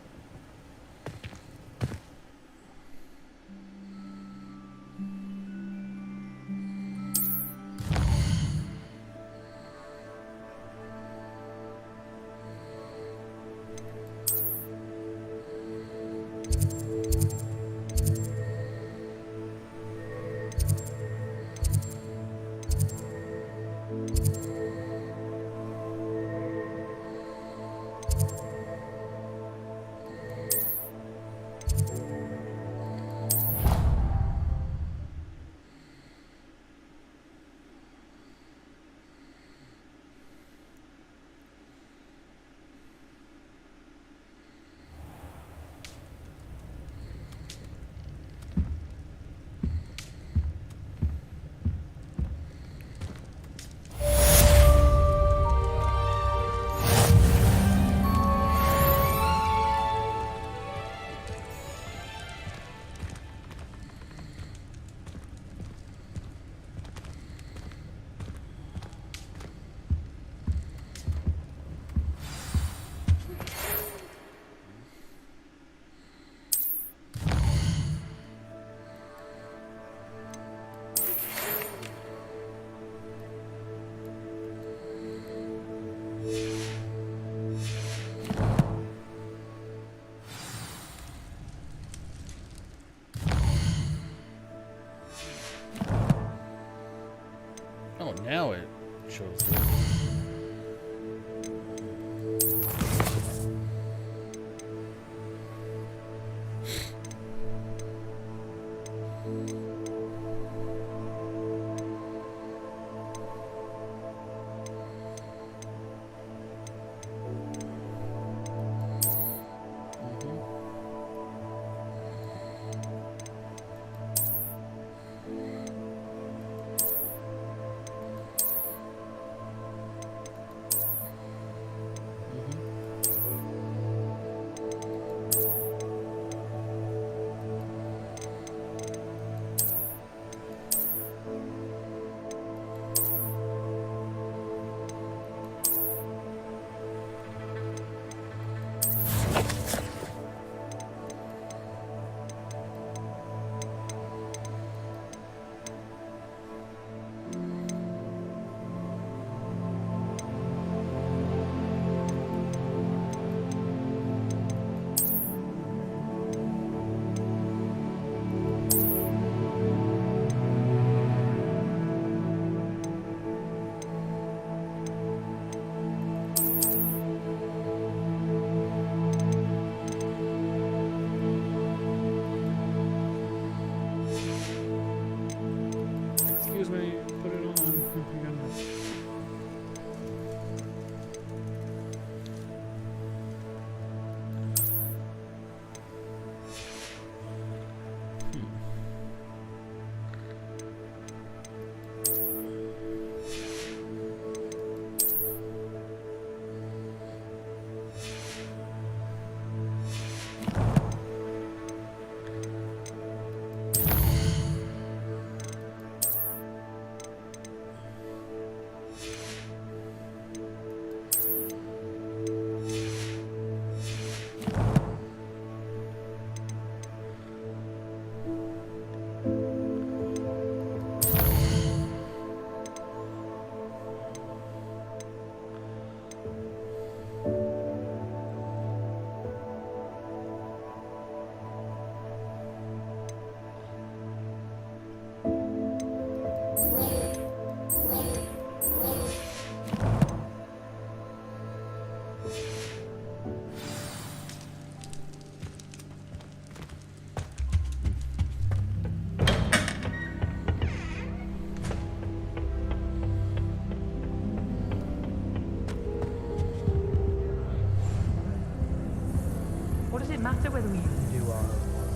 matter whether we do our homework.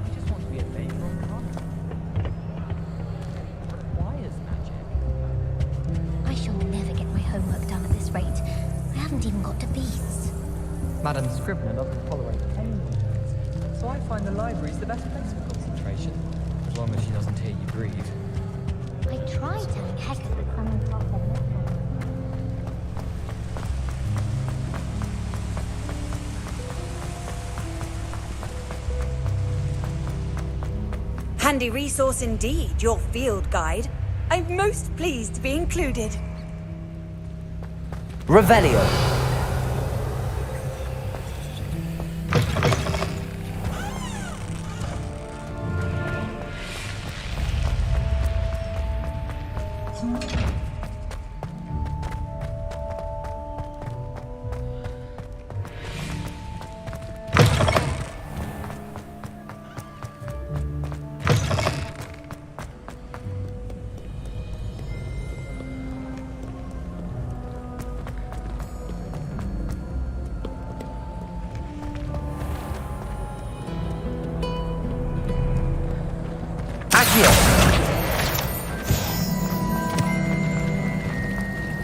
I just want to be a baby on common. Why is magic? I shall never get my homework done at this rate. I haven't even got to beasts. Madame Scribner doesn't tolerate any details, so I find the library's the best place for concentration, as long as she doesn't hear you breathe. I tried telling Hector to come and talk to me. Handy resource indeed, your field guide. I'm most pleased to be included. Revelio.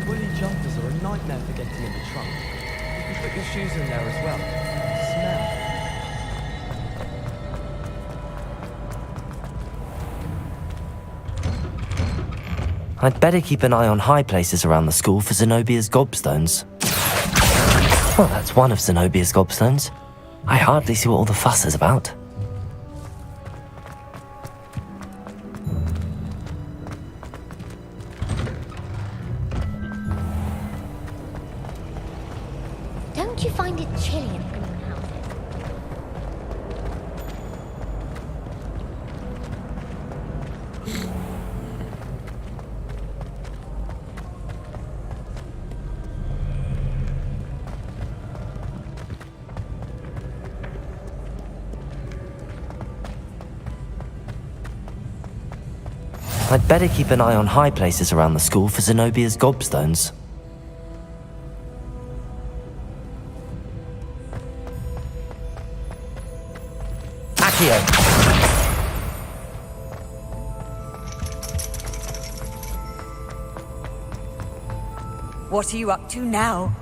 Woolly jumpers are a nightmare for getting in the trunk. You can put your shoes in there as well. Smell. I'd better keep an eye on high places around the school for Zenobia's gobstones. Well, that's one of Zenobia's gobstones. I hardly see what all the fuss is about. Don't you find it chilly in greenhouses? I'd better keep an eye on high places around the school for Zenobia's gobstones. Accio! What are you up to now?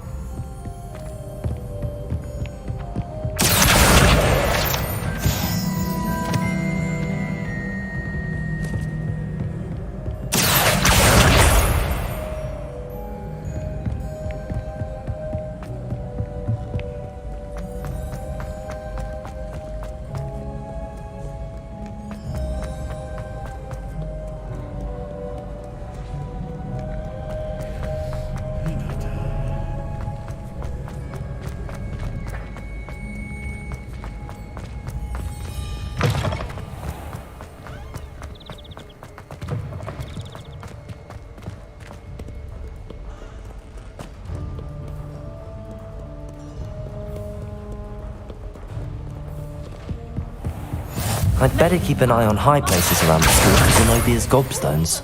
I'd better keep an eye on high places around the school for Zenobia's gobstones.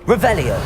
Revelio.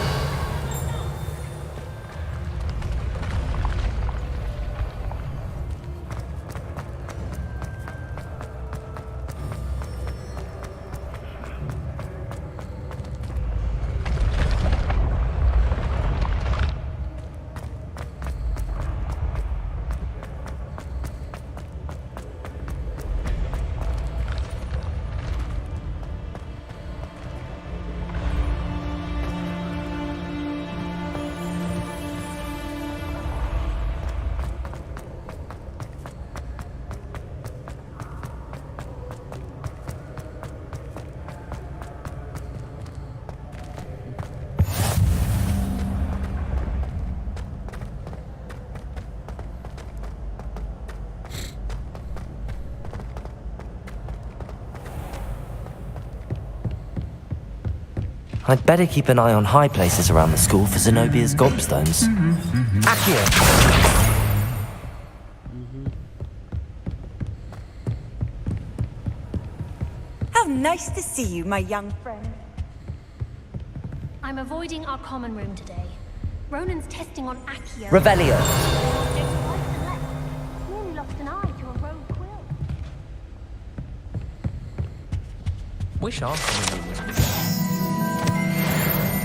I'd better keep an eye on high places around the school for Zenobia's gobstones. Accio! How nice to see you, my young friend. I'm avoiding our common room today. Ronan's testing on Accio. Revelio. Nearly lost an eye to a rogue quill. Wish I'd come in with me.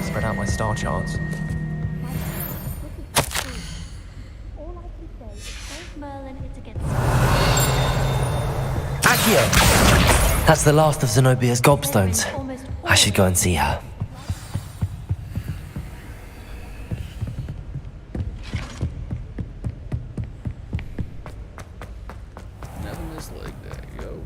Spread out my star charts. All I can say is Saint Merlin is against Accio! That's the last of Zenobia's gobstones. I should go and see her. Never miss leg day, yo.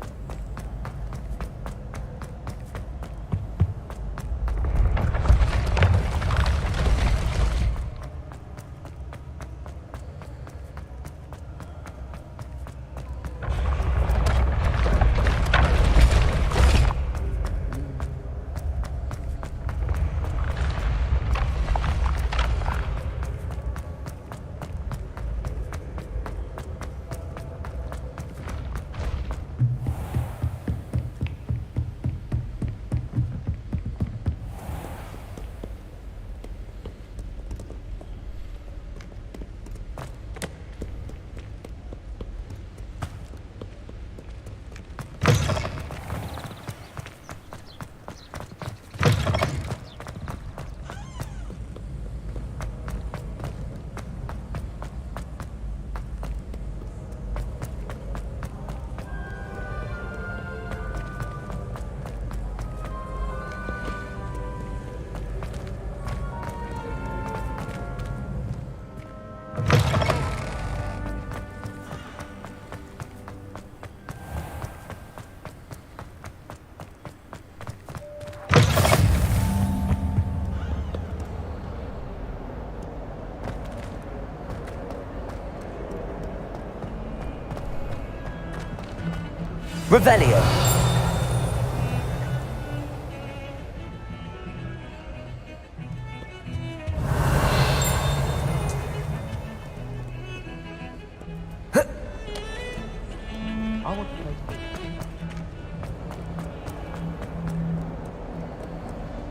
Revelio.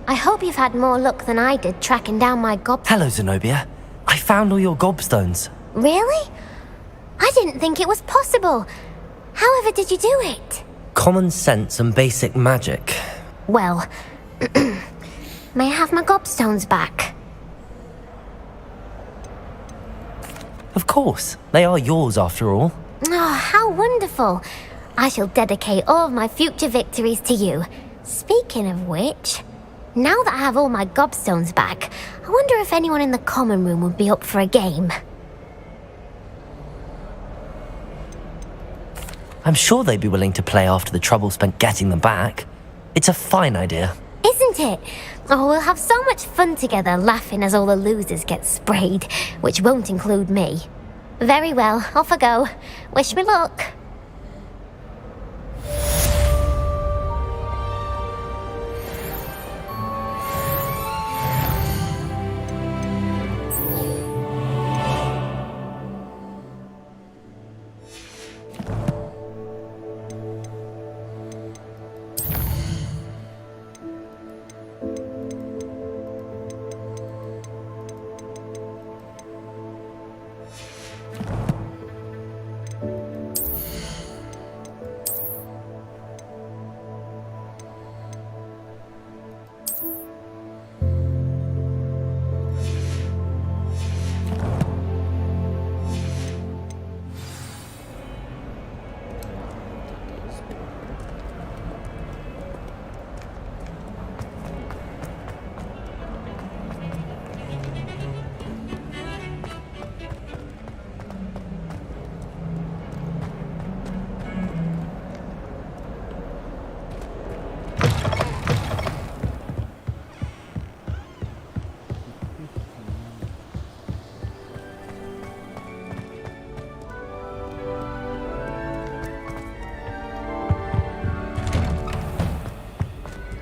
I hope you've had more luck than I did tracking down my gob... Hello, Zenobia. I found all your gobstones. Really? I didn't think it was possible. However did you do it? Common sense and basic magic. Well, may I have my gobstones back? Of course. They are yours after all. Oh, how wonderful. I shall dedicate all of my future victories to you. Speaking of which, now that I have all my gobstones back, I wonder if anyone in the common room would be up for a game. I'm sure they'd be willing to play after the trouble spent getting them back. It's a fine idea. Isn't it? Oh, we'll have so much fun together laughing as all the losers get sprayed, which won't include me. Very well, off I go. Wish me luck.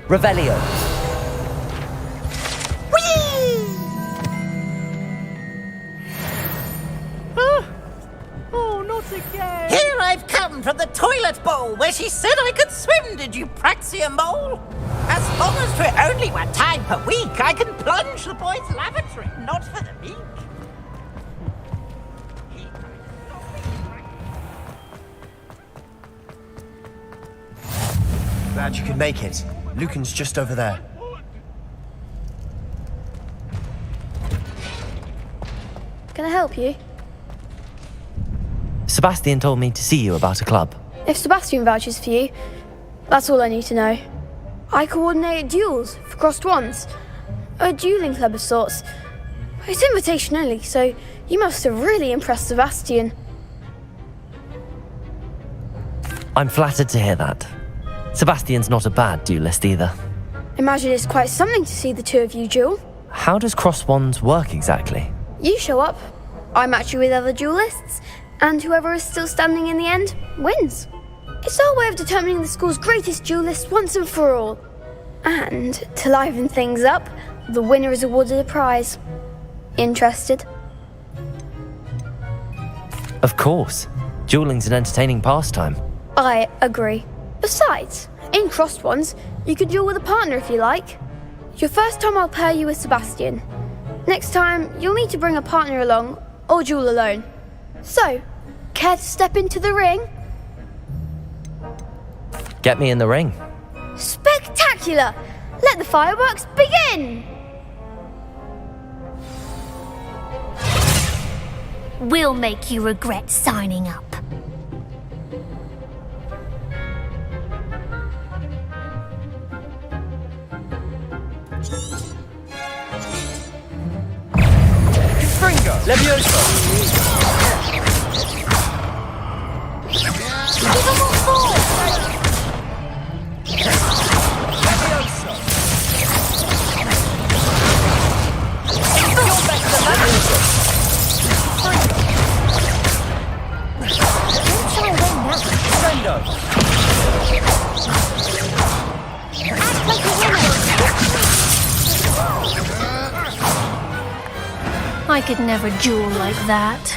Revelio. Oh, not again! Here I've come from the toilet bowl where she said I could swim, did you Praxia mole? As long as for only 1 time per week, I can plunge the boys' lavatory, not for the meek. Glad you could make it. Lucan's just over there. Can I help you? Sebastian told me to see you about a club. If Sebastian vouches for you, that's all I need to know. I coordinate duels for crossed wands. A dueling club of sorts. It's invitation only, so you must have really impressed Sebastian. I'm flattered to hear that. Sebastian's not a bad duelist either. Imagine it's quite something to see the two of you duel. How does cross wands work exactly? You show up, I match you with other duelists, and whoever is still standing in the end wins. It's our way of determining the school's greatest duelist once and for all. And to liven things up, the winner is awarded a prize. Interested? Of course. Dueling's an entertaining pastime. I agree. Besides, in crossed ones, you can duel with a partner if you like. Your first time I'll pair you with Sebastian. Next time, you'll need to bring a partner along, or duel alone. So, care to step into the ring? Get me in the ring. Spectacular! Let the fireworks begin! We'll make you regret signing up. Springer! Levioso! I could never duel like that.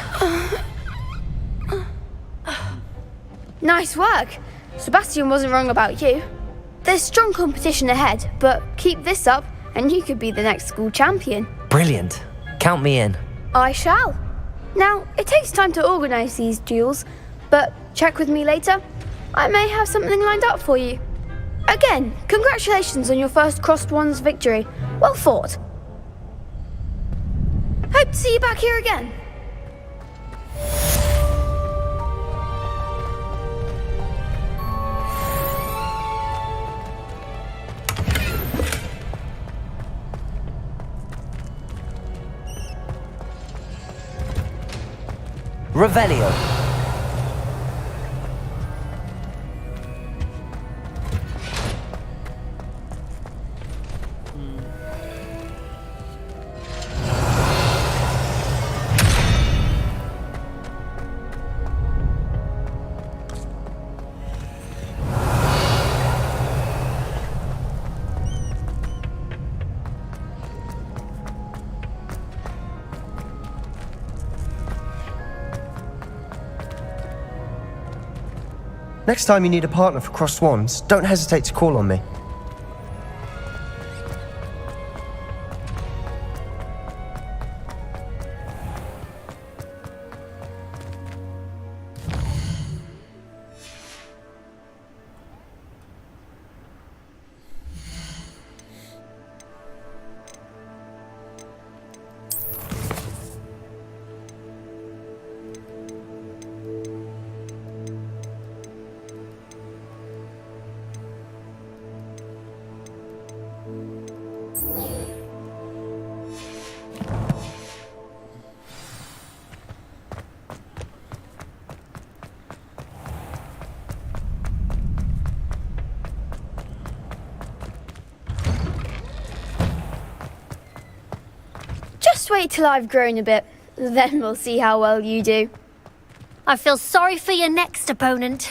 Nice work. Sebastian wasn't wrong about you. There's strong competition ahead, but keep this up and you could be the next school champion. Brilliant. Count me in. I shall. Now, it takes time to organise these duels, but check with me later. I may have something lined up for you. Again, congratulations on your first crossed wands victory. Well fought. Hope to see you back here again. Revelio. Next time you need a partner for crossed wands, don't hesitate to call on me. Just wait till I've grown a bit, then we'll see how well you do. I feel sorry for your next opponent.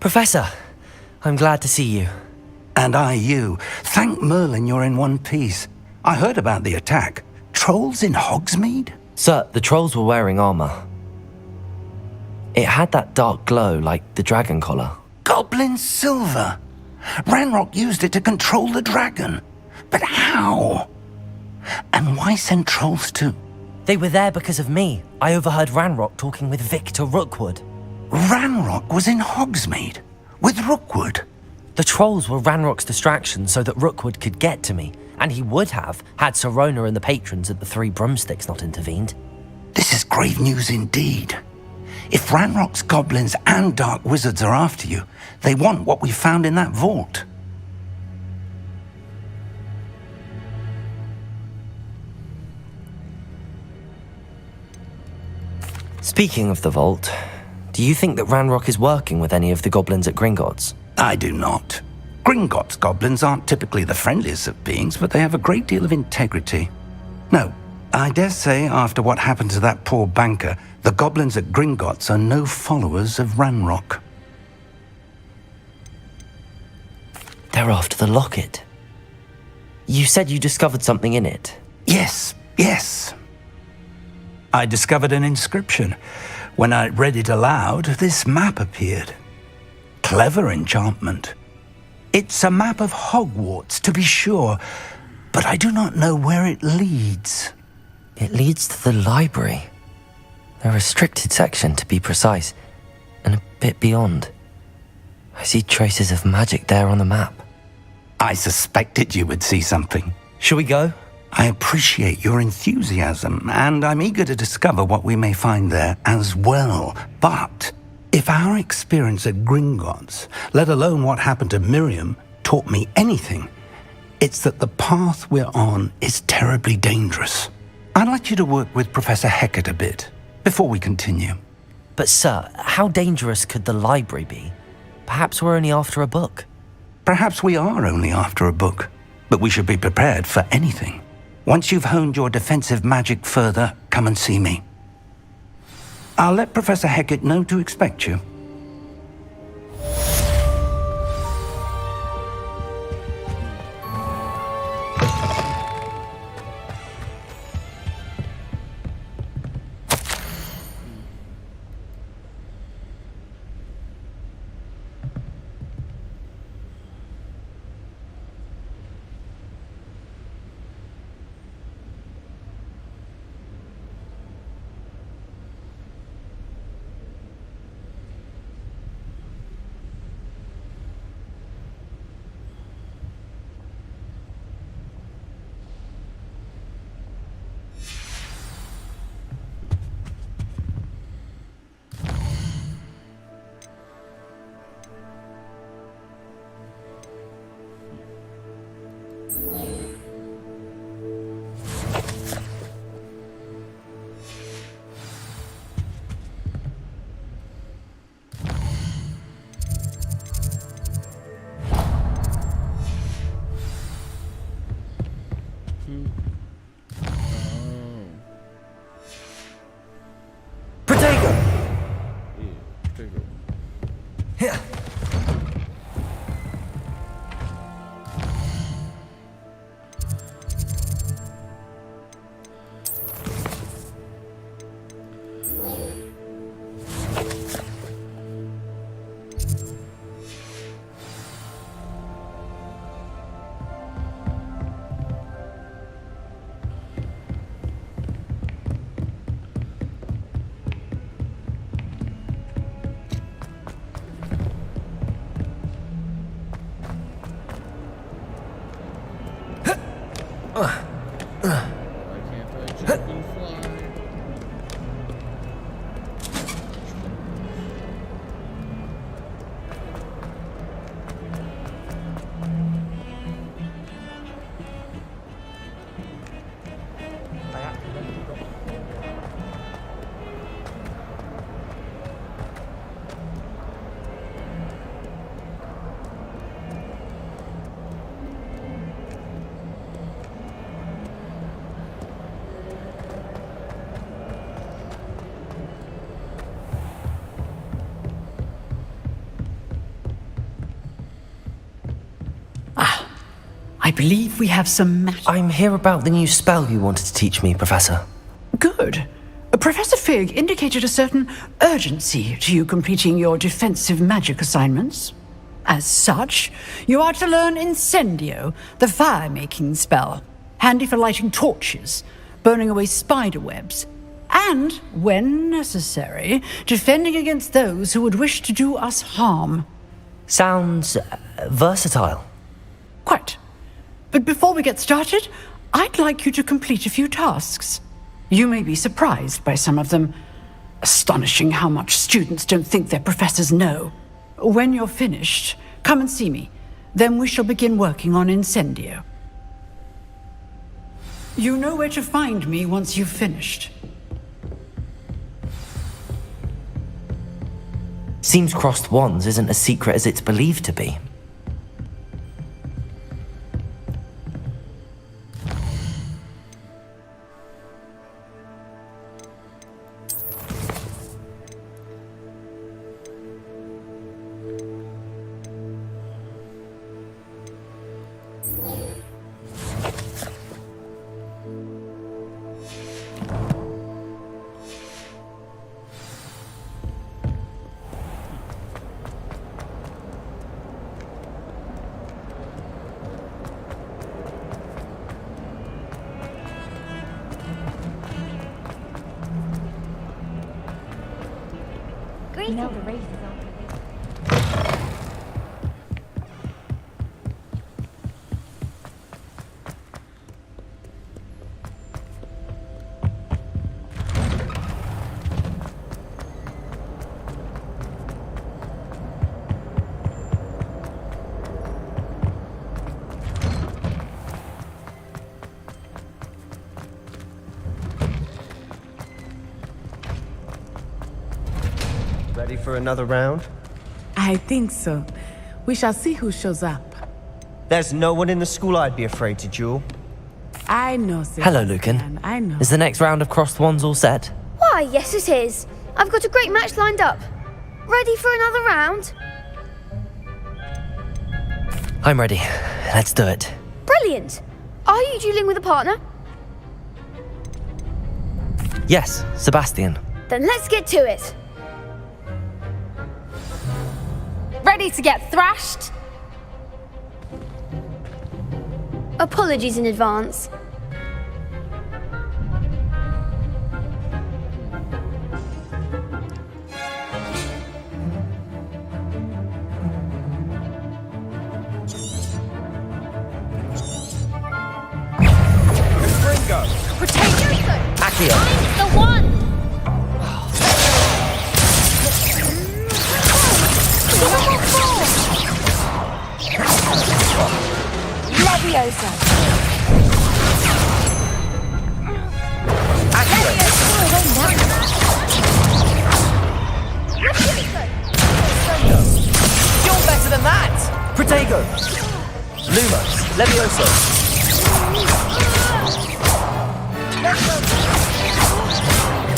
Professor, I'm glad to see you. And I you. Thank Merlin you're in one piece. I heard about the attack. Trolls in Hogsmeade? Sir, the trolls were wearing armor. It had that dark glow like the dragon collar. Goblin silver. Ranrock used it to control the dragon. But how? And why send trolls to... They were there because of me. I overheard Ranrock talking with Victor Rookwood. Ranrock was in Hogsmeade? With Rookwood? The trolls were Ranrock's distraction so that Rookwood could get to me, and he would have had Sirona and the patrons at the Three Broomsticks not intervened. This is grave news indeed. If Ranrock's goblins and dark wizards are after you, they want what we found in that vault. Speaking of the vault, do you think that Ranrock is working with any of the goblins at Gringotts? I do not. Gringotts goblins aren't typically the friendliest of beings, but they have a great deal of integrity. No, I dare say after what happened to that poor banker, the goblins at Gringotts are no followers of Ranrock. They're after the locket. You said you discovered something in it. Yes. I discovered an inscription. When I read it aloud, this map appeared. Clever enchantment. It's a map of Hogwarts, to be sure, but I do not know where it leads. It leads to the library. A restricted section, to be precise, and a bit beyond. I see traces of magic there on the map. I suspected you would see something. Shall we go? I appreciate your enthusiasm, and I'm eager to discover what we may find there as well. But if our experience at Gringotts, let alone what happened to Miriam, taught me anything, it's that the path we're on is terribly dangerous. I'd like you to work with Professor Hecat a bit before we continue. But sir, how dangerous could the library be? Perhaps we're only after a book. Perhaps we are only after a book, but we should be prepared for anything. Once you've honed your defensive magic further, come and see me. I'll let Professor Hecat know to expect you. I believe we have some magic. I'm here about the new spell you wanted to teach me, Professor. Good. Professor Fig indicated a certain urgency to you completing your defensive magic assignments. As such, you are to learn Incendio, the fire-making spell, handy for lighting torches, burning away spider webs, and, when necessary, defending against those who would wish to do us harm. Sounds versatile. Quite. But before we get started, I'd like you to complete a few tasks. You may be surprised by some of them. Astonishing how much students don't think their professors know. When you're finished, come and see me. Then we shall begin working on Incendio. You know where to find me once you've finished. Seems crossed wands isn't as secret as it's believed to be. You know the race is on. Ready for another round? I think so. We shall see who shows up. There's no one in the school I'd be afraid to duel. I know, Hello, Lucan. I know. Is the next round of crossed wands all set? Why, yes it is. I've got a great match lined up. Ready for another round? I'm ready. Let's do it. Brilliant. Are you dueling with a partner? Yes, Sebastian. Then let's get to it. Ready to get thrashed? Apologies in advance. Ringo! Accio! I'm the one! Leviosa! You're better than that! Protego! Lumos! Levioso!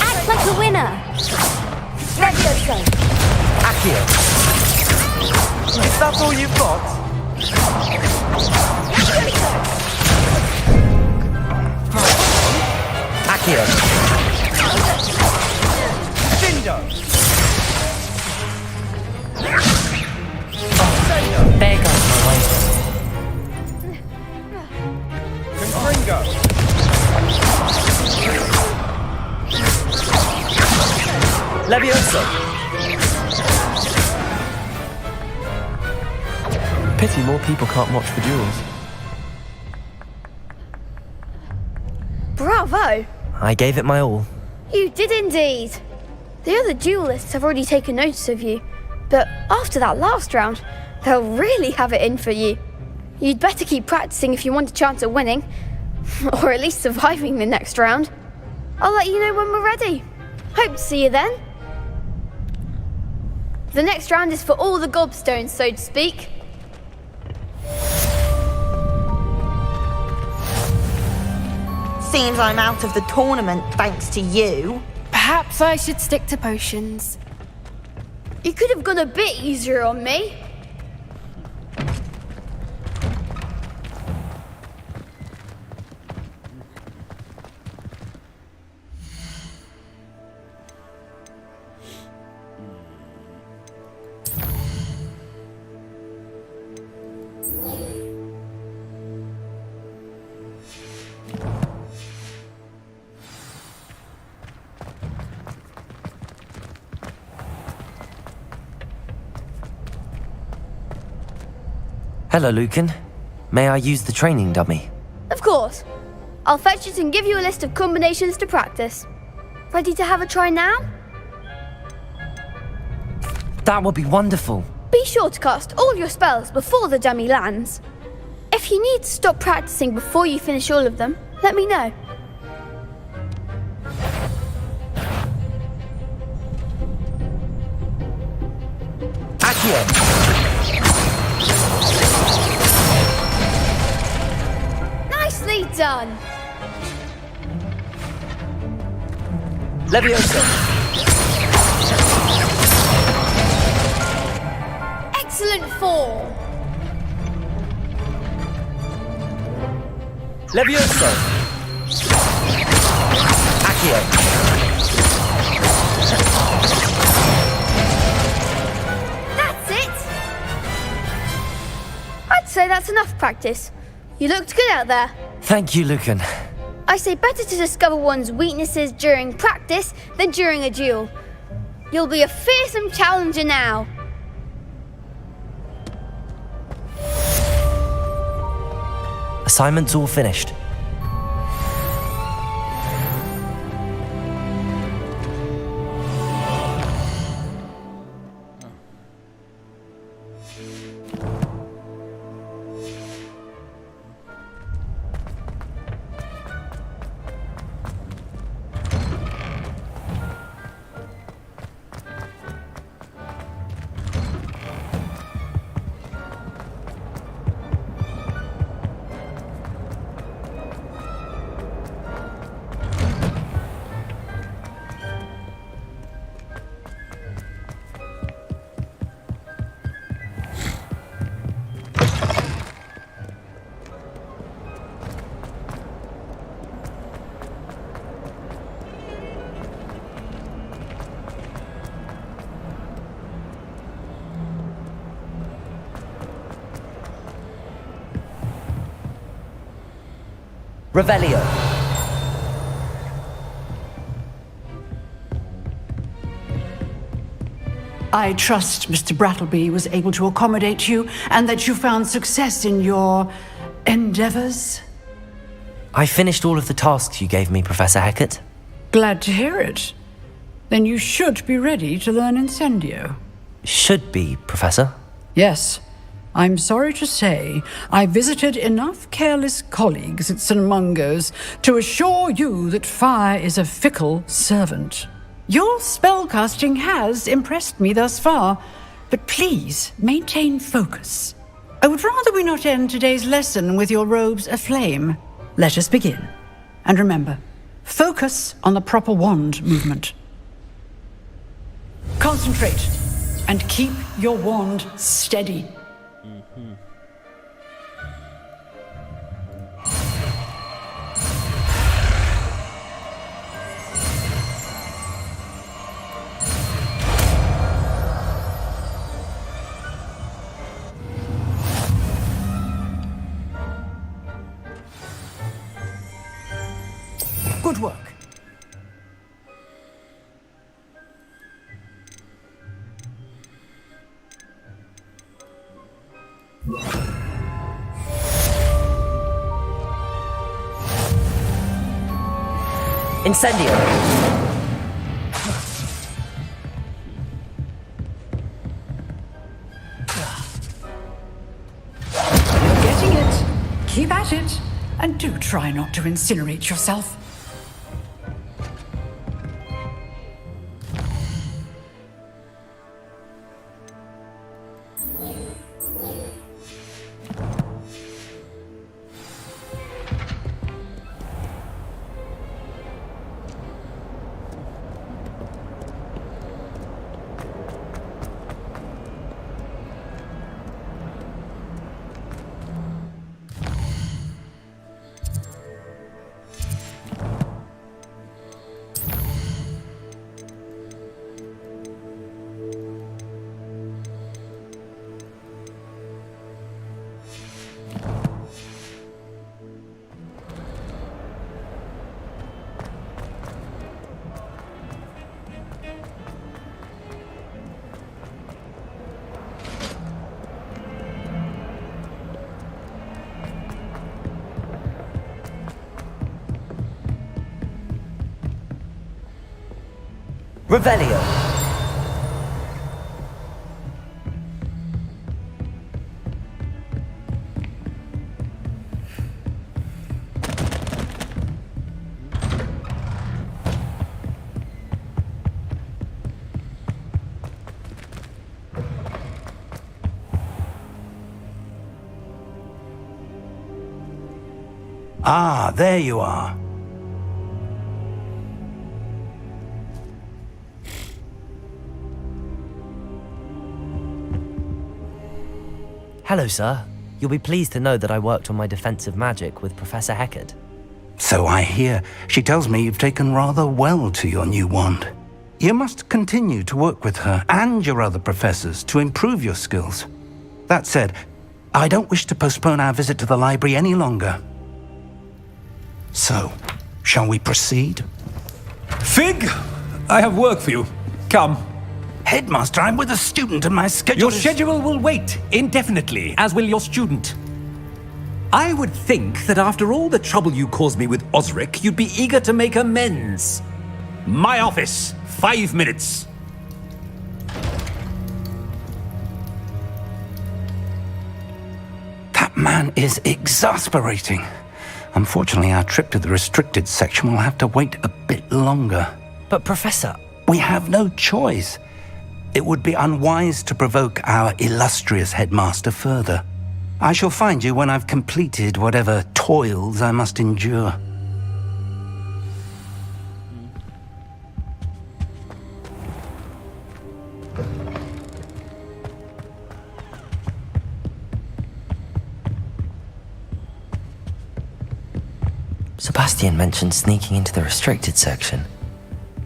Act like a winner! Leviosa! Accio! Is that all you've got? Accio! Dindo! There goes my way. Confringo! Levioso! Pity more people can't watch the duels. Bravo! I gave it my all. You did indeed. The other duelists have already taken notice of you, but after that last round, they'll really have it in for you. You'd better keep practicing if you want a chance at winning, or at least surviving the next round. I'll let you know when we're ready. Hope to see you then. The next round is for all the gobstones, so to speak. Seems I'm out of the tournament thanks to you. Perhaps I should stick to potions. You could have gone a bit easier on me. Hello, Lucan. May I use the training dummy? Of course. I'll fetch it and give you a list of combinations to practice. Ready to have a try now? That would be wonderful. Be sure to cast all your spells before the dummy lands. If you need to stop practicing before you finish all of them, let me know. Accio! Nicely done! Leviosa! Excellent form! Levioso! Accio! That's it! I'd say that's enough practice. You looked good out there. Thank you, Lucan. I say better to discover one's weaknesses during practice than during a duel. You'll be a fearsome challenger now. Assignment's all finished. Revelio. I trust Mr. Brattleby was able to accommodate you and that you found success in your endeavors. I finished all of the tasks you gave me, Professor Hecat. Glad to hear it. Then you should be ready to learn Incendio. Should be, Professor. Yes. I'm sorry to say, I visited enough careless colleagues at St. Mungo's to assure you that fire is a fickle servant. Your spellcasting has impressed me thus far, but please maintain focus. I would rather we not end today's lesson with your robes aflame. Let us begin. And remember, focus on the proper wand movement. Concentrate and keep your wand steady. Good work. Incendio. You're getting it. Keep at it. And do try not to incinerate yourself. Revelio. Ah, there you are. Hello, sir. You'll be pleased to know that I worked on my defensive magic with Professor Heckard. So I hear. She tells me you've taken rather well to your new wand. You must continue to work with her and your other professors to improve your skills. That said, I don't wish to postpone our visit to the library any longer. So, shall we proceed? Fig, I have work for you. Come. Headmaster, I'm with a student and my schedule Your schedule will wait indefinitely, as will your student. I would think that after all the trouble you caused me with Osric, you'd be eager to make amends. My office, 5 minutes. That man is exasperating. Unfortunately, our trip to the restricted section will have to wait a bit longer. But Professor... We have no choice. It would be unwise to provoke our illustrious headmaster further. I shall find you when I've completed whatever toils I must endure. Sebastian mentioned sneaking into the restricted section.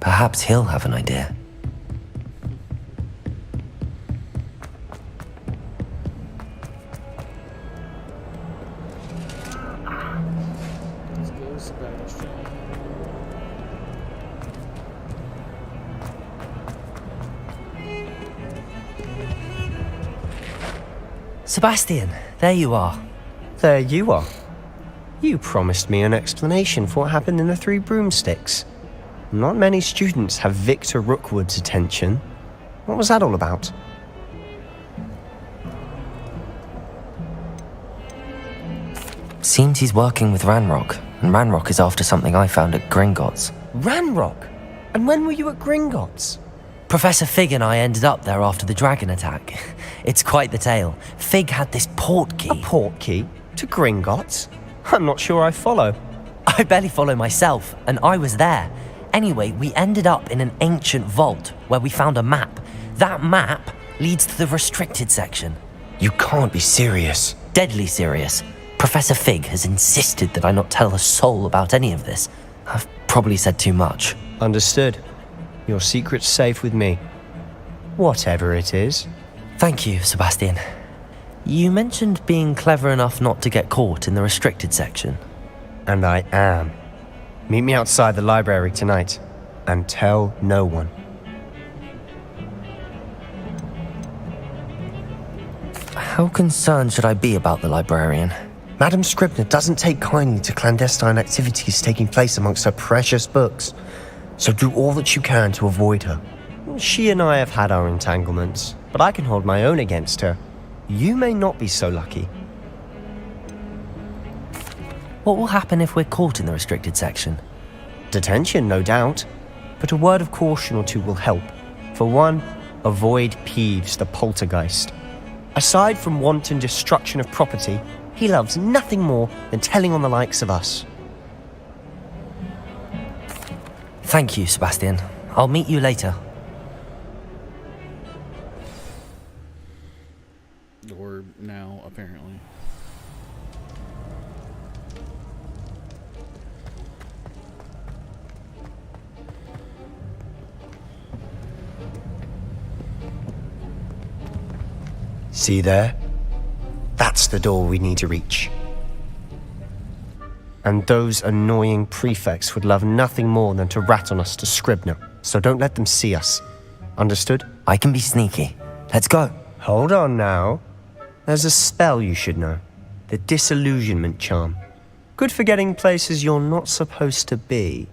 Perhaps he'll have an idea. Let's go, Sebastian. Sebastian, there you are. There you are. You promised me an explanation for what happened in the Three Broomsticks. Not many students have Victor Rookwood's attention. What was that all about? Seems he's working with Ranrock, and Ranrock is after something I found at Gringotts. Ranrock? And when were you at Gringotts? Professor Fig and I ended up there after the dragon attack. It's quite the tale. Fig had this port key. A port key? To Gringotts? I'm not sure I follow. I barely follow myself, and I was there. Anyway, we ended up in an ancient vault where we found a map. That map leads to the restricted section. You can't be serious. Deadly serious. Professor Fig has insisted that I not tell a soul about any of this. I've probably said too much. Understood. Your secret's safe with me. Whatever it is. Thank you, Sebastian. You mentioned being clever enough not to get caught in the restricted section. And I am. Meet me outside the library tonight, and tell no one. How concerned should I be about the librarian? Madam Scribner doesn't take kindly to clandestine activities taking place amongst her precious books, so do all that you can to avoid her. She and I have had our entanglements, but I can hold my own against her. You may not be so lucky. What will happen if we're caught in the restricted section? Detention, no doubt. But a word of caution or two will help. For one, avoid Peeves, the poltergeist. Aside from wanton destruction of property, he loves nothing more than telling on the likes of us. Thank you, Sebastian. I'll meet you later. Or now, apparently. See there? That's the door we need to reach. And those annoying prefects would love nothing more than to rat on us to Scribner, so don't let them see us. Understood? I can be sneaky. Let's go. Hold on now. There's a spell you should know. The Disillusionment Charm. Good for getting places you're not supposed to be.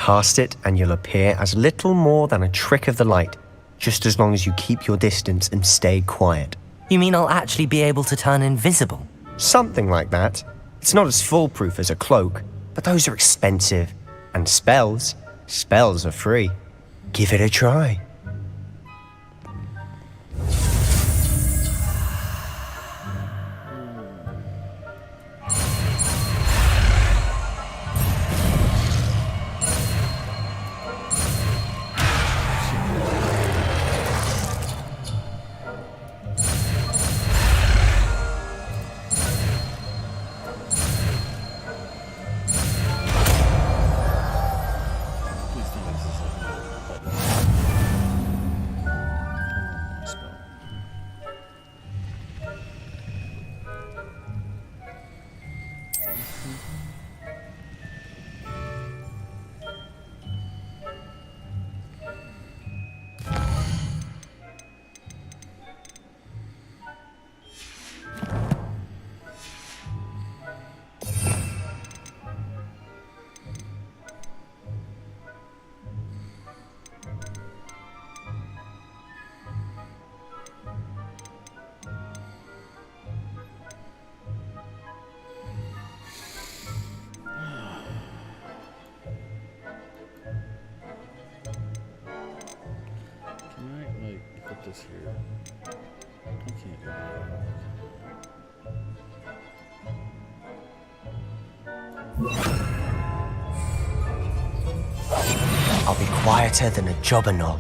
cast it and you'll appear as little more than a trick of the light, just as long as you keep your distance and stay quiet. You mean I'll actually be able to turn invisible? Something like that. It's not as foolproof as a cloak, but those are expensive. And spells are free. Give it a try. This here. I can't do that. I'll be quieter than a jobberknoll.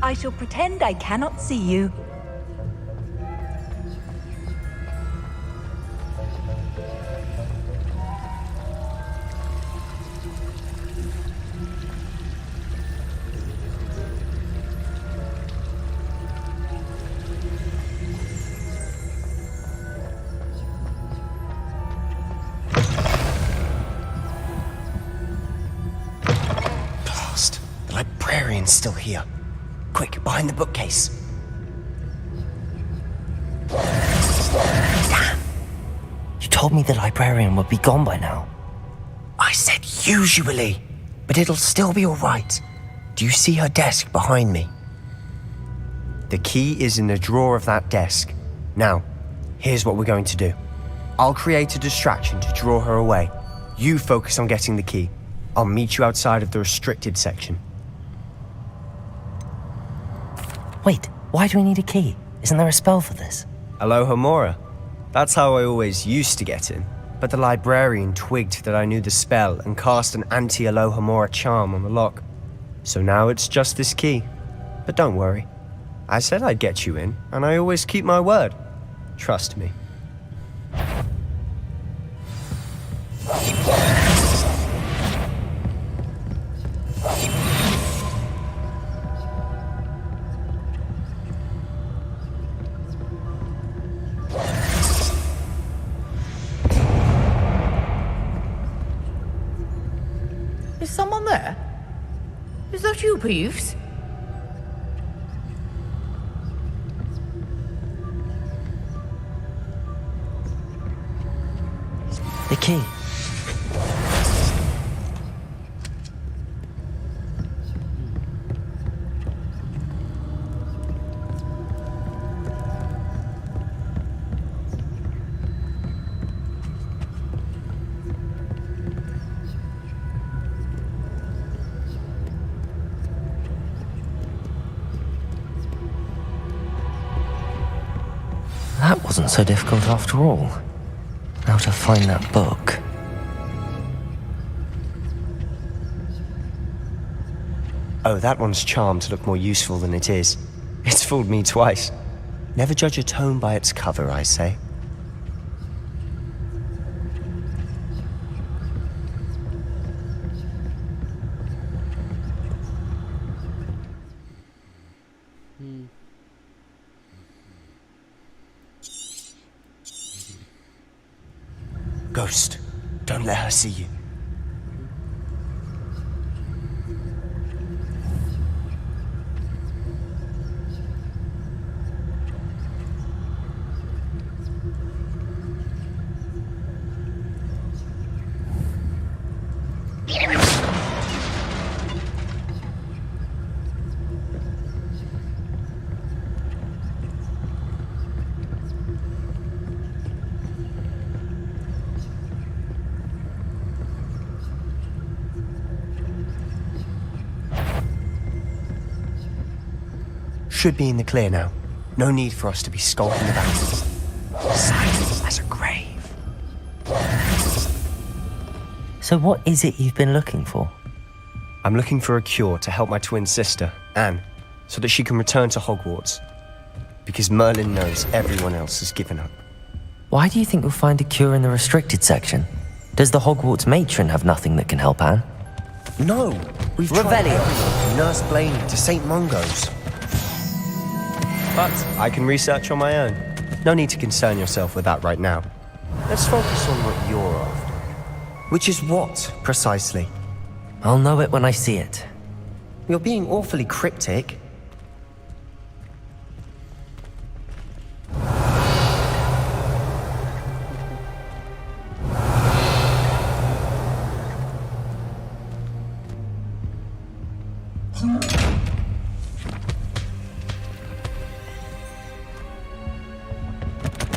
I shall pretend I cannot see you. Still here. Quick, behind the bookcase. Damn! You told me the librarian would be gone by now. I said usually, but it'll still be alright. Do you see her desk behind me? The key is in the drawer of that desk. Now, here's what we're going to do. I'll create a distraction to draw her away. You focus on getting the key. I'll meet you outside of the restricted section. Wait, why do we need a key? Isn't there a spell for this? Alohomora. That's how I always used to get in. But the librarian twigged that I knew the spell and cast an anti-Alohomora charm on the lock. So now it's just this key. But don't worry. I said I'd get you in, and I always keep my word. Trust me. Is someone there? Is that you, Peeves? The key. That wasn't so difficult after all. Now to find that book. Oh, that one's charmed to look more useful than it is. It's fooled me twice. Never judge a tome by its cover, I say. Ghost, don't let her see you. should be in the clear now. No need for us to be skulking about. Silent as a grave. So what is it you've been looking for? I'm looking for a cure to help my twin sister, Anne, so that she can return to Hogwarts. Because Merlin knows everyone else has given up. Why do you think we'll find a cure in the restricted section? Does the Hogwarts matron have nothing that can help Anne? No! We've tried everyone from Nurse Blaney to St. Mungo's. But I can research on my own. No need to concern yourself with that right now. Let's focus on what you're after. Which is what, precisely? I'll know it when I see it. You're being awfully cryptic.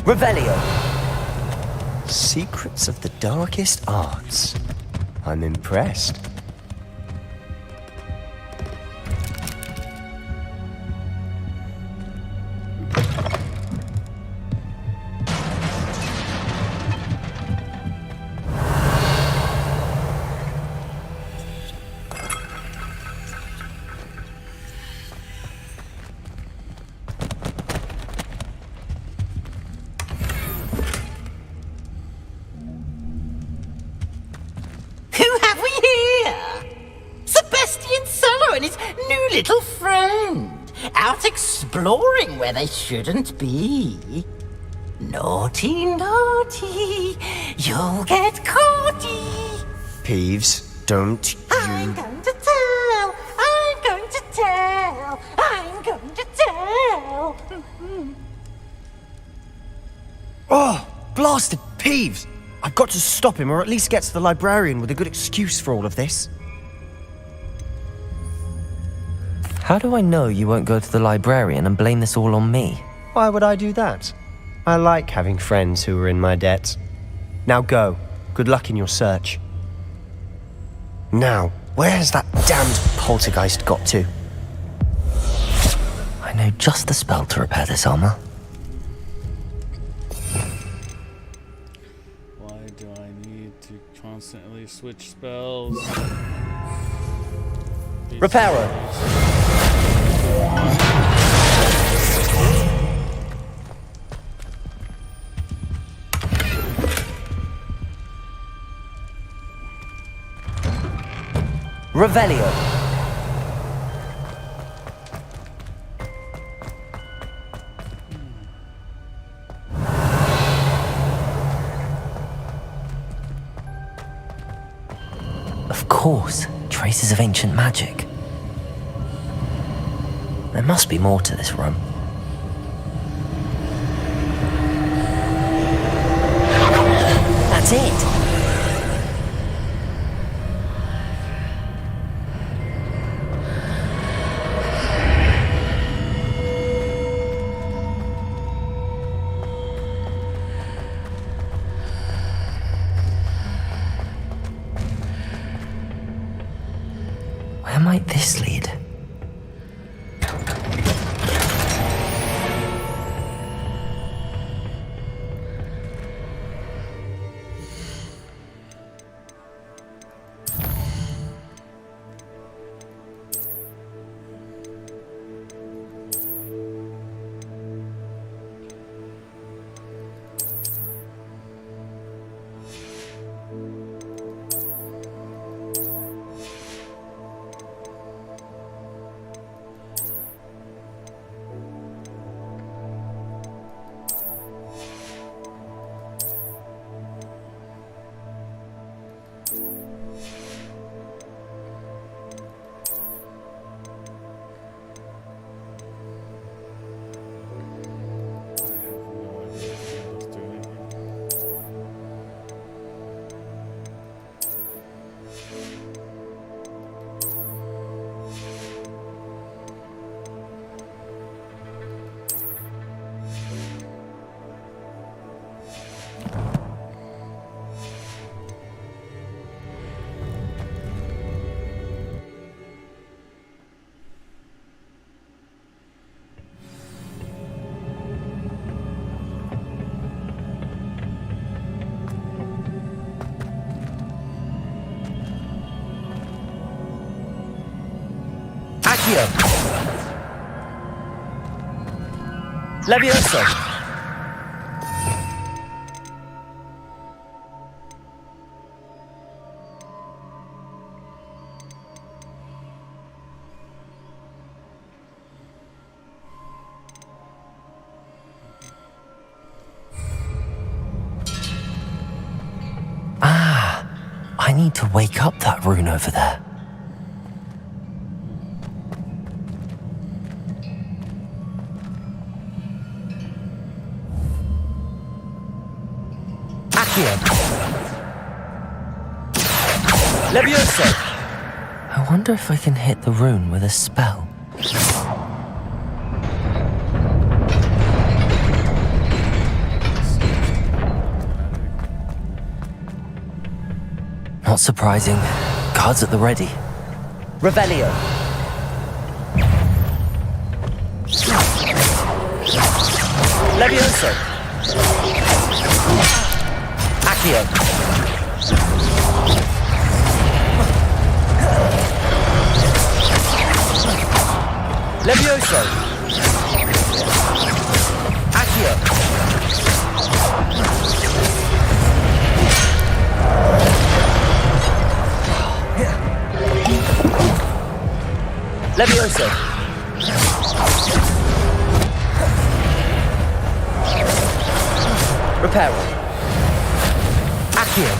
Revelio! Secrets of the darkest arts. I'm impressed. Who have we here? Sebastian Sallow and his new little friend, out exploring where they shouldn't be. Naughty, naughty, you'll get caughty. Peeves, don't you... I'm going to tell, I'm going to tell, I'm going to tell. Oh, blasted Peeves! I've got to stop him, or at least get to the librarian with a good excuse for all of this. How do I know you won't go to the librarian and blame this all on me? Why would I do that? I like having friends who are in my debt. Now go. Good luck in your search. Now, where has that damned poltergeist got to? I know just the spell to repair this armor. Why do I need to constantly switch spells? Reparo! Revelio! Of course, traces of ancient magic. There must be more to this room. That's it! Where might this lead? Accio. Levioso. I need to wake up that rune over there. Accio. Levioso. I wonder if I can hit the rune with a spell. Not surprising. Guards at the ready. Revelio. Levioso. Accio. Levioso. Accio. Levioso. Reparo. Accio.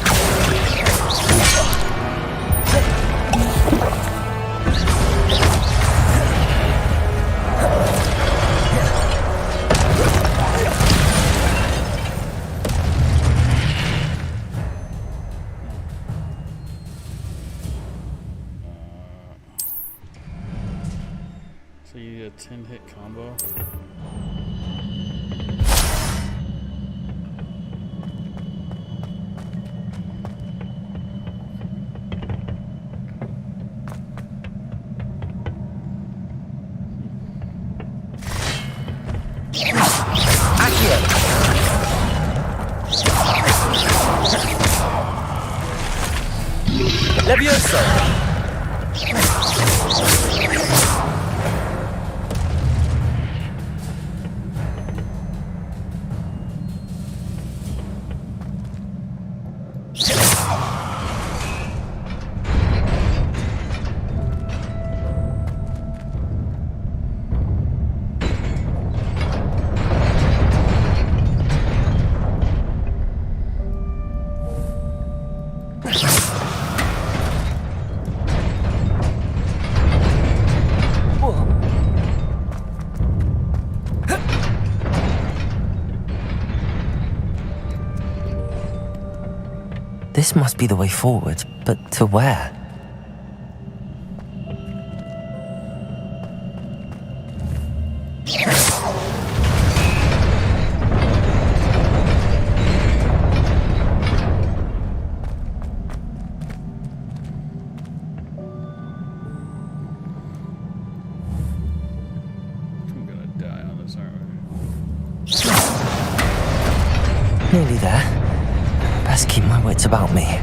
So you get a 10-hit combo. Levioso. This must be the way forward, but to where? I'm gonna die on this, aren't we? Nearly there. Best keep my wits about me.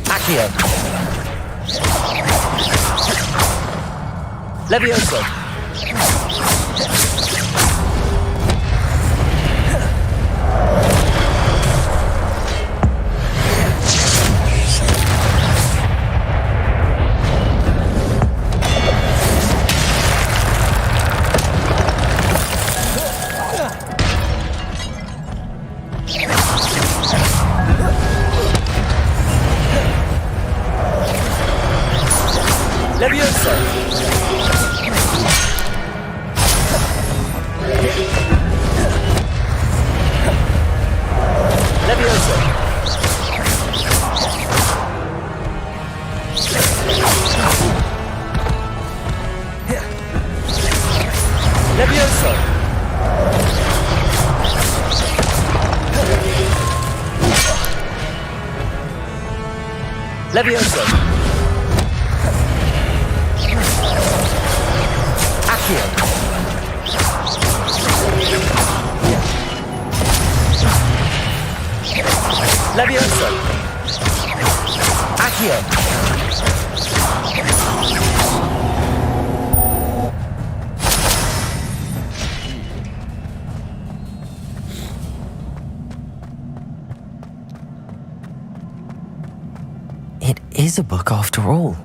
Accio. Levioso. Levioso. Levioso. Levioso. Levioso. Accio. Levioso. Accio. It is a book after all.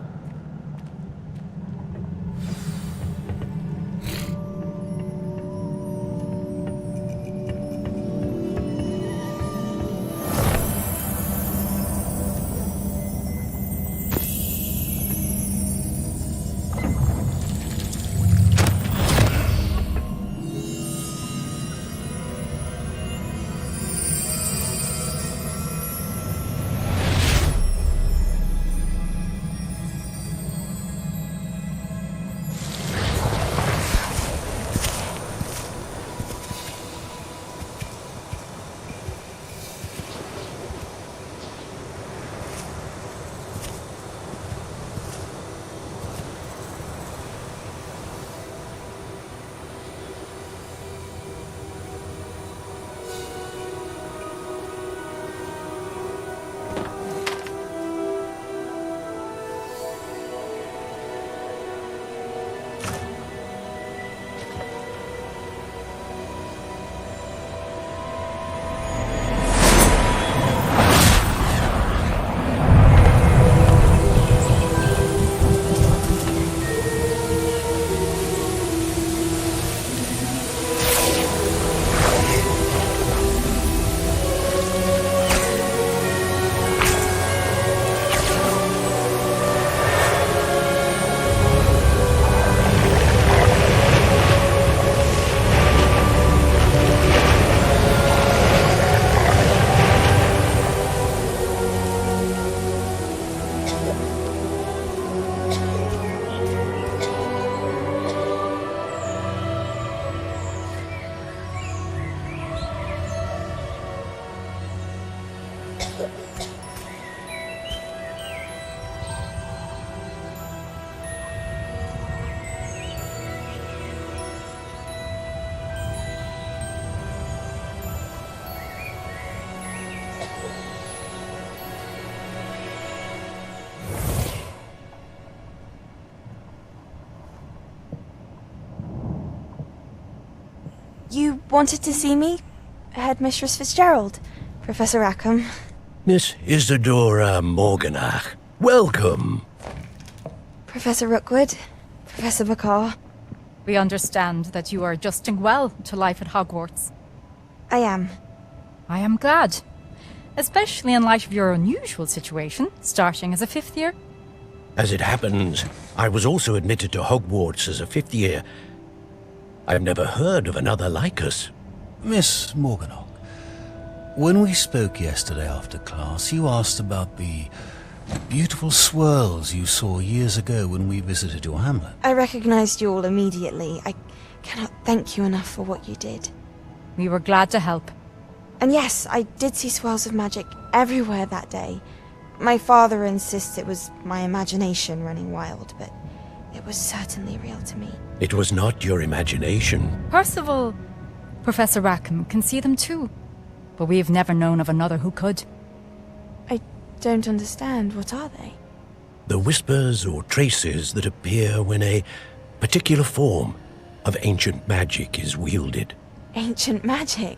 You wanted to see me? Headmistress Fitzgerald? Professor Rackham? Miss Isadora Morganach, welcome. Professor Rookwood? Professor Bakar? We understand that you are adjusting well to life at Hogwarts. I am. I am glad. Especially in light of your unusual situation, starting as a 5th year. As it happens, I was also admitted to Hogwarts as a 5th year. I've never heard of another like us. Miss Morganach, when we spoke yesterday after class, you asked about the beautiful swirls you saw years ago when we visited your hamlet. I recognized you all immediately. I cannot thank you enough for what you did. We were glad to help. And yes, I did see swirls of magic everywhere that day. My father insists it was my imagination running wild, but it was certainly real to me. It was not your imagination. Percival, Professor Rackham can see them too. But we have never known of another who could. I don't understand. What are they? The whispers or traces that appear when a particular form of ancient magic is wielded. Ancient magic?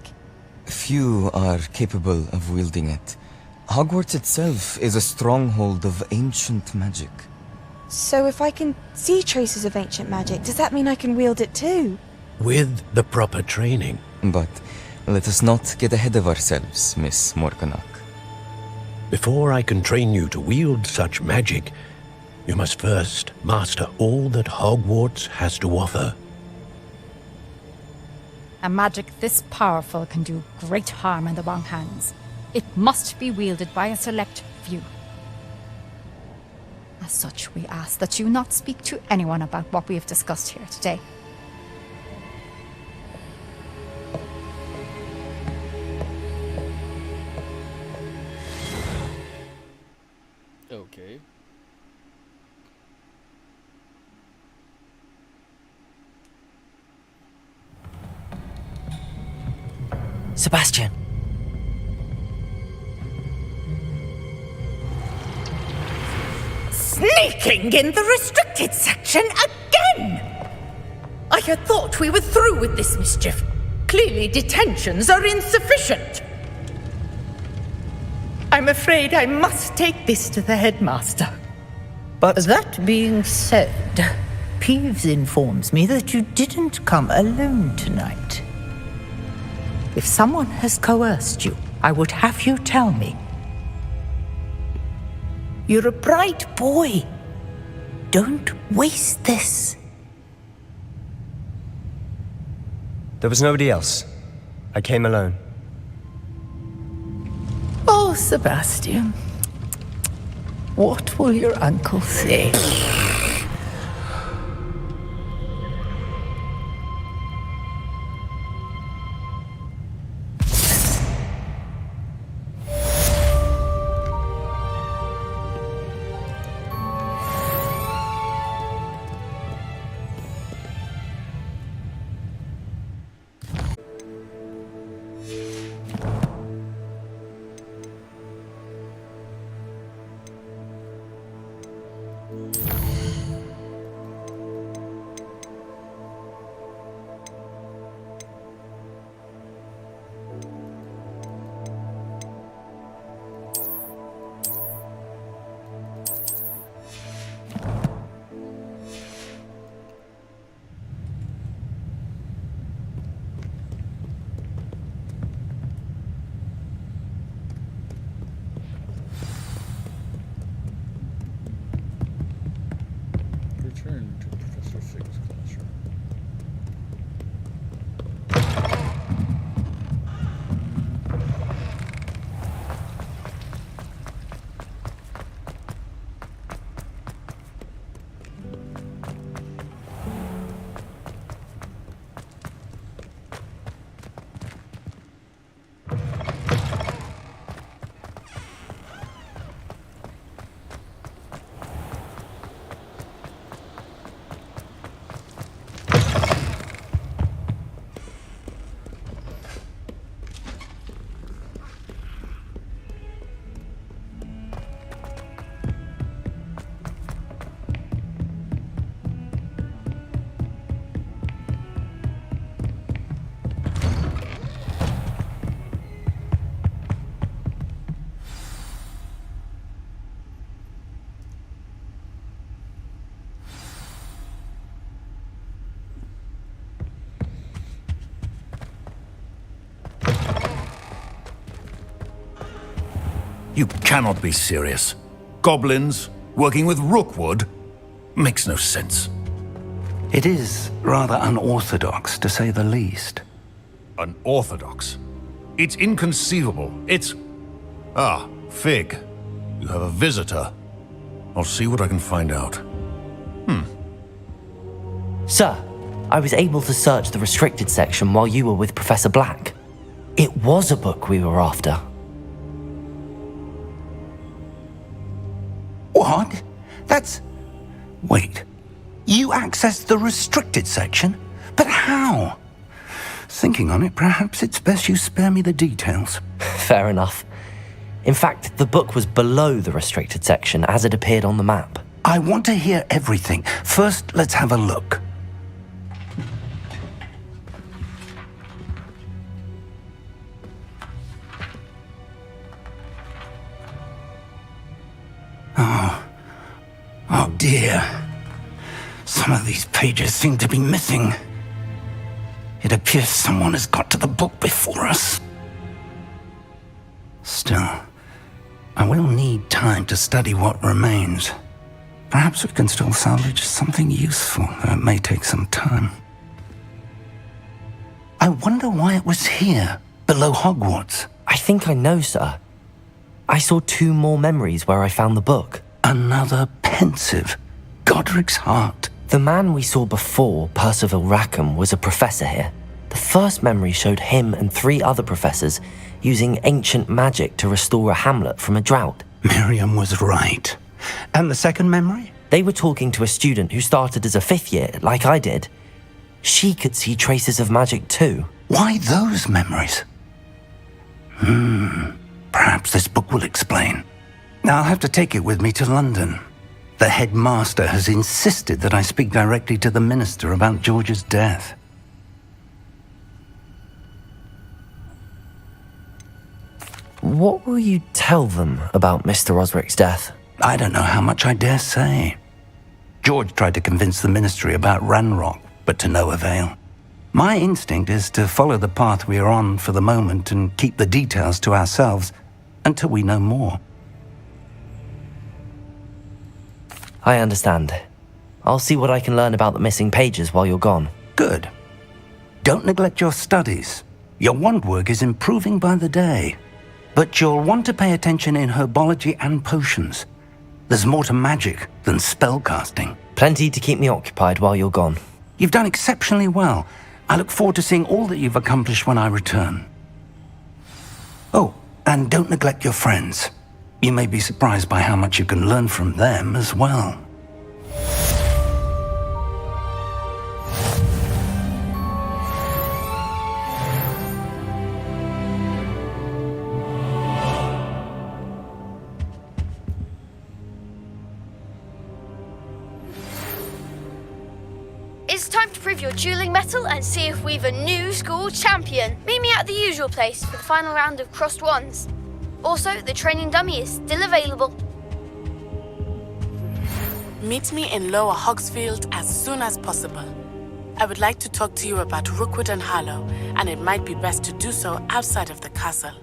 Few are capable of wielding it. Hogwarts itself is a stronghold of ancient magic. So if I can see traces of ancient magic, does that mean I can wield it too? With the proper training. But let us not get ahead of ourselves, Miss Morganach. Before I can train you to wield such magic, you must first master all that Hogwarts has to offer. A magic this powerful can do great harm in the wrong hands. It must be wielded by a select few. As such, we ask that you not speak to anyone about what we have discussed here today. Okay. Sebastian. Sneaking in the restricted section again! I had thought we were through with this mischief. Clearly detentions are insufficient. I'm afraid I must take this to the headmaster. But that being said, Peeves informs me that you didn't come alone tonight. If someone has coerced you, I would have you tell me. You're a bright boy. Don't waste this. There was nobody else. I came alone. Oh, Sebastian. What will your uncle say? Return to Professor Fig's classroom. You cannot be serious. Goblins working with Rookwood makes no sense. It is rather unorthodox, to say the least. Unorthodox? It's inconceivable. It's... Ah, Fig. You have a visitor. I'll see what I can find out. Sir, I was able to search the restricted section while you were with Professor Black. It was a book we were after. What? That's... Wait. You accessed the restricted section? But how? Thinking on it, perhaps it's best you spare me the details. Fair enough. In fact, the book was below the restricted section as it appeared on the map. I want to hear everything. First, let's have a look. Oh dear. Some of these pages seem to be missing. It appears someone has got to the book before us. Still, I will need time to study what remains. Perhaps we can still salvage something useful, though it may take some time. I wonder why it was here, below Hogwarts. I think I know, sir. I saw 2 more memories where I found the book. Another pensive. Godric's heart. The man we saw before, Percival Rackham, was a professor here. The first memory showed him and 3 other professors using ancient magic to restore a hamlet from a drought. Miriam was right. And the second memory? They were talking to a student who started as a 5th year, like I did. She could see traces of magic too. Why those memories? Perhaps this book will explain. I'll have to take it with me to London. The headmaster has insisted that I speak directly to the minister about George's death. What will you tell them about Mr. Osric's death? I don't know how much I dare say. George tried to convince the ministry about Ranrock, but to no avail. My instinct is to follow the path we are on for the moment and keep the details to ourselves until we know more. I understand. I'll see what I can learn about the missing pages while you're gone. Good. Don't neglect your studies. Your wand work is improving by the day. But you'll want to pay attention in herbology and potions. There's more to magic than spellcasting. Plenty to keep me occupied while you're gone. You've done exceptionally well. I look forward to seeing all that you've accomplished when I return. Oh, and don't neglect your friends. You may be surprised by how much you can learn from them as well. It's time to prove your dueling mettle and see if we've a new school champion. Meet me at the usual place for the final round of crossed wands. Also, the training dummy is still available. Meet me in Lower Hogsfield as soon as possible. I would like to talk to you about Rookwood and Harlow, and it might be best to do so outside of the castle.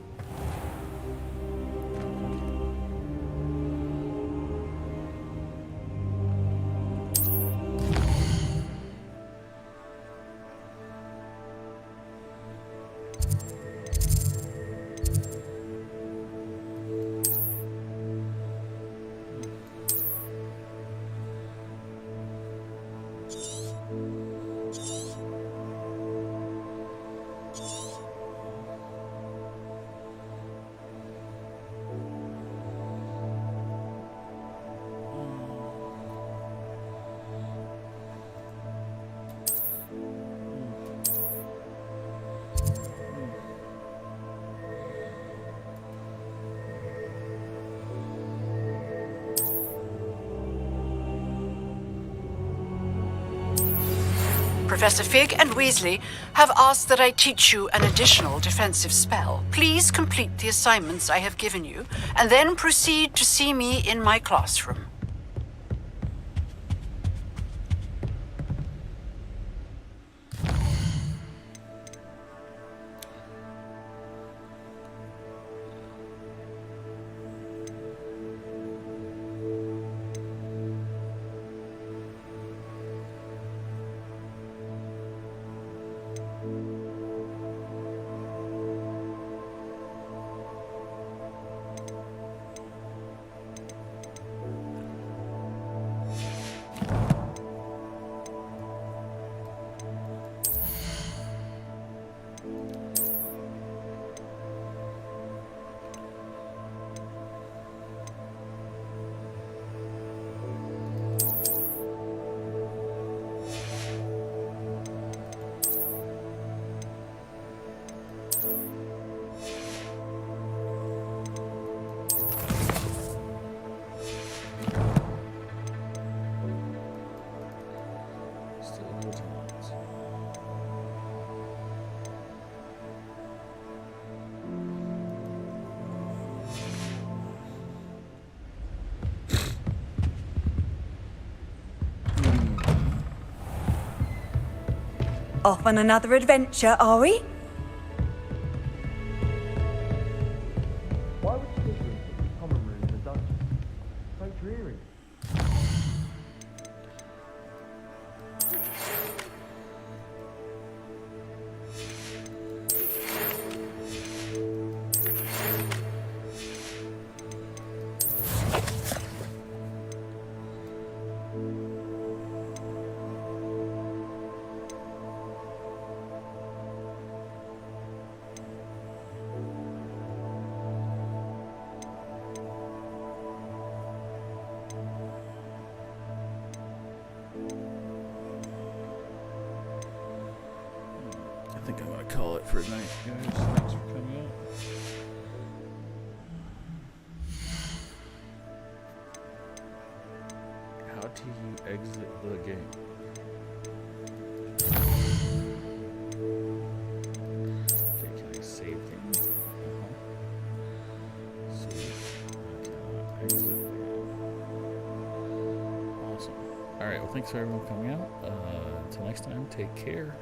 Professor Fig and Weasley have asked that I teach you an additional defensive spell. Please complete the assignments I have given you, and then proceed to see me in my classroom. Off on another adventure, are we? Why would you live in the common room in the dungeon? So dreary. think I'm gonna call it for the night, guys. Thanks for coming out. How do you exit the game? Okay, can I save game? Save. I cannot exit the game. Awesome. Alright, well thanks for everyone coming out. Until next time, take care.